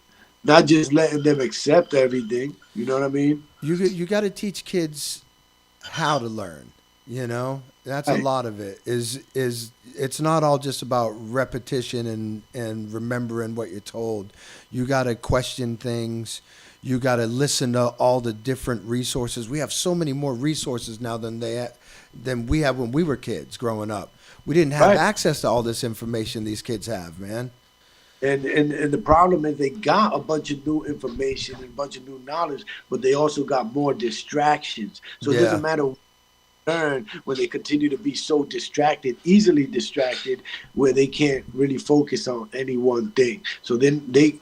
S10: not just letting them accept everything. You know what I mean?
S1: You got to teach kids how to learn. You know, that's a lot of it. Is it's not all just about repetition and remembering what you're told. You got to question things. You got to listen to all the different resources. We have so many more resources now than we had when we were kids growing up. We didn't have access to all this information these kids have, man.
S10: And the problem is they got a bunch of new information and a bunch of new knowledge, but they also got more distractions. So it doesn't matter learn when they continue to be so easily distracted, where they can't really focus on any one thing. So then they,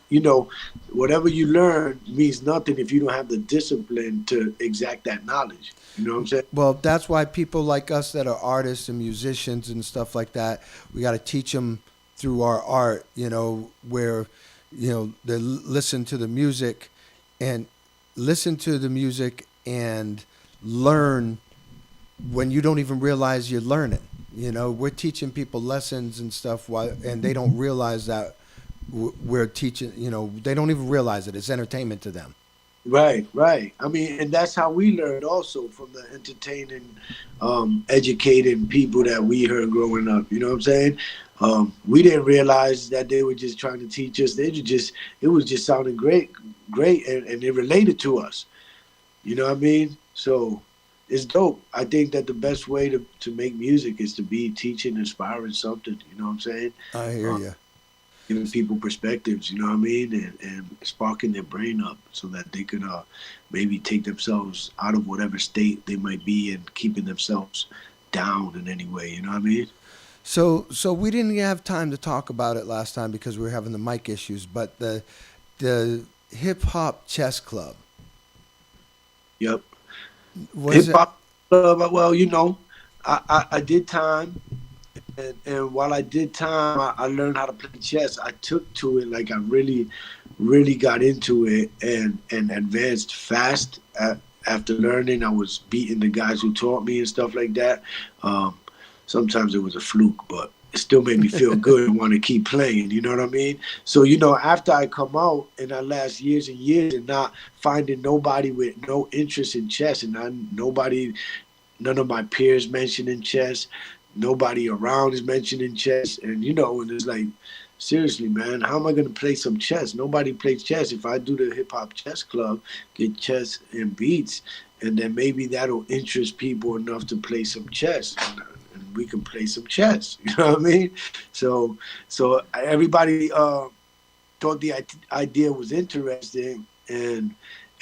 S10: whatever you learn means nothing if you don't have the discipline to exact that knowledge. You know what I'm saying?
S1: Well, that's why people like us that are artists and musicians and stuff like that, we got to teach them through our art, where, they listen to the music and learn when you don't even realize you're learning. We're teaching people lessons and stuff, and they don't realize that we're teaching, they don't even realize it. It's entertainment to them.
S10: Right. I mean, and that's how we learned also, from the entertaining, educated people that we heard growing up. You know what I'm saying? We didn't realize that they were just trying to teach us. It was just sounding great, and it related to us. You know what I mean? So it's dope. I think that the best way to make music is to be teaching, inspiring something. You know what I'm saying?
S1: I hear you.
S10: Giving people perspectives, you know what I mean? And sparking their brain up so that they could maybe take themselves out of whatever state they might be in, keeping themselves down in any way. You know what I mean?
S1: So we didn't have time to talk about it last time because we were having the mic issues, but the Hip Hop Chess Club.
S10: Yep. Hip Hop Club, well, I did time, and while I did time, I learned how to play chess. I took to it like I really, really got into it and advanced fast. After learning, I was beating the guys who taught me and stuff like that. Sometimes it was a fluke, but it still made me feel good and want to keep playing. You know what I mean? So, after I come out and I last years and years and not finding nobody with no interest in chess, and none of my peers mentioning chess, nobody around is mentioning chess, and and it's like seriously, man, how am I gonna play some chess? Nobody plays chess. If I do the hip hop chess club, get chess and beats, and then maybe that'll interest people enough to play some chess, and we can play some chess. You know what I mean? So everybody thought the idea was interesting, and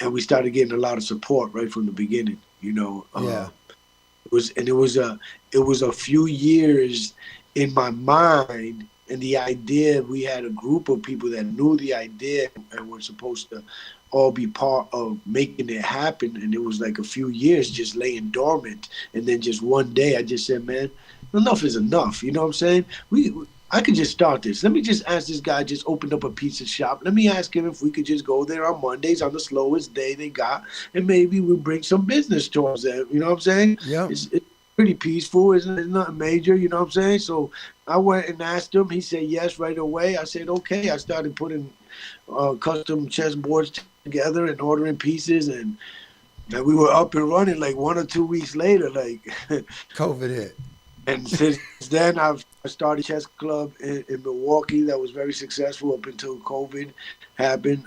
S10: we started getting a lot of support right from the beginning. You know,
S1: Yeah.
S10: It was a few years in my mind, and the idea, we had a group of people that knew the idea and were supposed to all be part of making it happen, and it was like a few years just laying dormant, and then just one day I just said, man, enough is enough. You know what I'm saying? I could just start this. Let me just ask this guy, just opened up a pizza shop. Let me ask him if we could just go there on Mondays on the slowest day they got, and maybe we'll bring some business towards them. You know what I'm saying?
S1: Yeah.
S10: It's pretty peaceful. It's nothing major. You know what I'm saying? So I went and asked him. He said yes right away. I said, okay. I started putting custom chessboards together and ordering pieces, and we were up and running like 1 or 2 weeks later. Like
S1: COVID hit.
S10: And since then, I started a chess club in Milwaukee that was very successful up until COVID happened.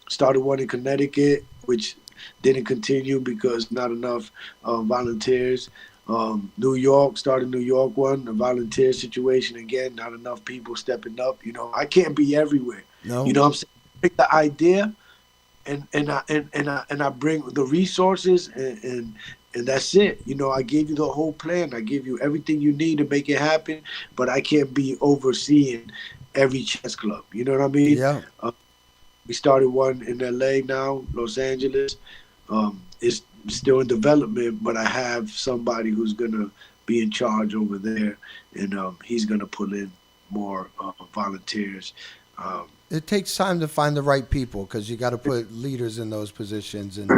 S10: Started one in Connecticut, which didn't continue because not enough volunteers. New York, started New York one, a volunteer situation again, not enough people stepping up. You know, I can't be everywhere.
S1: No.
S10: You know what I'm saying? Pick the idea, and I bring the resources, and that's it. You know, I gave you the whole plan. I give you everything you need to make it happen, but I can't be overseeing every chess club. You know what I mean?
S1: Yeah.
S10: We started one in LA now, Los Angeles. It's still in development, but I have somebody who's going to be in charge over there, and he's going to pull in more volunteers.
S1: It takes time to find the right people because you got to put leaders in those positions, and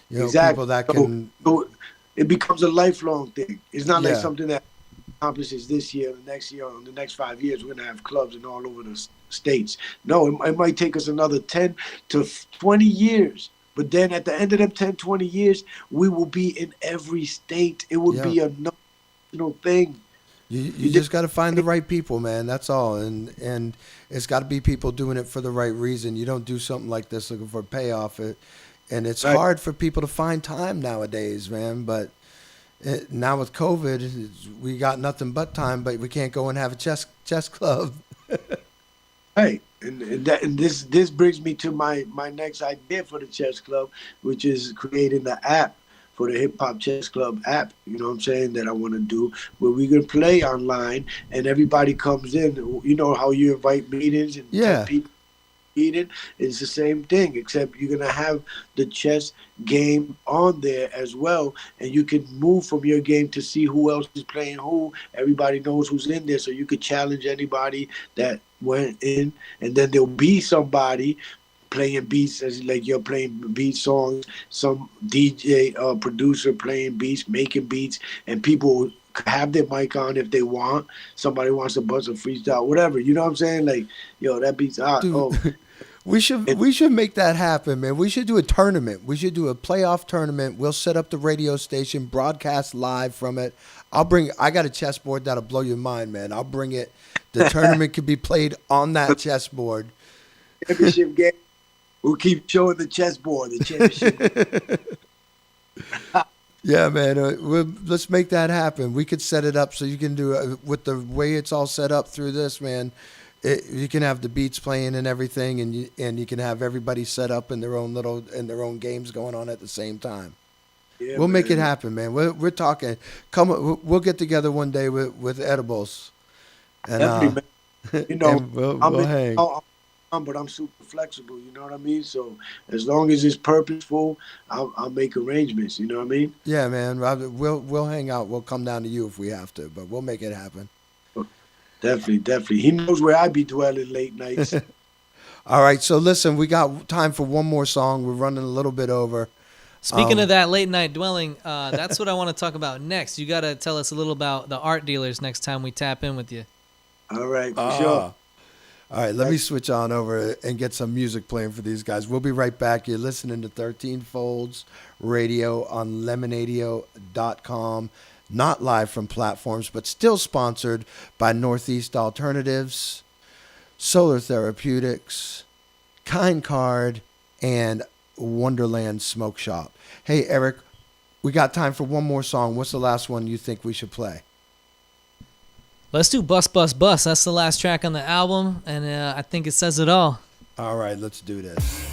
S1: you know,
S10: Exactly.
S1: people that can.
S10: So it becomes a lifelong thing. It's not like
S1: Yeah.
S10: something that accomplishes this year, the next year, or the next 5 years. We're gonna have clubs in all over the states. No, it might take us another 10 to 20 years. But then at the end of them 10, 20 years, we will be in every state. It will be a national thing.
S1: You just got to find the right people, man. That's all, and it's got to be people doing it for the right reason. You don't do something like this looking for a payoff. And it's
S10: Right.
S1: hard for people to find time nowadays, man. But now with COVID, we got nothing but time, but we can't go and have a chess club.
S10: Right, and this brings me to my next idea for the chess club, which is creating the app for the Hip Hop Chess Club app. You know what I'm saying, that I want to do, where we can play online and everybody comes in. You know how you invite meetings and 10 people meeting? It's the same thing, except you're gonna have the chess game on there as well, and you can move from your game to see who else is playing who. Everybody knows who's in there, so you could challenge anybody that went in, and then there'll be somebody playing beats, as like you're playing beat songs, some DJ producer playing beats, making beats, and people have their mic on if they want. Somebody wants to buzz a freestyle, whatever. You know what I'm saying? Like, yo, that beat's hot.
S1: Dude,
S10: Oh,
S1: we should make that happen, man. We should do a tournament. We should do a playoff tournament. We'll set up the radio station, broadcast live from it. I got a chessboard that'll blow your mind, man. I'll bring it. The tournament could be played on that chessboard.
S10: championship game. We'll keep showing the chessboard, the championship.
S1: Yeah, man. Let's make that happen. We could set it up so you can do with the way it's all set up through this, man. You can have the beats playing and everything, and you can have everybody set up in their own games going on at the same time.
S10: Yeah,
S1: we'll make
S10: man.
S1: it happen, man. We're talking. We'll get together one day with edibles, and
S10: Definitely, man. You know,
S1: and we'll hang.
S10: But I'm super flexible. You know what I mean? So as long as it's purposeful, I'll make arrangements. You know what I mean?
S1: Yeah, man. We'll hang out. We'll come down to you if we have to, but we'll make it happen.
S10: Definitely. He knows where I be dwelling late nights.
S1: All right. So listen, we got time for one more song. We're running a little bit over.
S11: Speaking of that late night dwelling, that's what I want to talk about next. You got to tell us a little about the art dealers next time we tap in with you.
S10: All right, for sure.
S1: All right, let me switch on over and get some music playing for these guys. We'll be right back. You're listening to 13 Folds Radio on lemonadio.com. Not live from platforms, but still sponsored by Northeast Alternatives. Solar Therapeutics, Kind Card, and Wonderland Smoke Shop. Hey, Eric, we got time for one more song. What's the last one you think we should play?
S11: Let's do Bus Bus Bus. That's the last track on the album, and I think it says it all.
S1: All right, let's do this.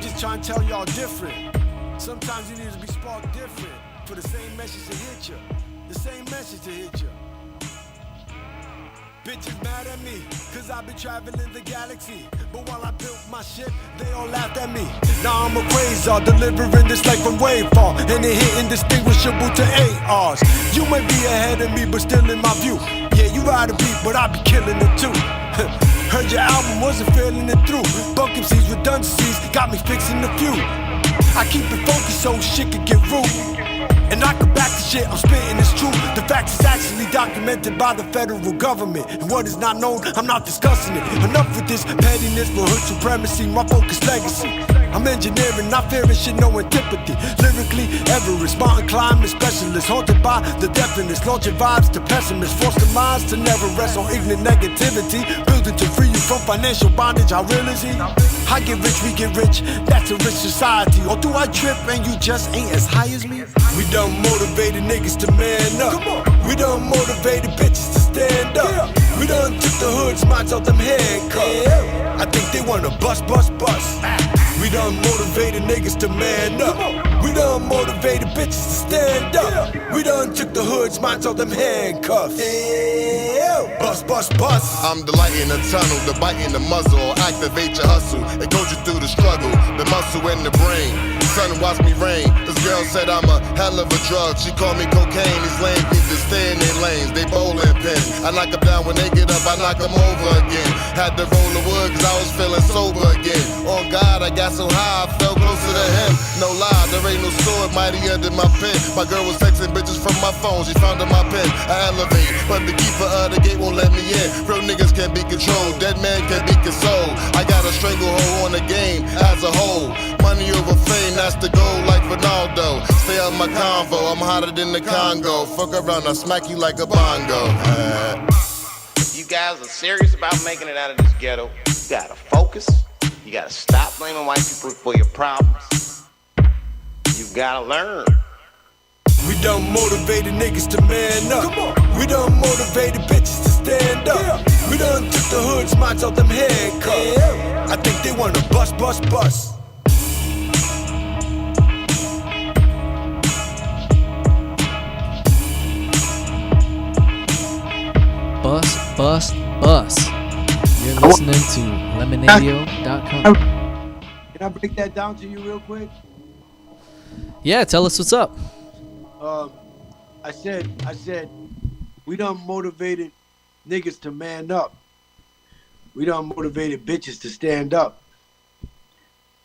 S7: Just trying to tell y'all different. Sometimes you need to be sparked different for the same message to hit you. The same message to hit you. Bitches mad at me, cause I've been traveling the galaxy. But while I built my ship, they all laughed at me. Now I'm a razor, delivering this like from way far. And it hitting distinguishable to ARs. You may be ahead of me, but still in my view. Yeah, you ride a beat, but I be killing it too. Heard your album, wasn't feeling it through. Bunk MC's redundancies, got me fixing the few. I keep it focused so shit can get rude. And I can back the shit I'm spitting is true. The facts is actually documented by the federal government. And what is not known, I'm not discussing it. Enough with this pettiness, for hood supremacy, my focus legacy. I'm engineering, not fearing shit, no antipathy. Lyrically, Everest, mountain climbing specialist. Haunted by the deafness, launching vibes to pessimists. Force the minds to never rest on ignorant negativity. Building to free you from financial bondage, how real is he? I get rich, we get rich, that's a rich society. Or do I trip and you just ain't as high as me? We done motivated niggas to man up. We done motivated bitches to stand up. We done took the hood's minds out them handcuffs. I think they wanna bust. We done motivated niggas to man up. We done motivated bitches to stand up. We done took the hood's minds out them handcuffs. Bust.
S15: I'm the light in the tunnel, the bite in the muzzle. Activate your hustle, it goes you through the struggle. The muscle in the brain, sun watch me rain. This girl said I'm a hell of a drug. She called me cocaine. These lanes need to stay in their lanes. They bowling pins. I knock them down when they get up. I knock them over again. Had to roll the wood 'cause I was feeling sober again. On God, I got so high, I felt closer to him. No lie, there ain't no sword mighty under my pen. My girl was texting bitches from my phone. She found in my pen. I elevate, but the keeper of the gate won't let me in. Real niggas can't be controlled. Dead man can't be consoled. I got a stranglehold on the game as a whole. Money over fame, that's the goal, like Ronaldo. Stay out my convo, I'm hotter than the Congo. Fuck around, I smack you like a bongo.
S16: If you guys are serious about making it out of this ghetto, you gotta focus. You gotta stop blaming white people for your problems. You gotta learn.
S7: We done motivated niggas to man up. We done motivated bitches to stand up. We done took the hood's minds out them handcuffs. I think they wanna bust.
S11: Bus. You're listening to lemonadio.com.
S10: Can I break that down to you real quick?
S11: Yeah, tell us what's up.
S10: I said, we done motivated niggas to man up. We done motivated bitches to stand up.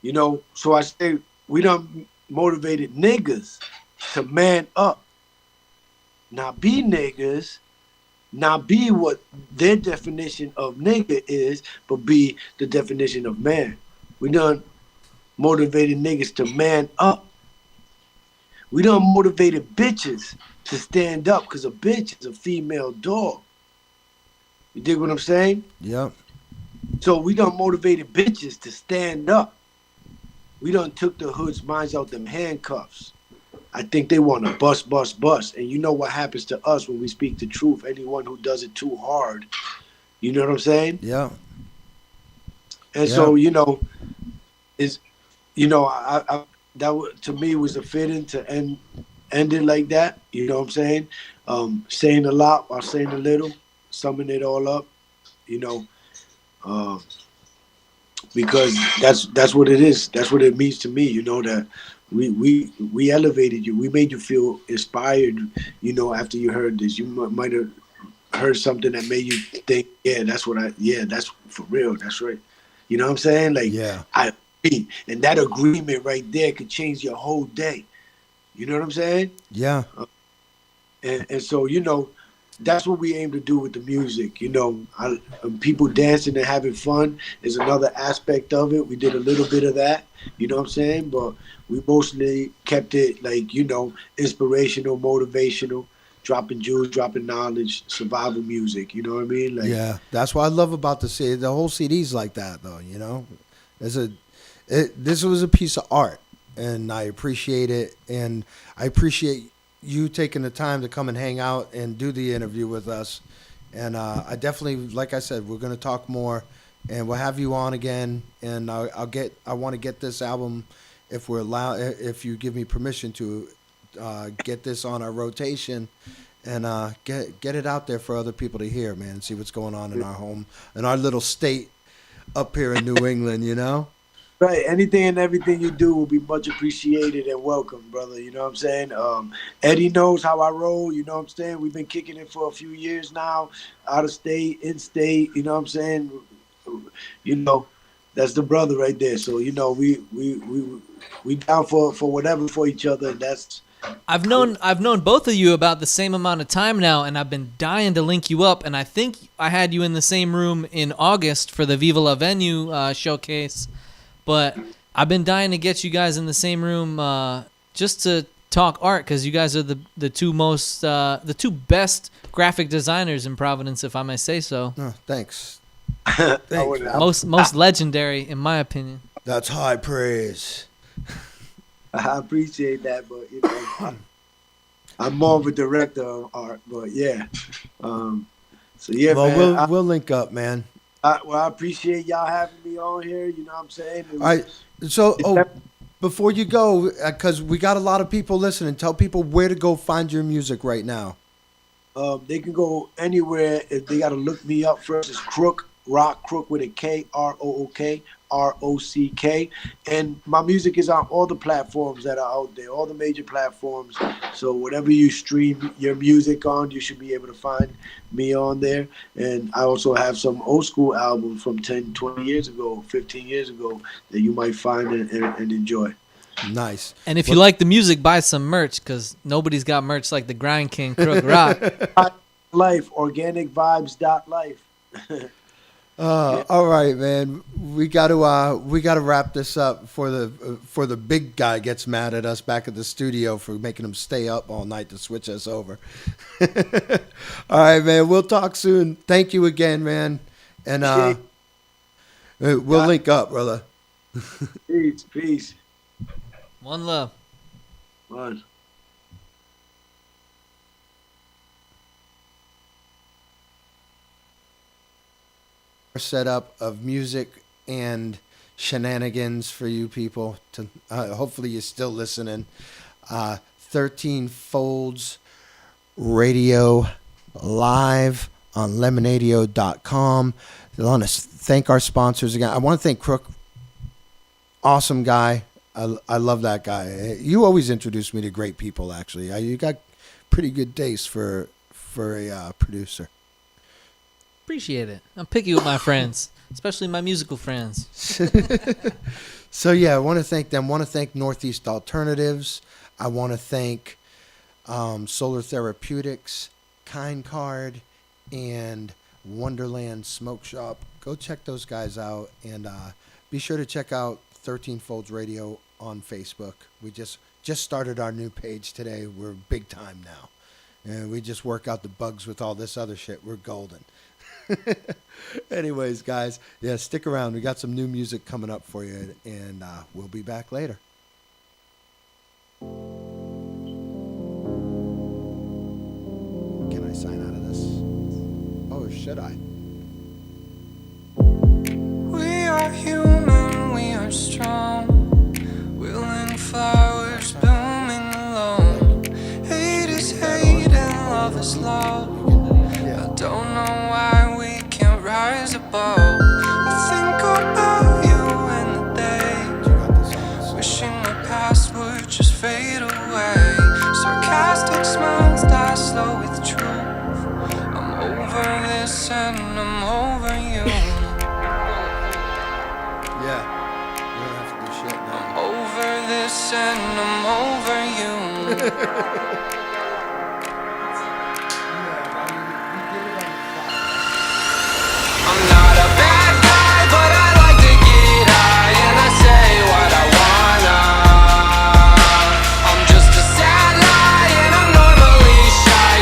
S10: You know, so I say we done motivated niggas to man up. Not be niggas, not be what their definition of nigga is, but be the definition of man. We done motivated niggas to man up. We done motivated bitches to stand up because a bitch is a female dog. You dig what I'm saying?
S1: Yep. So
S10: we done motivated bitches to stand up. We done took the hood's minds out them handcuffs. I think they want to bust. And you know what happens to us when we speak the truth. Anyone who does it too hard, you know what I'm saying?
S1: Yeah.
S10: And so, you know, I that to me was a fitting to end it like that. You know what I'm saying? Saying a lot while saying a little, summing it all up, you know, because that's what it is. That's what it means to me. You know, that we elevated you. We made you feel inspired. You know, after you heard this, you might have heard something that made you think, that's for real. That's right. You know what I'm saying? Like, I agree. And that agreement right there could change your whole day. You know what I'm saying?
S1: Yeah.
S10: And so, you know, that's what we aim to do with the music. You know, people dancing and having fun is another aspect of it. We did a little bit of that, you know what I'm saying? But we mostly kept it like, you know, inspirational, motivational, dropping jewels, dropping knowledge, survival music. You know what I mean? Like,
S1: Yeah, that's what I love about the CD. The whole CD's like that, though. You know, this was a piece of art, and I appreciate it, and I appreciate you taking the time to come and hang out and do the interview with us. And I definitely, like I said, we're gonna talk more, and we'll have you on again. And I want to get this album, if we're allowed, if you give me permission to, get this on our rotation, and get it out there for other people to hear, man. See what's going on in our home, in our little state up here in New England. You know.
S10: Right, anything and everything you do will be much appreciated and welcome, brother. You know what I'm saying? Eddie knows how I roll. You know what I'm saying? We've been kicking it for a few years now, out of state, in state. You know what I'm saying? You know, that's the brother right there. So you know, we down for whatever for each other. And that's.
S11: I've known both of you about the same amount of time now, and I've been dying to link you up. And I think I had you in the same room in August for the Viva La Venue showcase. But I've been dying to get you guys in the same room just to talk art, because you guys are the two best graphic designers in Providence, if I may say so.
S1: Oh, thanks.
S11: Most legendary, in my opinion.
S1: That's high praise.
S10: I appreciate that, but you know, I'm more of a director of art. But yeah, so yeah,
S1: well,
S10: man.
S1: We'll link up, man.
S10: I appreciate y'all having me on here. You know what I'm saying?
S1: All right. So, before you go, because we got a lot of people listening, tell people where to go find your music right now.
S10: They can go anywhere. If they got to look me up first, it's Krook Rock, Krook with a K, ROOK, ROCK. And my music is on all the platforms that are out there, all the major platforms. So whatever you stream your music on, you should be able to find me on there. And I also have some old school albums from 10, 20 years ago, 15 years ago that you might find and enjoy.
S1: Nice.
S11: And if you like the music, buy some merch, because nobody's got merch like the Grind King, Krook Rock.
S10: Life, organicvibes.life.
S1: All right, man. We got to wrap this up for the big guy gets mad at us back at the studio for making him stay up all night to switch us over. All right, man. We'll talk soon. Thank you again, man. And we'll link up, brother.
S10: Peace.
S11: One love.
S10: One.
S1: Setup of music and shenanigans for you people to hopefully you're still listening. 13 Folds Radio live on lemonadio.com. I want to thank our sponsors again. I want to thank Krook. Awesome guy. I love that guy. You always introduce me to great people, actually. You got pretty good taste for a producer.
S11: Appreciate it. I'm picky with my friends, especially my musical friends.
S1: So yeah, I want to thank them. I want to thank Northeast Alternatives. I want to thank Solar Therapeutics, Kind Card, and Wonderland Smoke Shop. Go check those guys out, and be sure to check out 13 Folds Radio on Facebook. We just started our new page today. We're big time now, and we just work out the bugs with all this other shit. We're golden. Anyways, guys, yeah, stick around. We got some new music coming up for you, and we'll be back later. Can I sign out of this? Oh, should I?
S3: We are human, we are strong. Willing flowers blooming alone. Hate is hate and love is love. I don't know why we can't rise above. I think about you in the day, wishing the past would just fade away. Sarcastic smiles die slow with truth. I'm over this and I'm over you.
S1: Yeah, we don't have to do shit now.
S3: I'm over this and I'm over you. I'm not a bad guy, but I like to get high, and I say what I wanna. I'm just a sad lie, and I'm normally shy.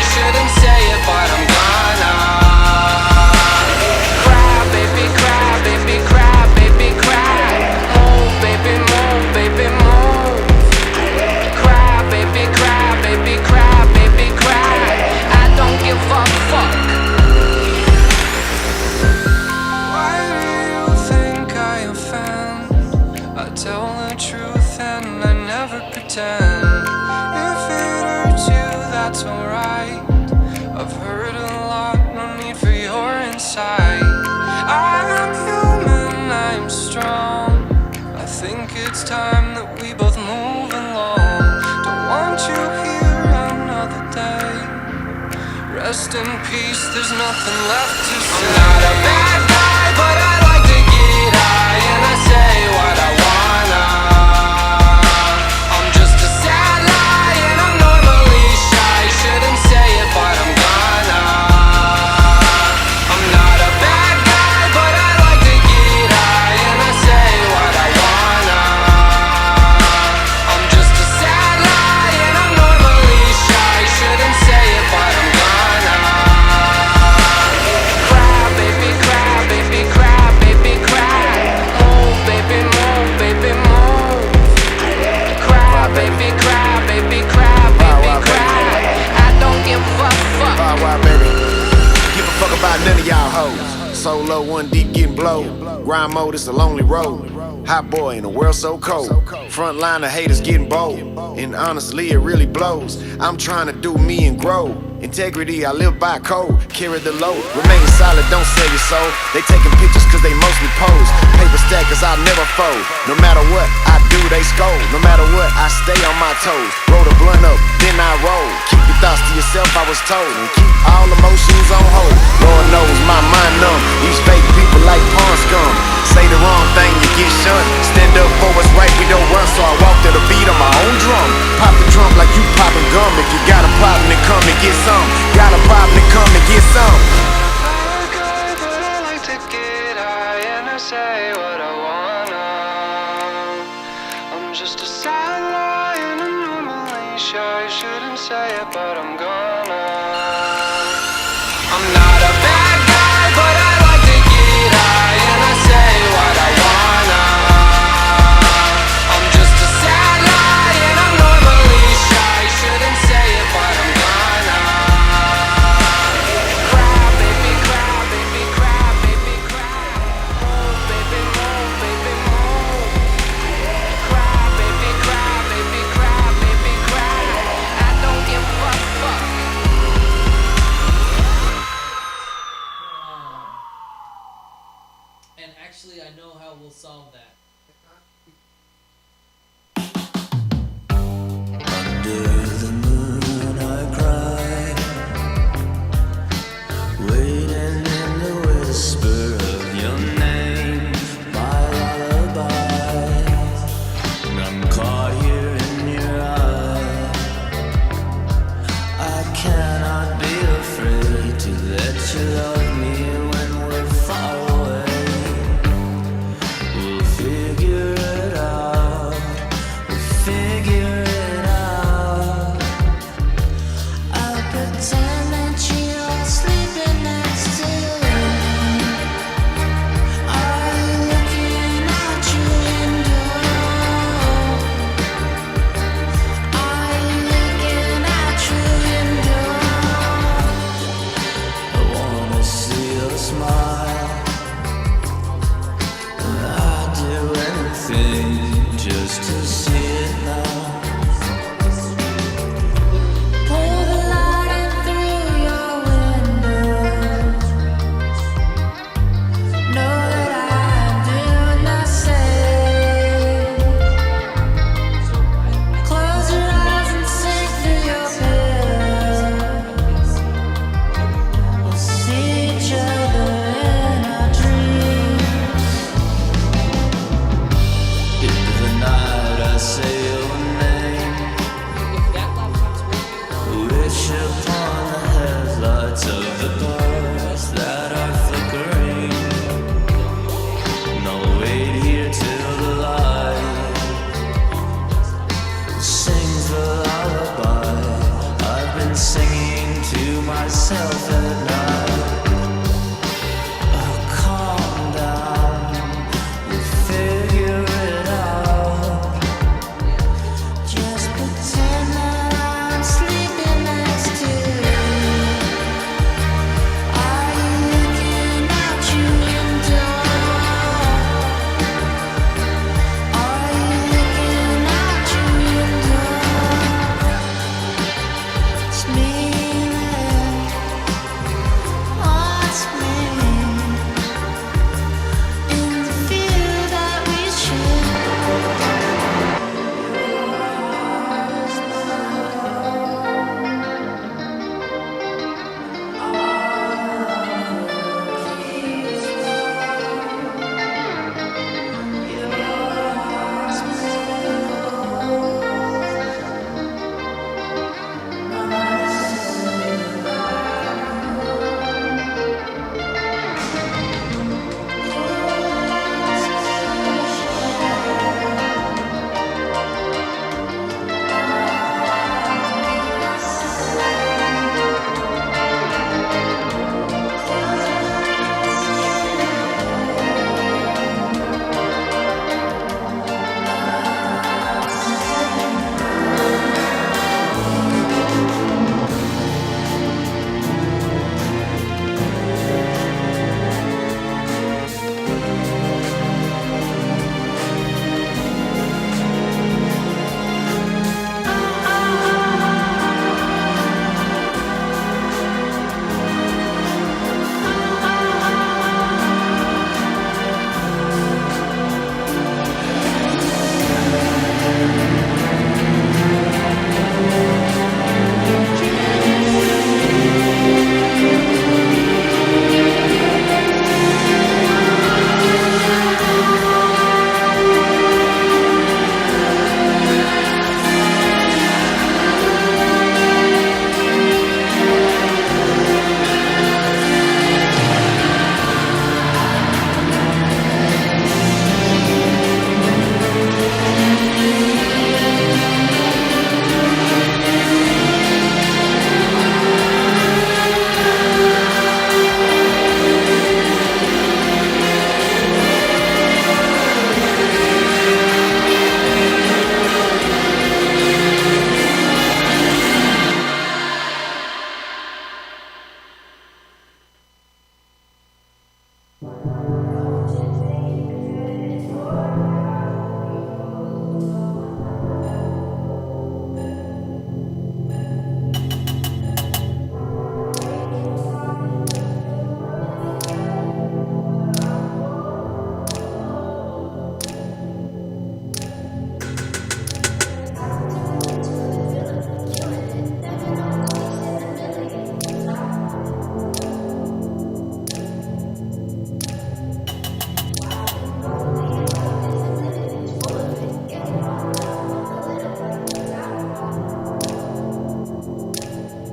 S17: sight. I'm human, I'm strong. I think it's time that we both move along. Don't want you here another day. Rest in peace, there's nothing left to say. I'm not a bad guy, but I like to get high, and I say what I wanna. I'm just a sad lie, and I'm normally shy. Shouldn't say it, but I'm gonna. I'm not a bad guy, but I like to get high, and I say what I wanna. I'm just a sad lie, and I'm normally shy. Shouldn't say it, but I'm gonna. Cry, baby, cry, baby, cry, baby, cry. Move, baby, move, baby, move. Cry, baby, cry, baby, cry, baby, cry. I don't give a fuck.
S18: Why, baby? Give a fuck about none of y'all hoes. Solo, one deep, getting blowed. Grind mode, it's a lonely road. Hot boy in a world so cold. Front line of haters getting bold. And honestly, it really blows. I'm trying to do me and grow. Integrity, I live by code. Carry the load. Remain solid, don't sell your soul. They taking pictures cause they mostly pose. Paper stack cause I'll never fold. No matter what I do, they scold. No matter what, I stay on my toes. Roll the blunt up, then I roll. Keep your thoughts to yourself, I was told. And keep all emotions on hold. Lord knows my mind numb. These fake people like pawn scum. Say the wrong thing, you get shunned. Stand up for what's right, we don't run. So I walk to the beat of my own drum. Pop the trunk like you popping gum. If you got a problem, then come and get some. Got a problem, then come and get some.
S17: But I like to get high, and I say what I wanna. I'm just a sad lie, and I'm normally shy. Shouldn't say it, but I'm gonna. I'm not a bad guy, but I like to get high, and I say what I wanna. I'm just a sad lie, and I'm normally shy. Shouldn't say it, but I'm gonna. Cry, baby, cry, baby, cry, baby, cry. Move, baby, move, baby, move. Cry, baby, cry, baby, cry, baby, cry. I don't give a fuck.
S11: And actually, I know how we'll solve that.
S19: Under the moon I cry, waiting in the whisper of your name, my lullaby. And I'm caught here in your eye. I cannot be afraid to let you love me when we're far away. We'll figure it out. We'll figure it out.
S8: I'll pretend that you're sleeping next to me. Are you looking out your window? Are you looking out your window?
S19: I wanna see your smile, and I'd do anything just to see it now.
S8: Pull the light in through your window. Know that I'm doing the same. Close your eyes and sink through your pillows. We'll see each other in our dreams.
S19: Into the night I say your name, wish upon the headlights of the cars that are flickering. And I'll wait here till the light sings the lullaby I've been singing to myself at night. Oh, calm down, we'll figure it out.
S8: Just pretend that I'm sleeping next to you. Are you looking out your window? Are you looking out your window? It's me there.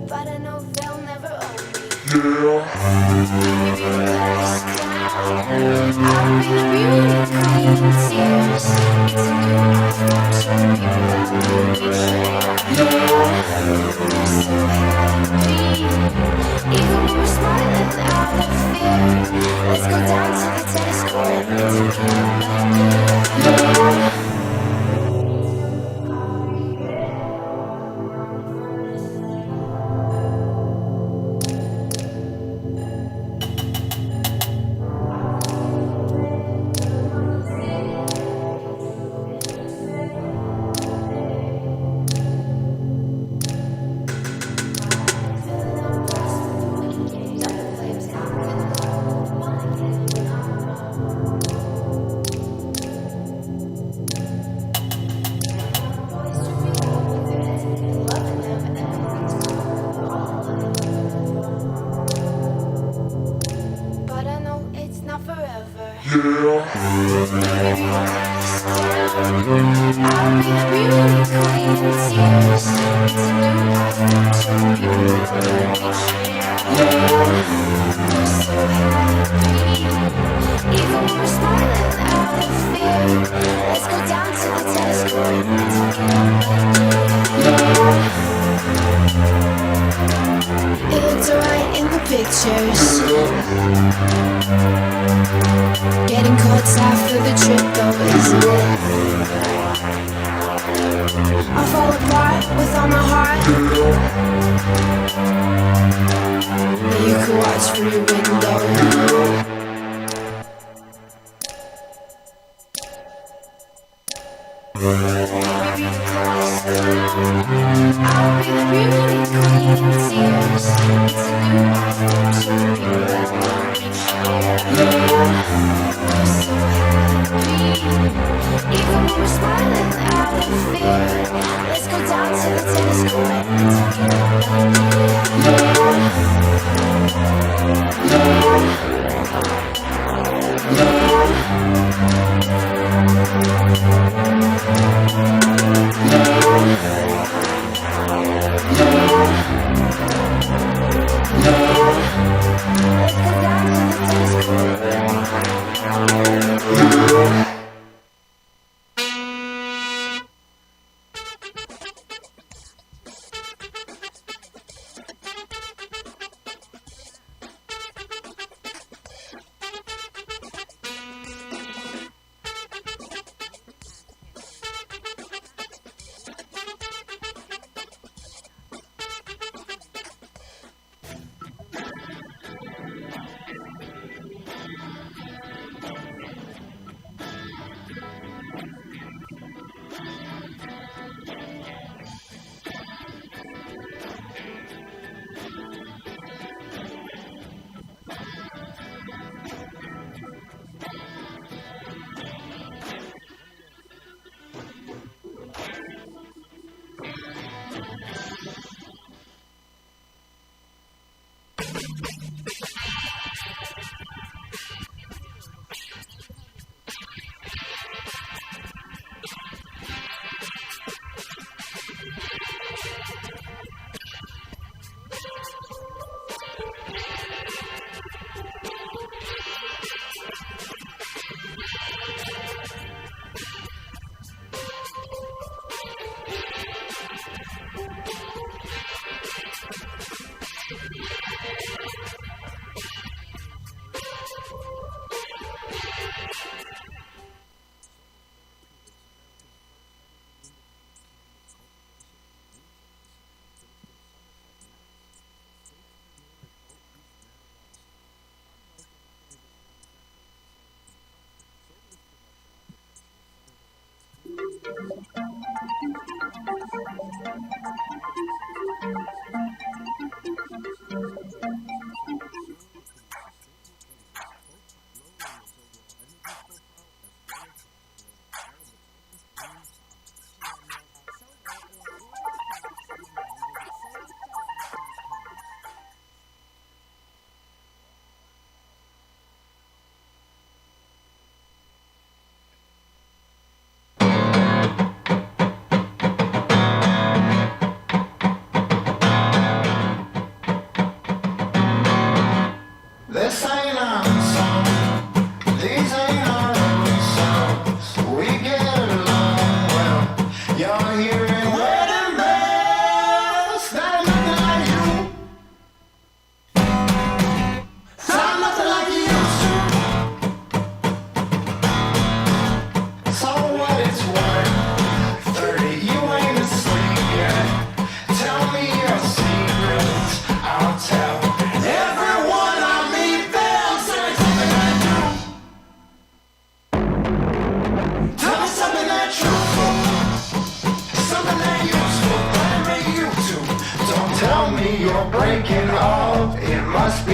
S8: But I know they'll never own me. Maybe the last time I'll be the beauty queen in tears. It's a new life for two people that will be We're so happy, even when we're smiling out of fear. Let's go down to the tennis court and take it back. But I know it's not forever. Maybe the last time I'll be the beauty queen in tears. It's a new life for two people that will We're so happy, even when we're smiling out of fear. Let's go down to the tennis court and take it. It looks alright in the pictures. Getting caught after the trip though, isn't it? I'll fall apart with all my heart. But you can watch from your window. Maybe the last time I'll be the beauty queen in tears. It's a new life for two people that We're so happy, even when we're smiling out of fear. Let's go down to the tennis court and take it.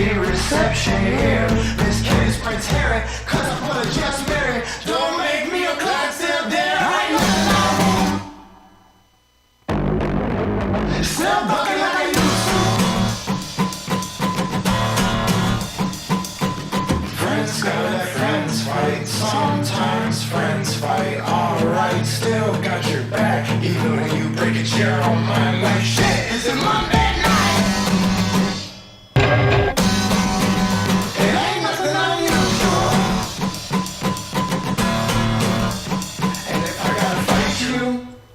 S3: empty reception here. This kid is Prince Harry, cause I wanna just marry. Don't make me a Clydesdale there. I know. Still bucking like I used to. Friends go let friends fight. Sometimes friends fight. Alright, still got your back. Even when you break a chair on mine like shit. Is it Monday night? It ain't nothing unusual. And if I gotta fight you,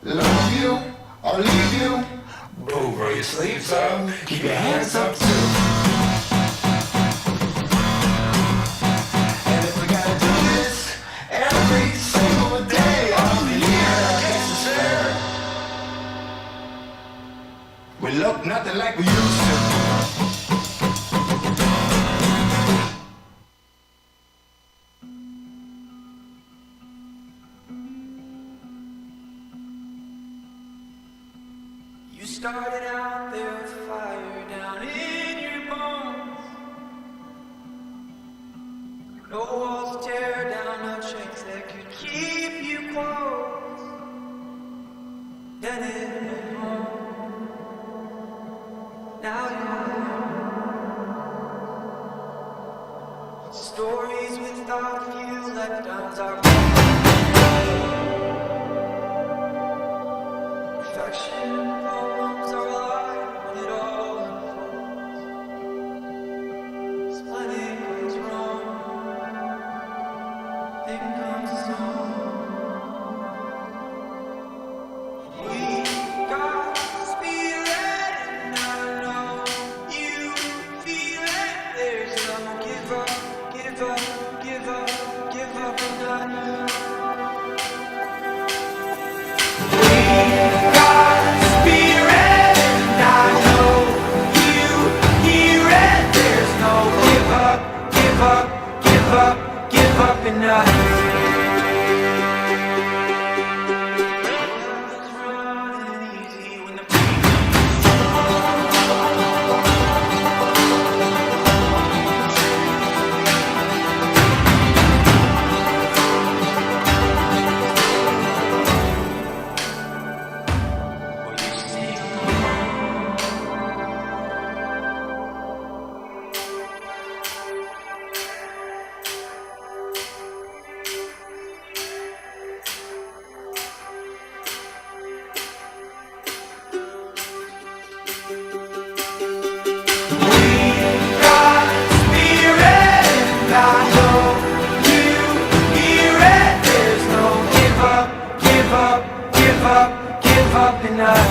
S3: love you, or leave you, boo, roll your sleeves up, keep your hands up too. And if we gotta do this every single day of the year, I guess it's fair. We look nothing like we used to.
S5: You started out there with fire down in your bones. No walls to tear down, no chains that could keep you close. Then it went home. Now you're stories without you left untalked. Perfection. Poems are alive when it all unfolds. Splitting goes wrong. Then comes a song. We got spirit, and I know you feel it. There's no give up, give up, give up, give up and done. Give up and not. Give up and not.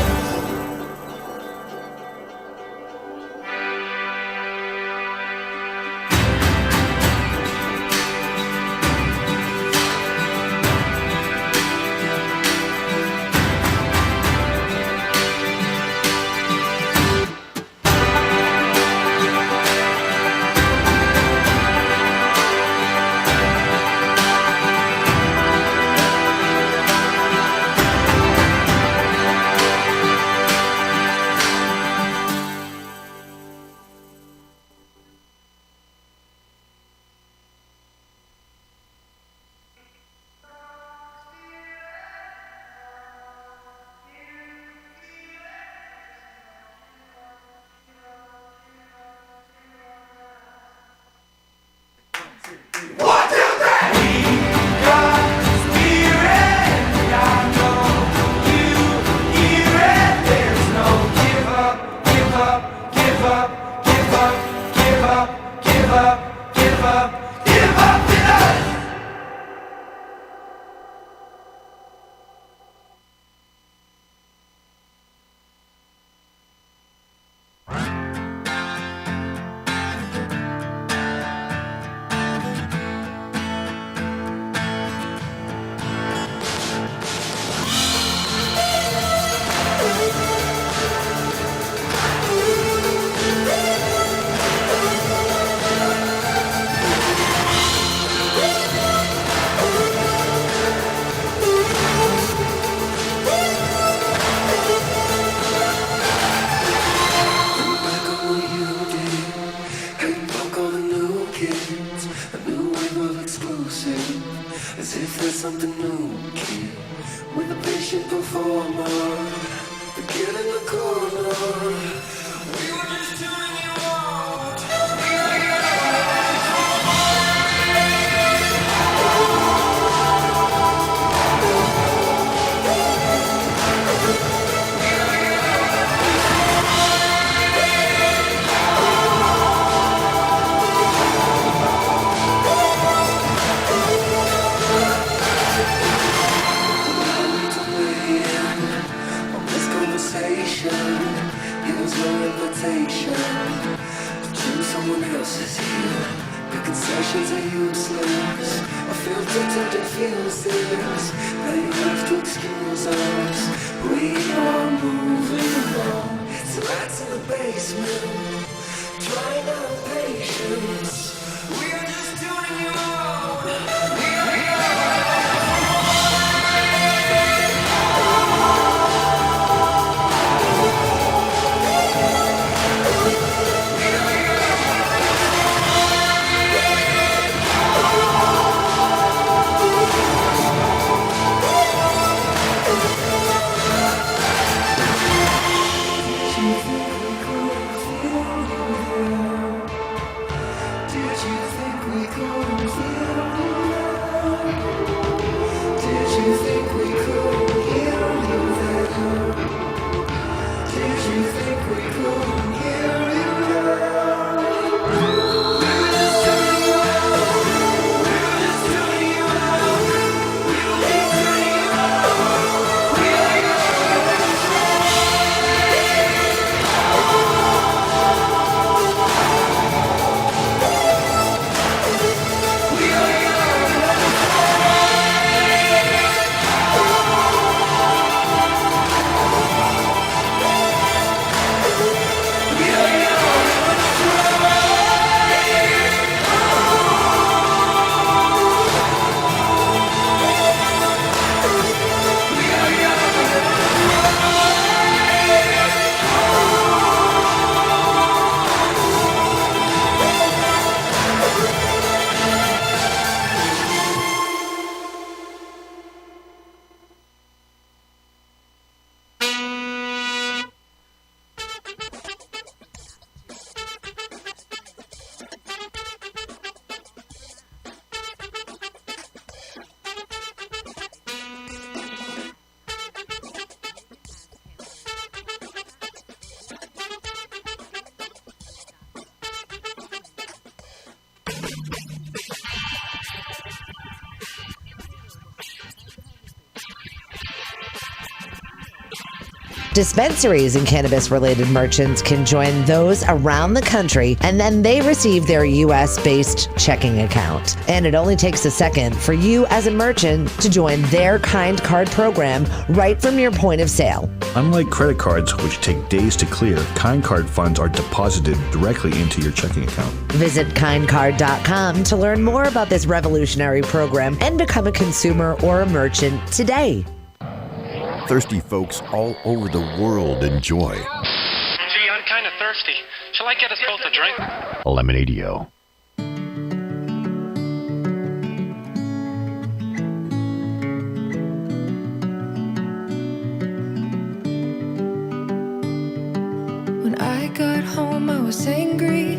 S19: for something new, kid. With a patient performer, the kid in the corner. We were just doing you wrong. Here's no invitation to choose someone else's here. The concessions are useless. I feel tempted, feels this. Now you have to excuse us. We are moving on. So rats in the basement, trying out patience. We are just doing you wrong.
S4: Dispensaries and cannabis-related merchants can join those around the country, and then they receive their U.S.-based checking account. And it only takes a second for you as a merchant to join their Kind Card program right from your point of sale.
S22: Unlike credit cards, which take days to clear, Kind Card funds are deposited directly into your checking account.
S4: Visit kindcard.com to learn more about this revolutionary program and become a consumer or a merchant today.
S23: Thirsty folks all over the world enjoy.
S24: Gee, I'm kind of thirsty. Shall I get us both a drink?
S23: Lemonadio.
S25: When I got home, I was angry.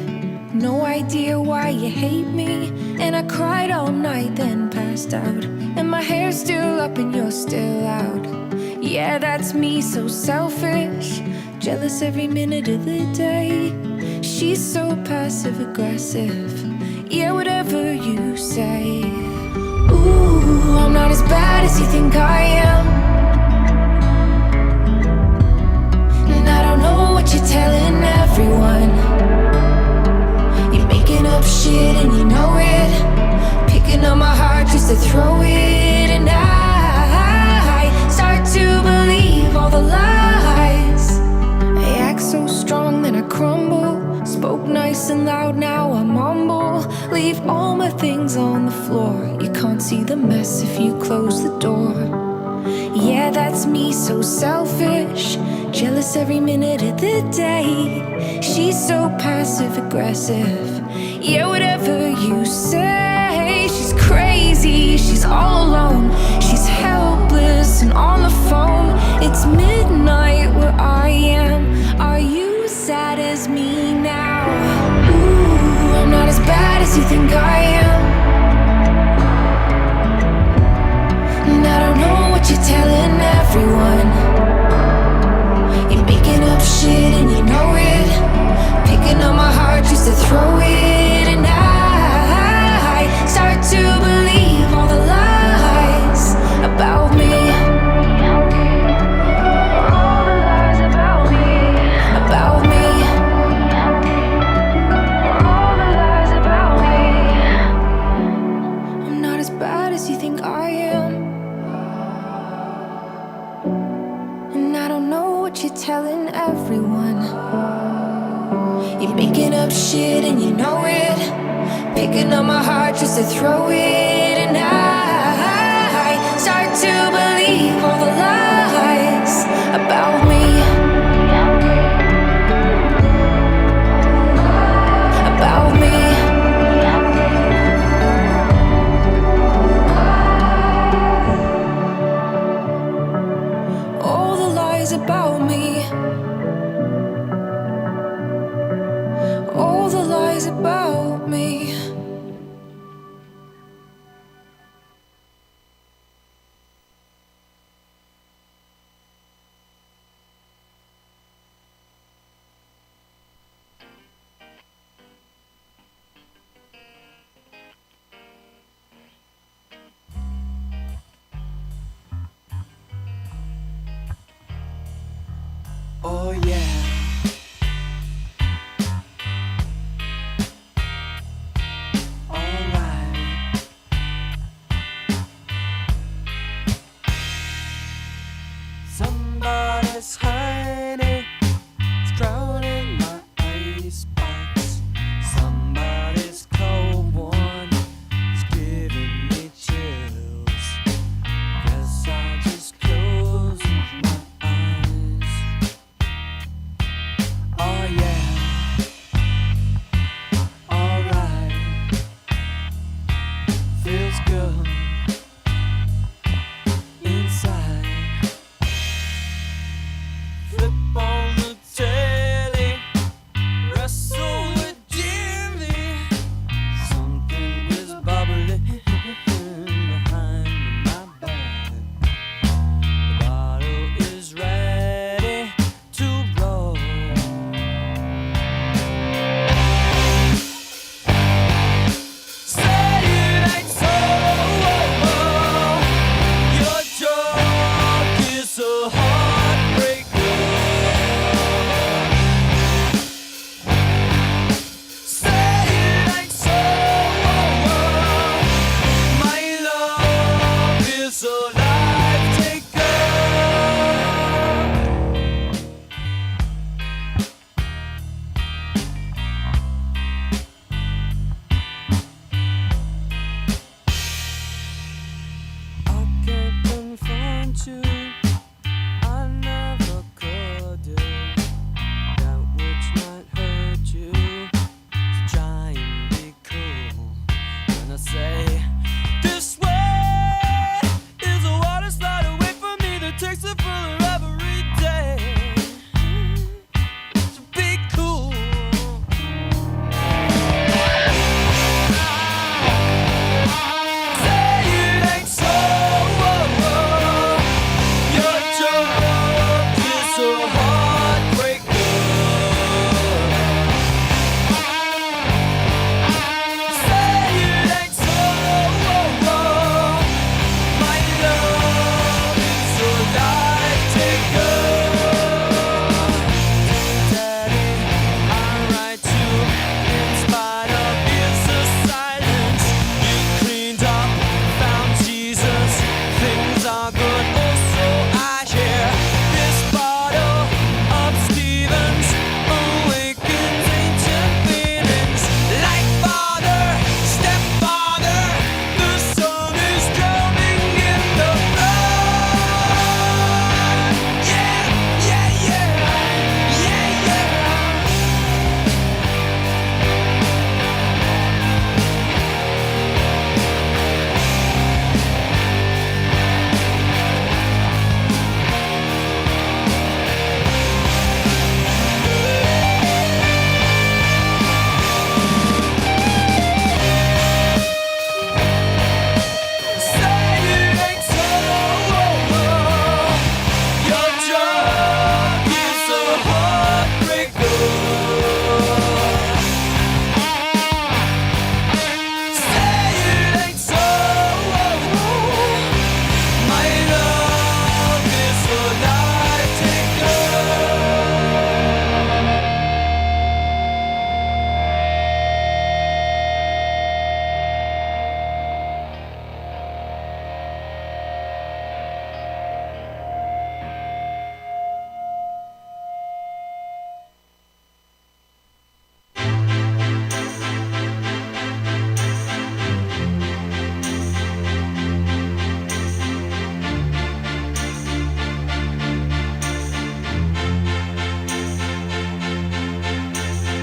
S25: No idea why you hate me. And I cried all night, then passed out. And my hair's still up and you're still out. Yeah, that's me, so selfish. Jealous every minute of the day. She's so passive-aggressive. Yeah, whatever you say. Ooh, I'm not as bad as you think I am. And I don't know what you're telling everyone. You're making up shit and you know it. Picking up my heart just to throw it. And I start to believe all the lies. I act so strong, then I crumble. Spoke nice and loud, now I mumble. Leave all my things on the floor. You can't see the mess if you close the door. Yeah, that's me, so selfish. Jealous every minute of the day. She's so passive-aggressive. Yeah, whatever you say. She's crazy, she's all alone. kissing on the phone. It's midnight where I am. Are you sad as me now? Ooh, I'm not as bad as you think I am. And I don't know what you're telling everyone. You're making up shit and you know it. Picking up my heart just to throw it. And I start to believe all the lies about me. All the lies about me. About me. All the lies about me. I'm not as bad as you think I am. And I don't know what you're telling everyone. You're making up shit and you know it. Picking up my heart just to throw it. And I start to believe all the lies about me. About me. All the lies about me. All the lies about me.
S5: Oh yeah. Alright. Somebody's hiding, it's drowning my icebox. Somebody's cold one is giving me chills. Guess I'll just close my eyes. Oh yeah. Alright. Feels good inside.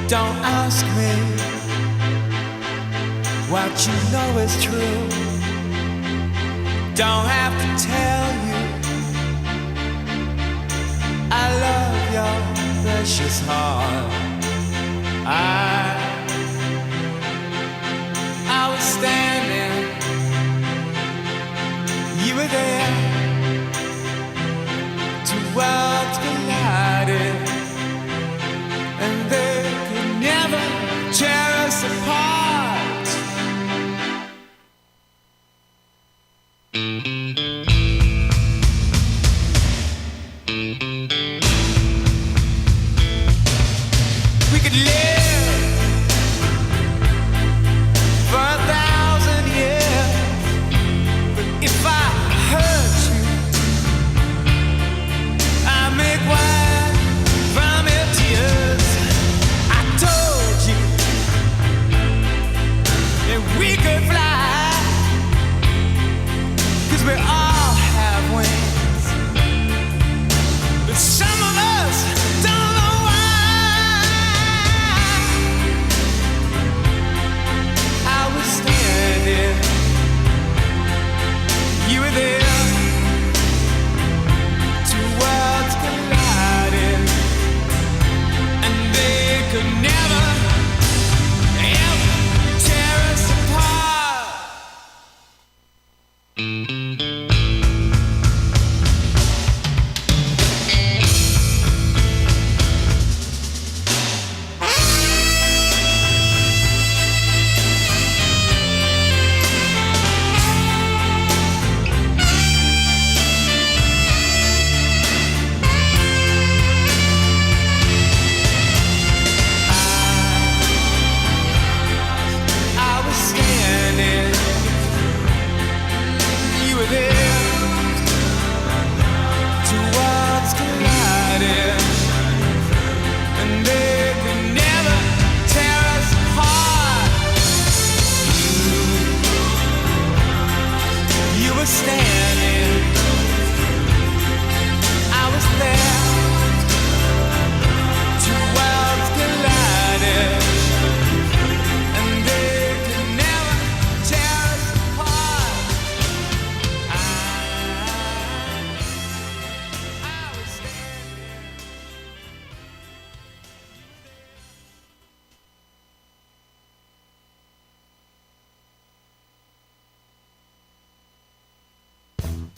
S2: Don't ask me what you know is true. Don't have to tell you I love your precious heart. I was standing, you were there. Two worlds collided, and they could never tear us apart. We could live for 1,000 years, but if I hurt you, I make wine from your tears. I told you that we could fly, 'cause we all have wings, but some of us don't know why. I was standing, you were there. Two worlds collided, and they could never, ever tear us apart. I was standing, you were there. Two worlds collided, and they could never tear us apart. You were standing, I was there. Two worlds collided, and they could never tear us apart. I was standing.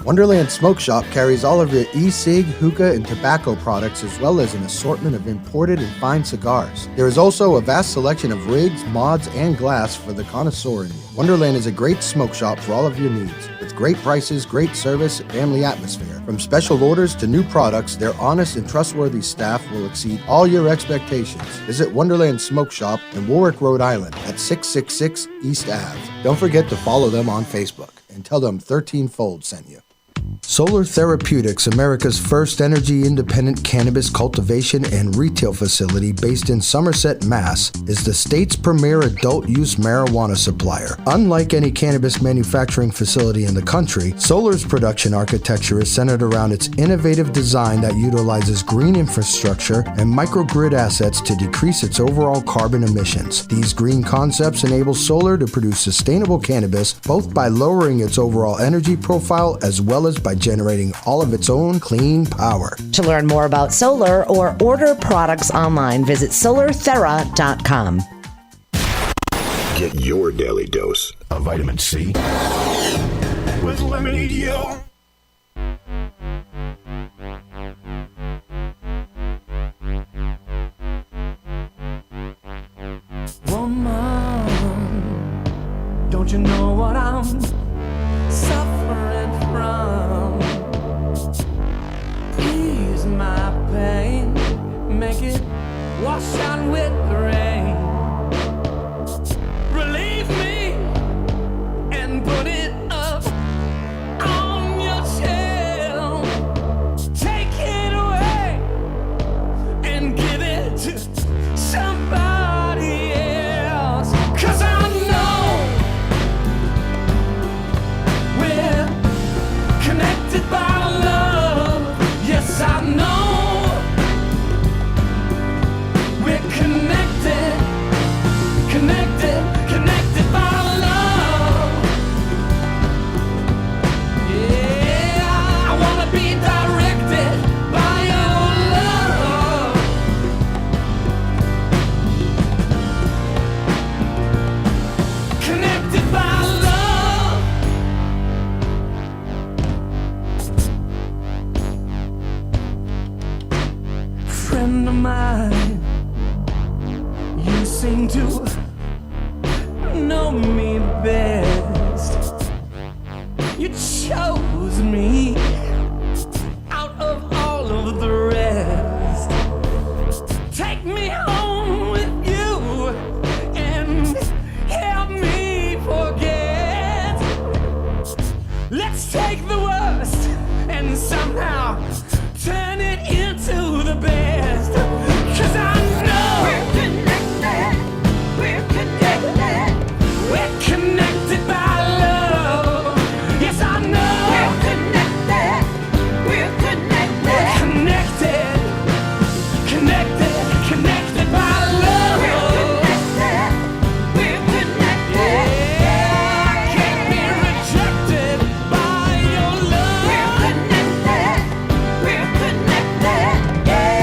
S1: Wonderland Smoke Shop carries all of your e-cig, hookah, and tobacco products, as well as an assortment of imported and fine cigars. There is also a vast selection of rigs, mods, and glass for the connoisseur in you. Wonderland is a great smoke shop for all of your needs. With great prices, great service, and family atmosphere. From special orders to new products, their honest and trustworthy staff will exceed all your expectations. Visit Wonderland Smoke Shop in Warwick, Rhode Island at 666 East Ave. Don't forget to follow them on Facebook and tell them 13-Fold sent you. Solar Therapeutics, America's first energy-independent cannabis cultivation and retail facility based in Somerset, Mass., is the state's premier adult-use marijuana supplier. Unlike any cannabis manufacturing facility in the country, Solar's production architecture is centered around its innovative design that utilizes green infrastructure and microgrid assets to decrease its overall carbon emissions. These green concepts enable Solar to produce sustainable cannabis both by lowering its overall energy profile as well as by generating all of its own clean power.
S4: To learn more about solar or order products online, visit solarthera.com.
S23: Get your daily dose of vitamin C with Lemonade Yo.
S2: Woman, don't you know what I'm suffering from? Ease my pain, make it wash out with the rain. Relieve me and put it up on your tail. Take it away and give it to somebody else. 'Cause I know we're connected by love. Yes, I know we're connected.
S3: know me best. You chose me out of all of the rest. Take me home with you and help me forget. Let's take the worst and somehow turn it into the best. 'Cause I know we're connected. We're connected. We're connected by love. Yes, I know we're connected. We're connected. We're connected. Connected. Connected by love. We're connected. We're connected. Yeah, I can't be rejected by your love. We're connected. We're connected. Yes.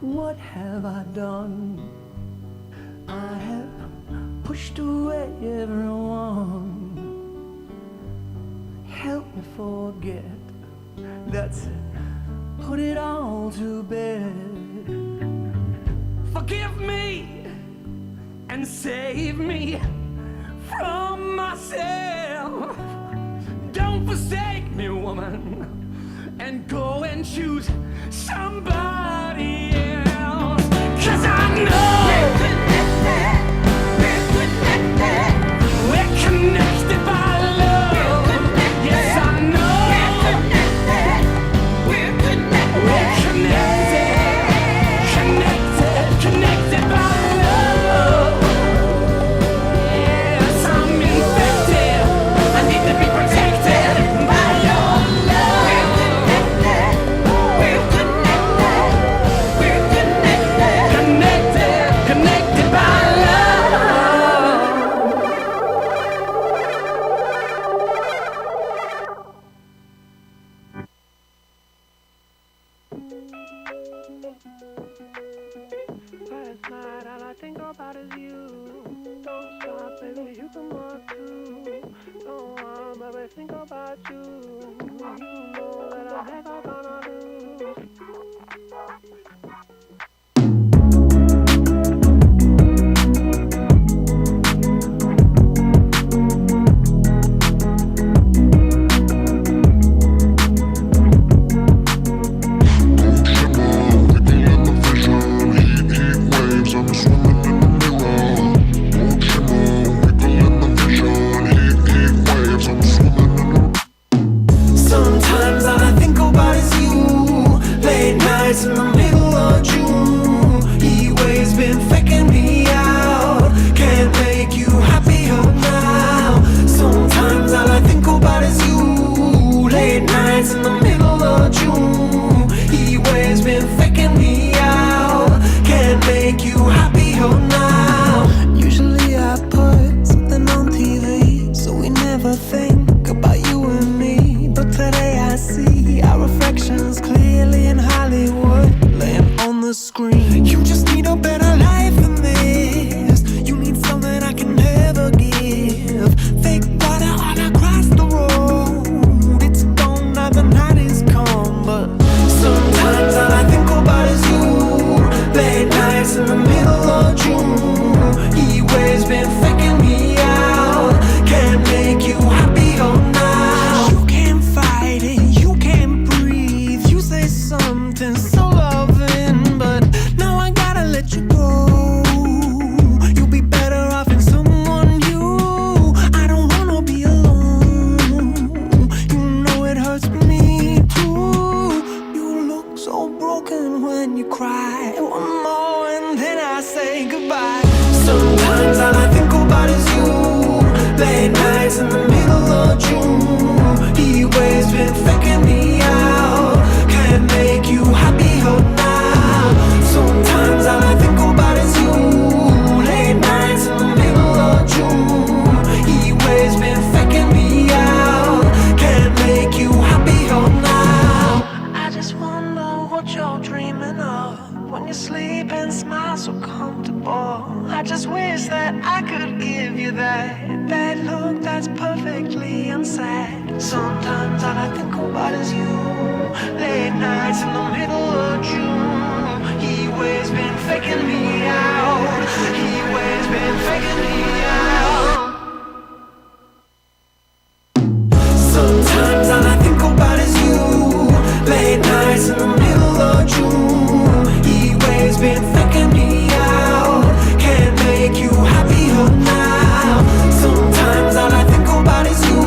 S3: What have I done? I have pushed away everyone. Help me forget. Let's put it all to bed. Forgive me and save me from myself. Don't forsake me, woman, and go and choose somebody else. 'Cause I know we're connected. We're connected. We're connected by love. We're connected. Yes, I know we're connected. We're connected. We're connected. Connected. Connected by love. Yes, I'm infected. I need to be protected by your love. We're connected. We're connected. We're connected. Connected. Connected by love. Last night all I think about is you. Don't stop, baby, you can walk too. Don't want, baby, think about you. You know that I never gonna lose.
S2: Sometimes all I think about is you. Late nights in the middle of June. Heat waves been faking me out. Can't make you happier now. Sometimes all I think about is you. Late nights in the middle of June. Heat waves been faking me out. Can't make you happier now. Usually I put something on TV, so we never think about you and me. But today I see our reflections clearly in Hollywood, laying on the screen. You just need a better life than this. You need something I can never give. Fake water all across the road. It's gone now, the night is come. But sometimes all I think about is you. Late nights in the middle of June. Heat waves been faking me out. Can't make you happier now. You can't fight it, you can't breathe. You say something so loving, but saying goodbye. Sometimes all I think about is you. Late nights in the middle of June. He always been faking me out. Can't make you happy now. Sometimes all I think about is you. Late nights in the middle of June. He always been faking me out. Can't make you happy now. I just wonder what you're dreaming of when you sleep and smile so comfortable. I just wish that I could give you that look that's perfectly unsaid. Sometimes all I think about is you. Late nights in the middle of June. He always been faking me out. He always been faking me out. Sometimes all I think about is you. Late nights in the middle of June. He always been faking me out. Can't make you happier now. Sometimes all I think about is you.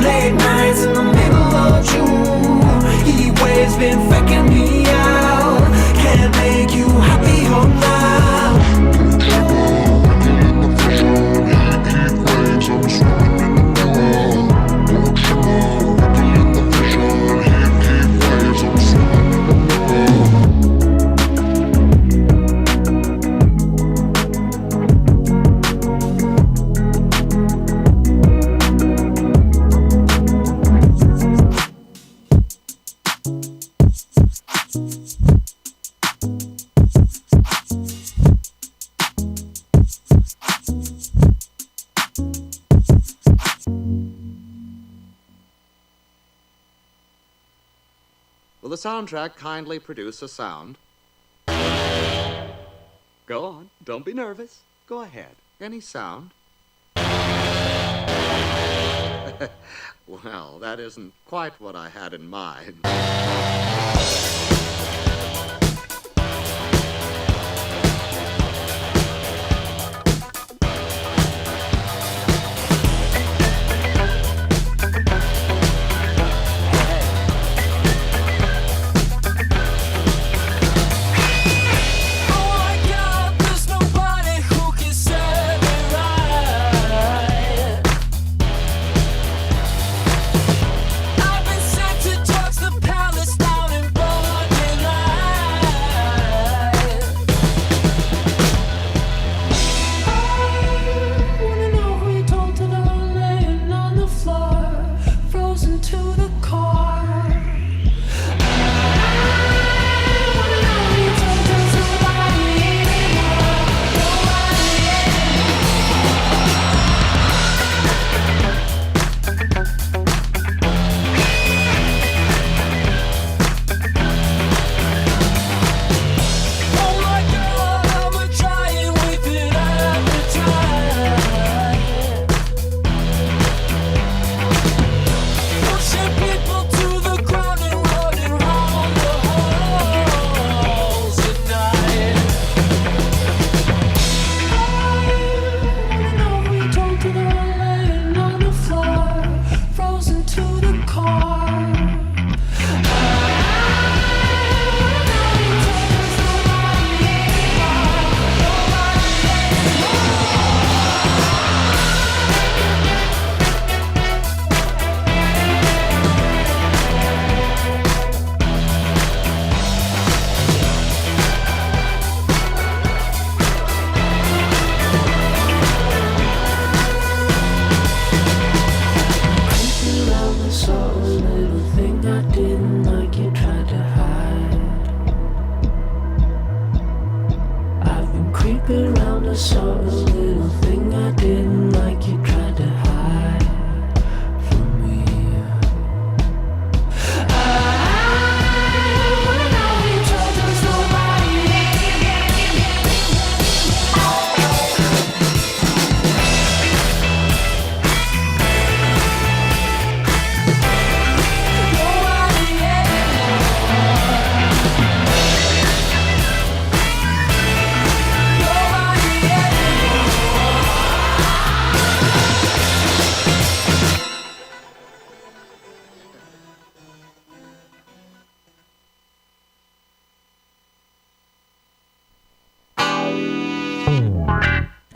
S2: Late nights in the middle of June. He always been faking me out. Can't make you happier now.
S6: Will the soundtrack kindly produce a sound? Go on, don't be nervous. Go ahead. Any sound? Well, that isn't quite what I had in mind.
S2: I've been sent to drugs, the palace down in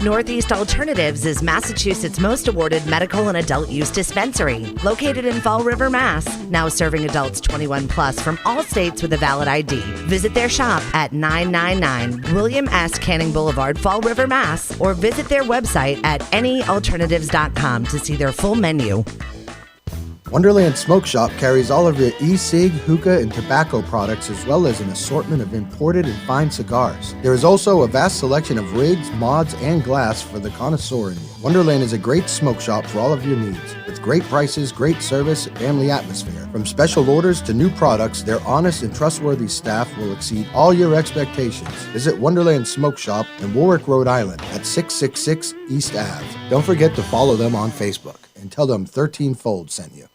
S4: Northeast Alternatives is Massachusetts' most awarded medical and adult use dispensary, located in Fall River, Mass. Now serving adults 21 plus from all states with a valid ID. Visit their shop at 999 William S. Canning Boulevard, Fall River, Mass. Or visit their website at anyalternatives.com to see their full menu.
S1: Wonderland Smoke Shop carries all of your e-cig, hookah, and tobacco products, as well as an assortment of imported and fine cigars. There is also a vast selection of rigs, mods, and glass for the connoisseur in you. Wonderland is a great smoke shop for all of your needs. With great prices, great service, and family atmosphere. From special orders to new products, their honest and trustworthy staff will exceed all your expectations. Visit Wonderland Smoke Shop in Warwick, Rhode Island at 666 East Ave. Don't forget to follow them on Facebook and tell them 13 Fold sent you.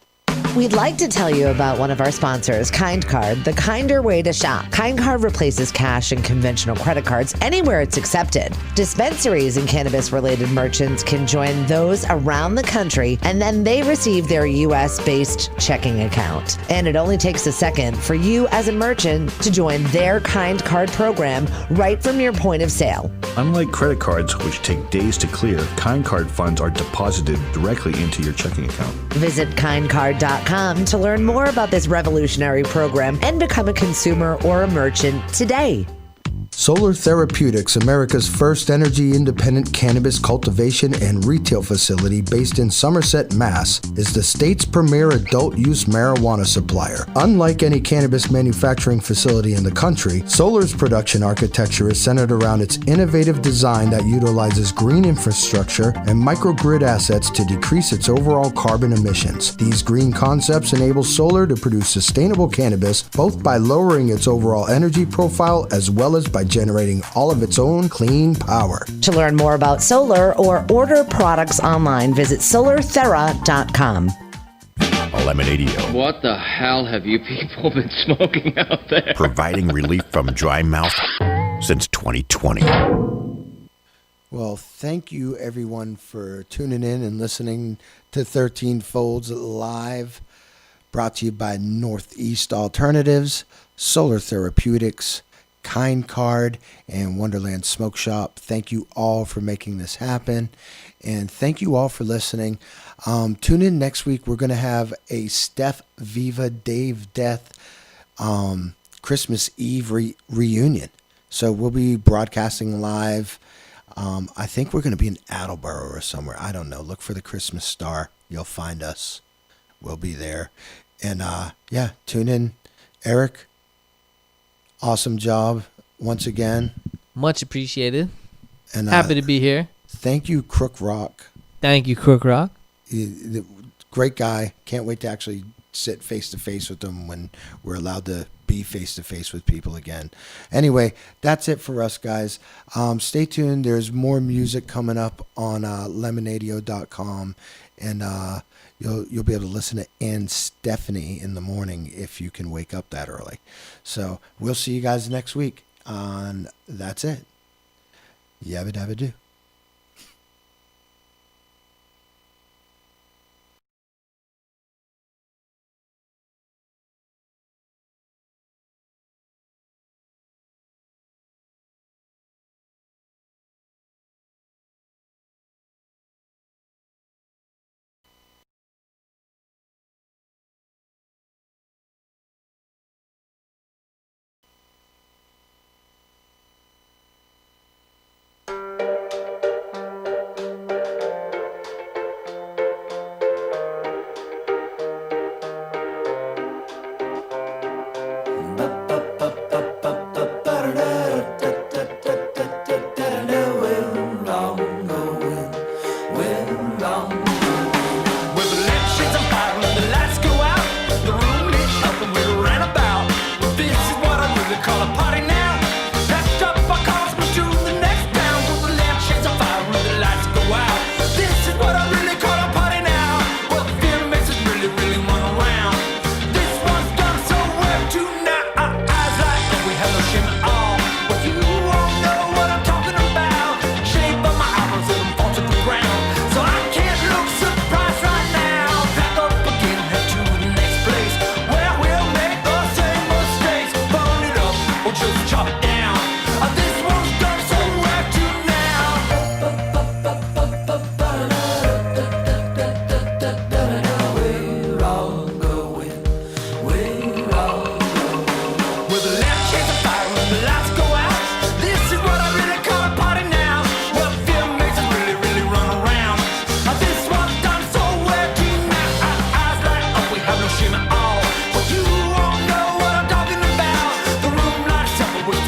S4: We'd like to tell you about one of our sponsors, Kind Card, the kinder way to shop. Kind Card replaces cash and conventional credit cards anywhere it's accepted. Dispensaries and cannabis-related merchants can join those around the country, and then they receive their U.S.-based checking account. And it only takes a second for you as a merchant to join their Kind Card program right from your point of sale.
S22: Unlike credit cards, which take days to clear, Kind Card funds are deposited directly into your checking account.
S4: Visit kindcard.com to learn more about this revolutionary program and become a consumer or a merchant today.
S1: Solar Therapeutics, America's first energy-independent cannabis cultivation and retail facility based in Somerset, Mass., is the state's premier adult-use marijuana supplier. Unlike any cannabis manufacturing facility in the country, Solar's production architecture is centered around its innovative design that utilizes green infrastructure and microgrid assets to decrease its overall carbon emissions. These green concepts enable Solar to produce sustainable cannabis both by lowering its overall energy profile as well as by generating all of its own clean power.
S4: To learn more about solar or order products online, visit solarthera.com.
S23: Eliminadio.
S9: What the hell have you people been smoking out there?
S23: Providing relief from dry mouth since 2020.
S1: Well, thank you everyone for tuning in and listening to 13 Folds Live, brought to you by Northeast Alternatives, Solar Therapeutics, Kind Card, and Wonderland Smoke Shop. Thank you all for making this happen, and thank you all for listening. Tune in next week. We're going to have a Steph Viva Dave Death Christmas Eve reunion. So we'll be broadcasting live. I think we're going to be in Attleboro or somewhere. I don't know. Look for the Christmas Star. You'll find us. We'll be there. And yeah, tune in. Eric, awesome job once again.
S11: Much appreciated.
S1: And
S11: happy to be here.
S1: Thank you, Krook Rock.
S11: Thank you, Krook Rock.
S1: Great guy. Can't wait to actually sit face to face with him when we're allowed to be face to face with people again. Anyway, that's it for us, guys. Stay tuned. There's more music coming up on lemonadio.com, and you'll be able to listen to Ann Stephanie in the morning if you can wake up that early. So we'll see you guys next week on That's It. Yabba dabba do.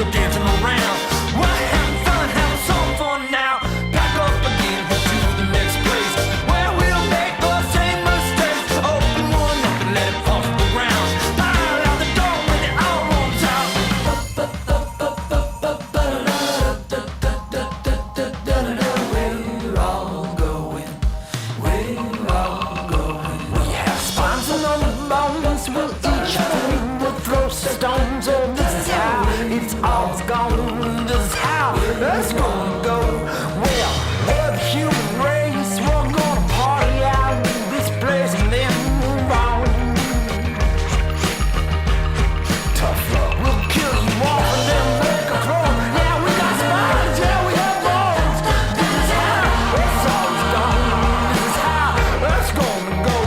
S2: still dancing around. We're having fun, having some fun now. Back up again, head to the next place where we'll make the same mistakes. Open one up and let it fall to the ground. Pile out the door when it all runs out. We're all going, we're all going. We have spines on our bones, we'll each we'll throw stones. Oh, this is how it's all gone. This is how it's gonna go. Well, we're the human race. We're gonna party out in this place and then move on. Tough love, we'll kill you all and then make a throw. Yeah, we got spines, yeah, we have bones. This is how it's all gone. This is how it's gonna go.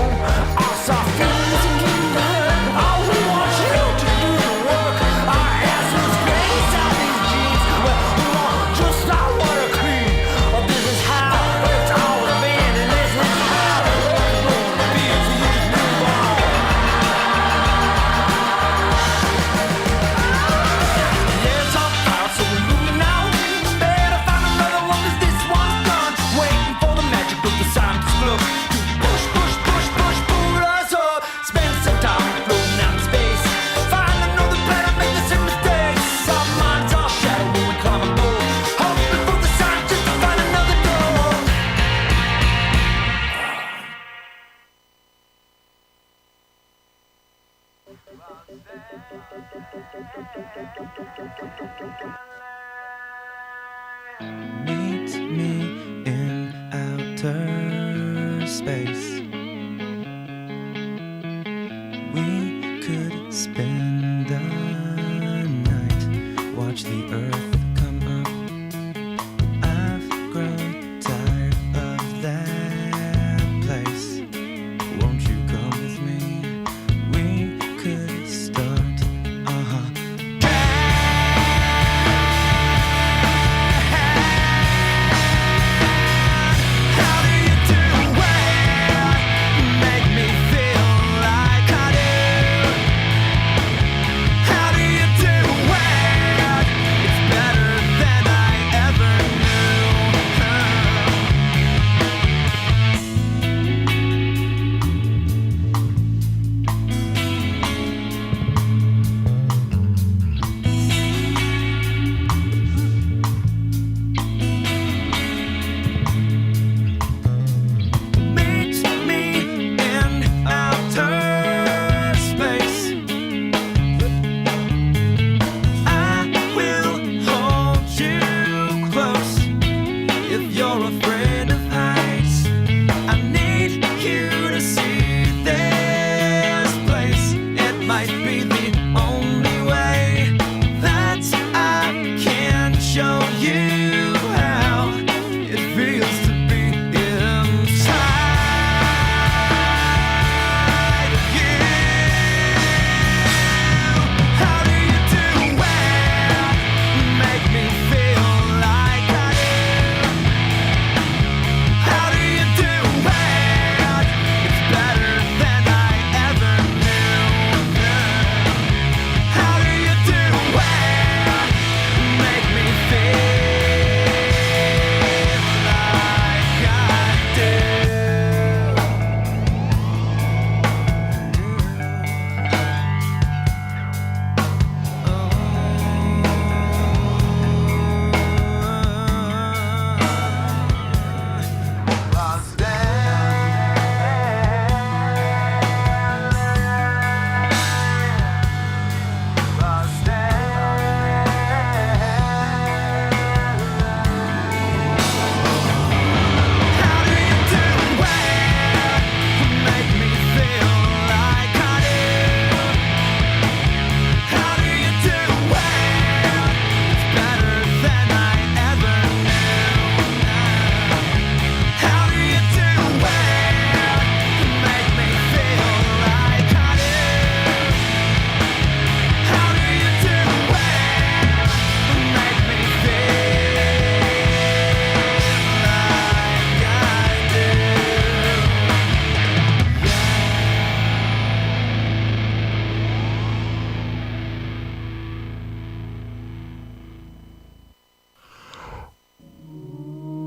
S2: Our soft feelings and getting hurt. All we want you to do the work. Our asses grace out these jeans. Well, we want just our water clean. This is how it's always been, and this is how it's gonna be. So you just move on. Yeah, it's all foul, so we're moving on. Better find another one, 'cause this one's done. Waiting for the magic of the sound to look. Push, push, push, push, pull us up. Spend some time floating out in space. Find another planet, make the same mistakes. Our minds are shattered when we climb aboard. Hoping for the sign just to find another door.
S12: Meet me in outer space. We could spend the night, watch the earth come up. I've grown tired of that place. Won't you come with me? We could start How do you do it? Make me feel like I do. How do you do it? It's better than I ever Meet me in outer space. I will hold you close. If you're afraid of heights, I need you to see this place. It might be the only way that I can show you how it feels to be inside you. How do you do it? Make me feel like I do. How do you do it? It's better than I ever knew. How do you do it? Make me feel like I do.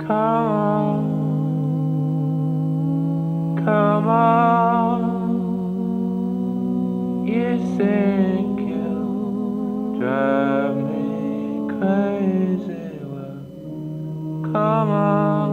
S13: Come on, you think you drive me crazy. Well, come on,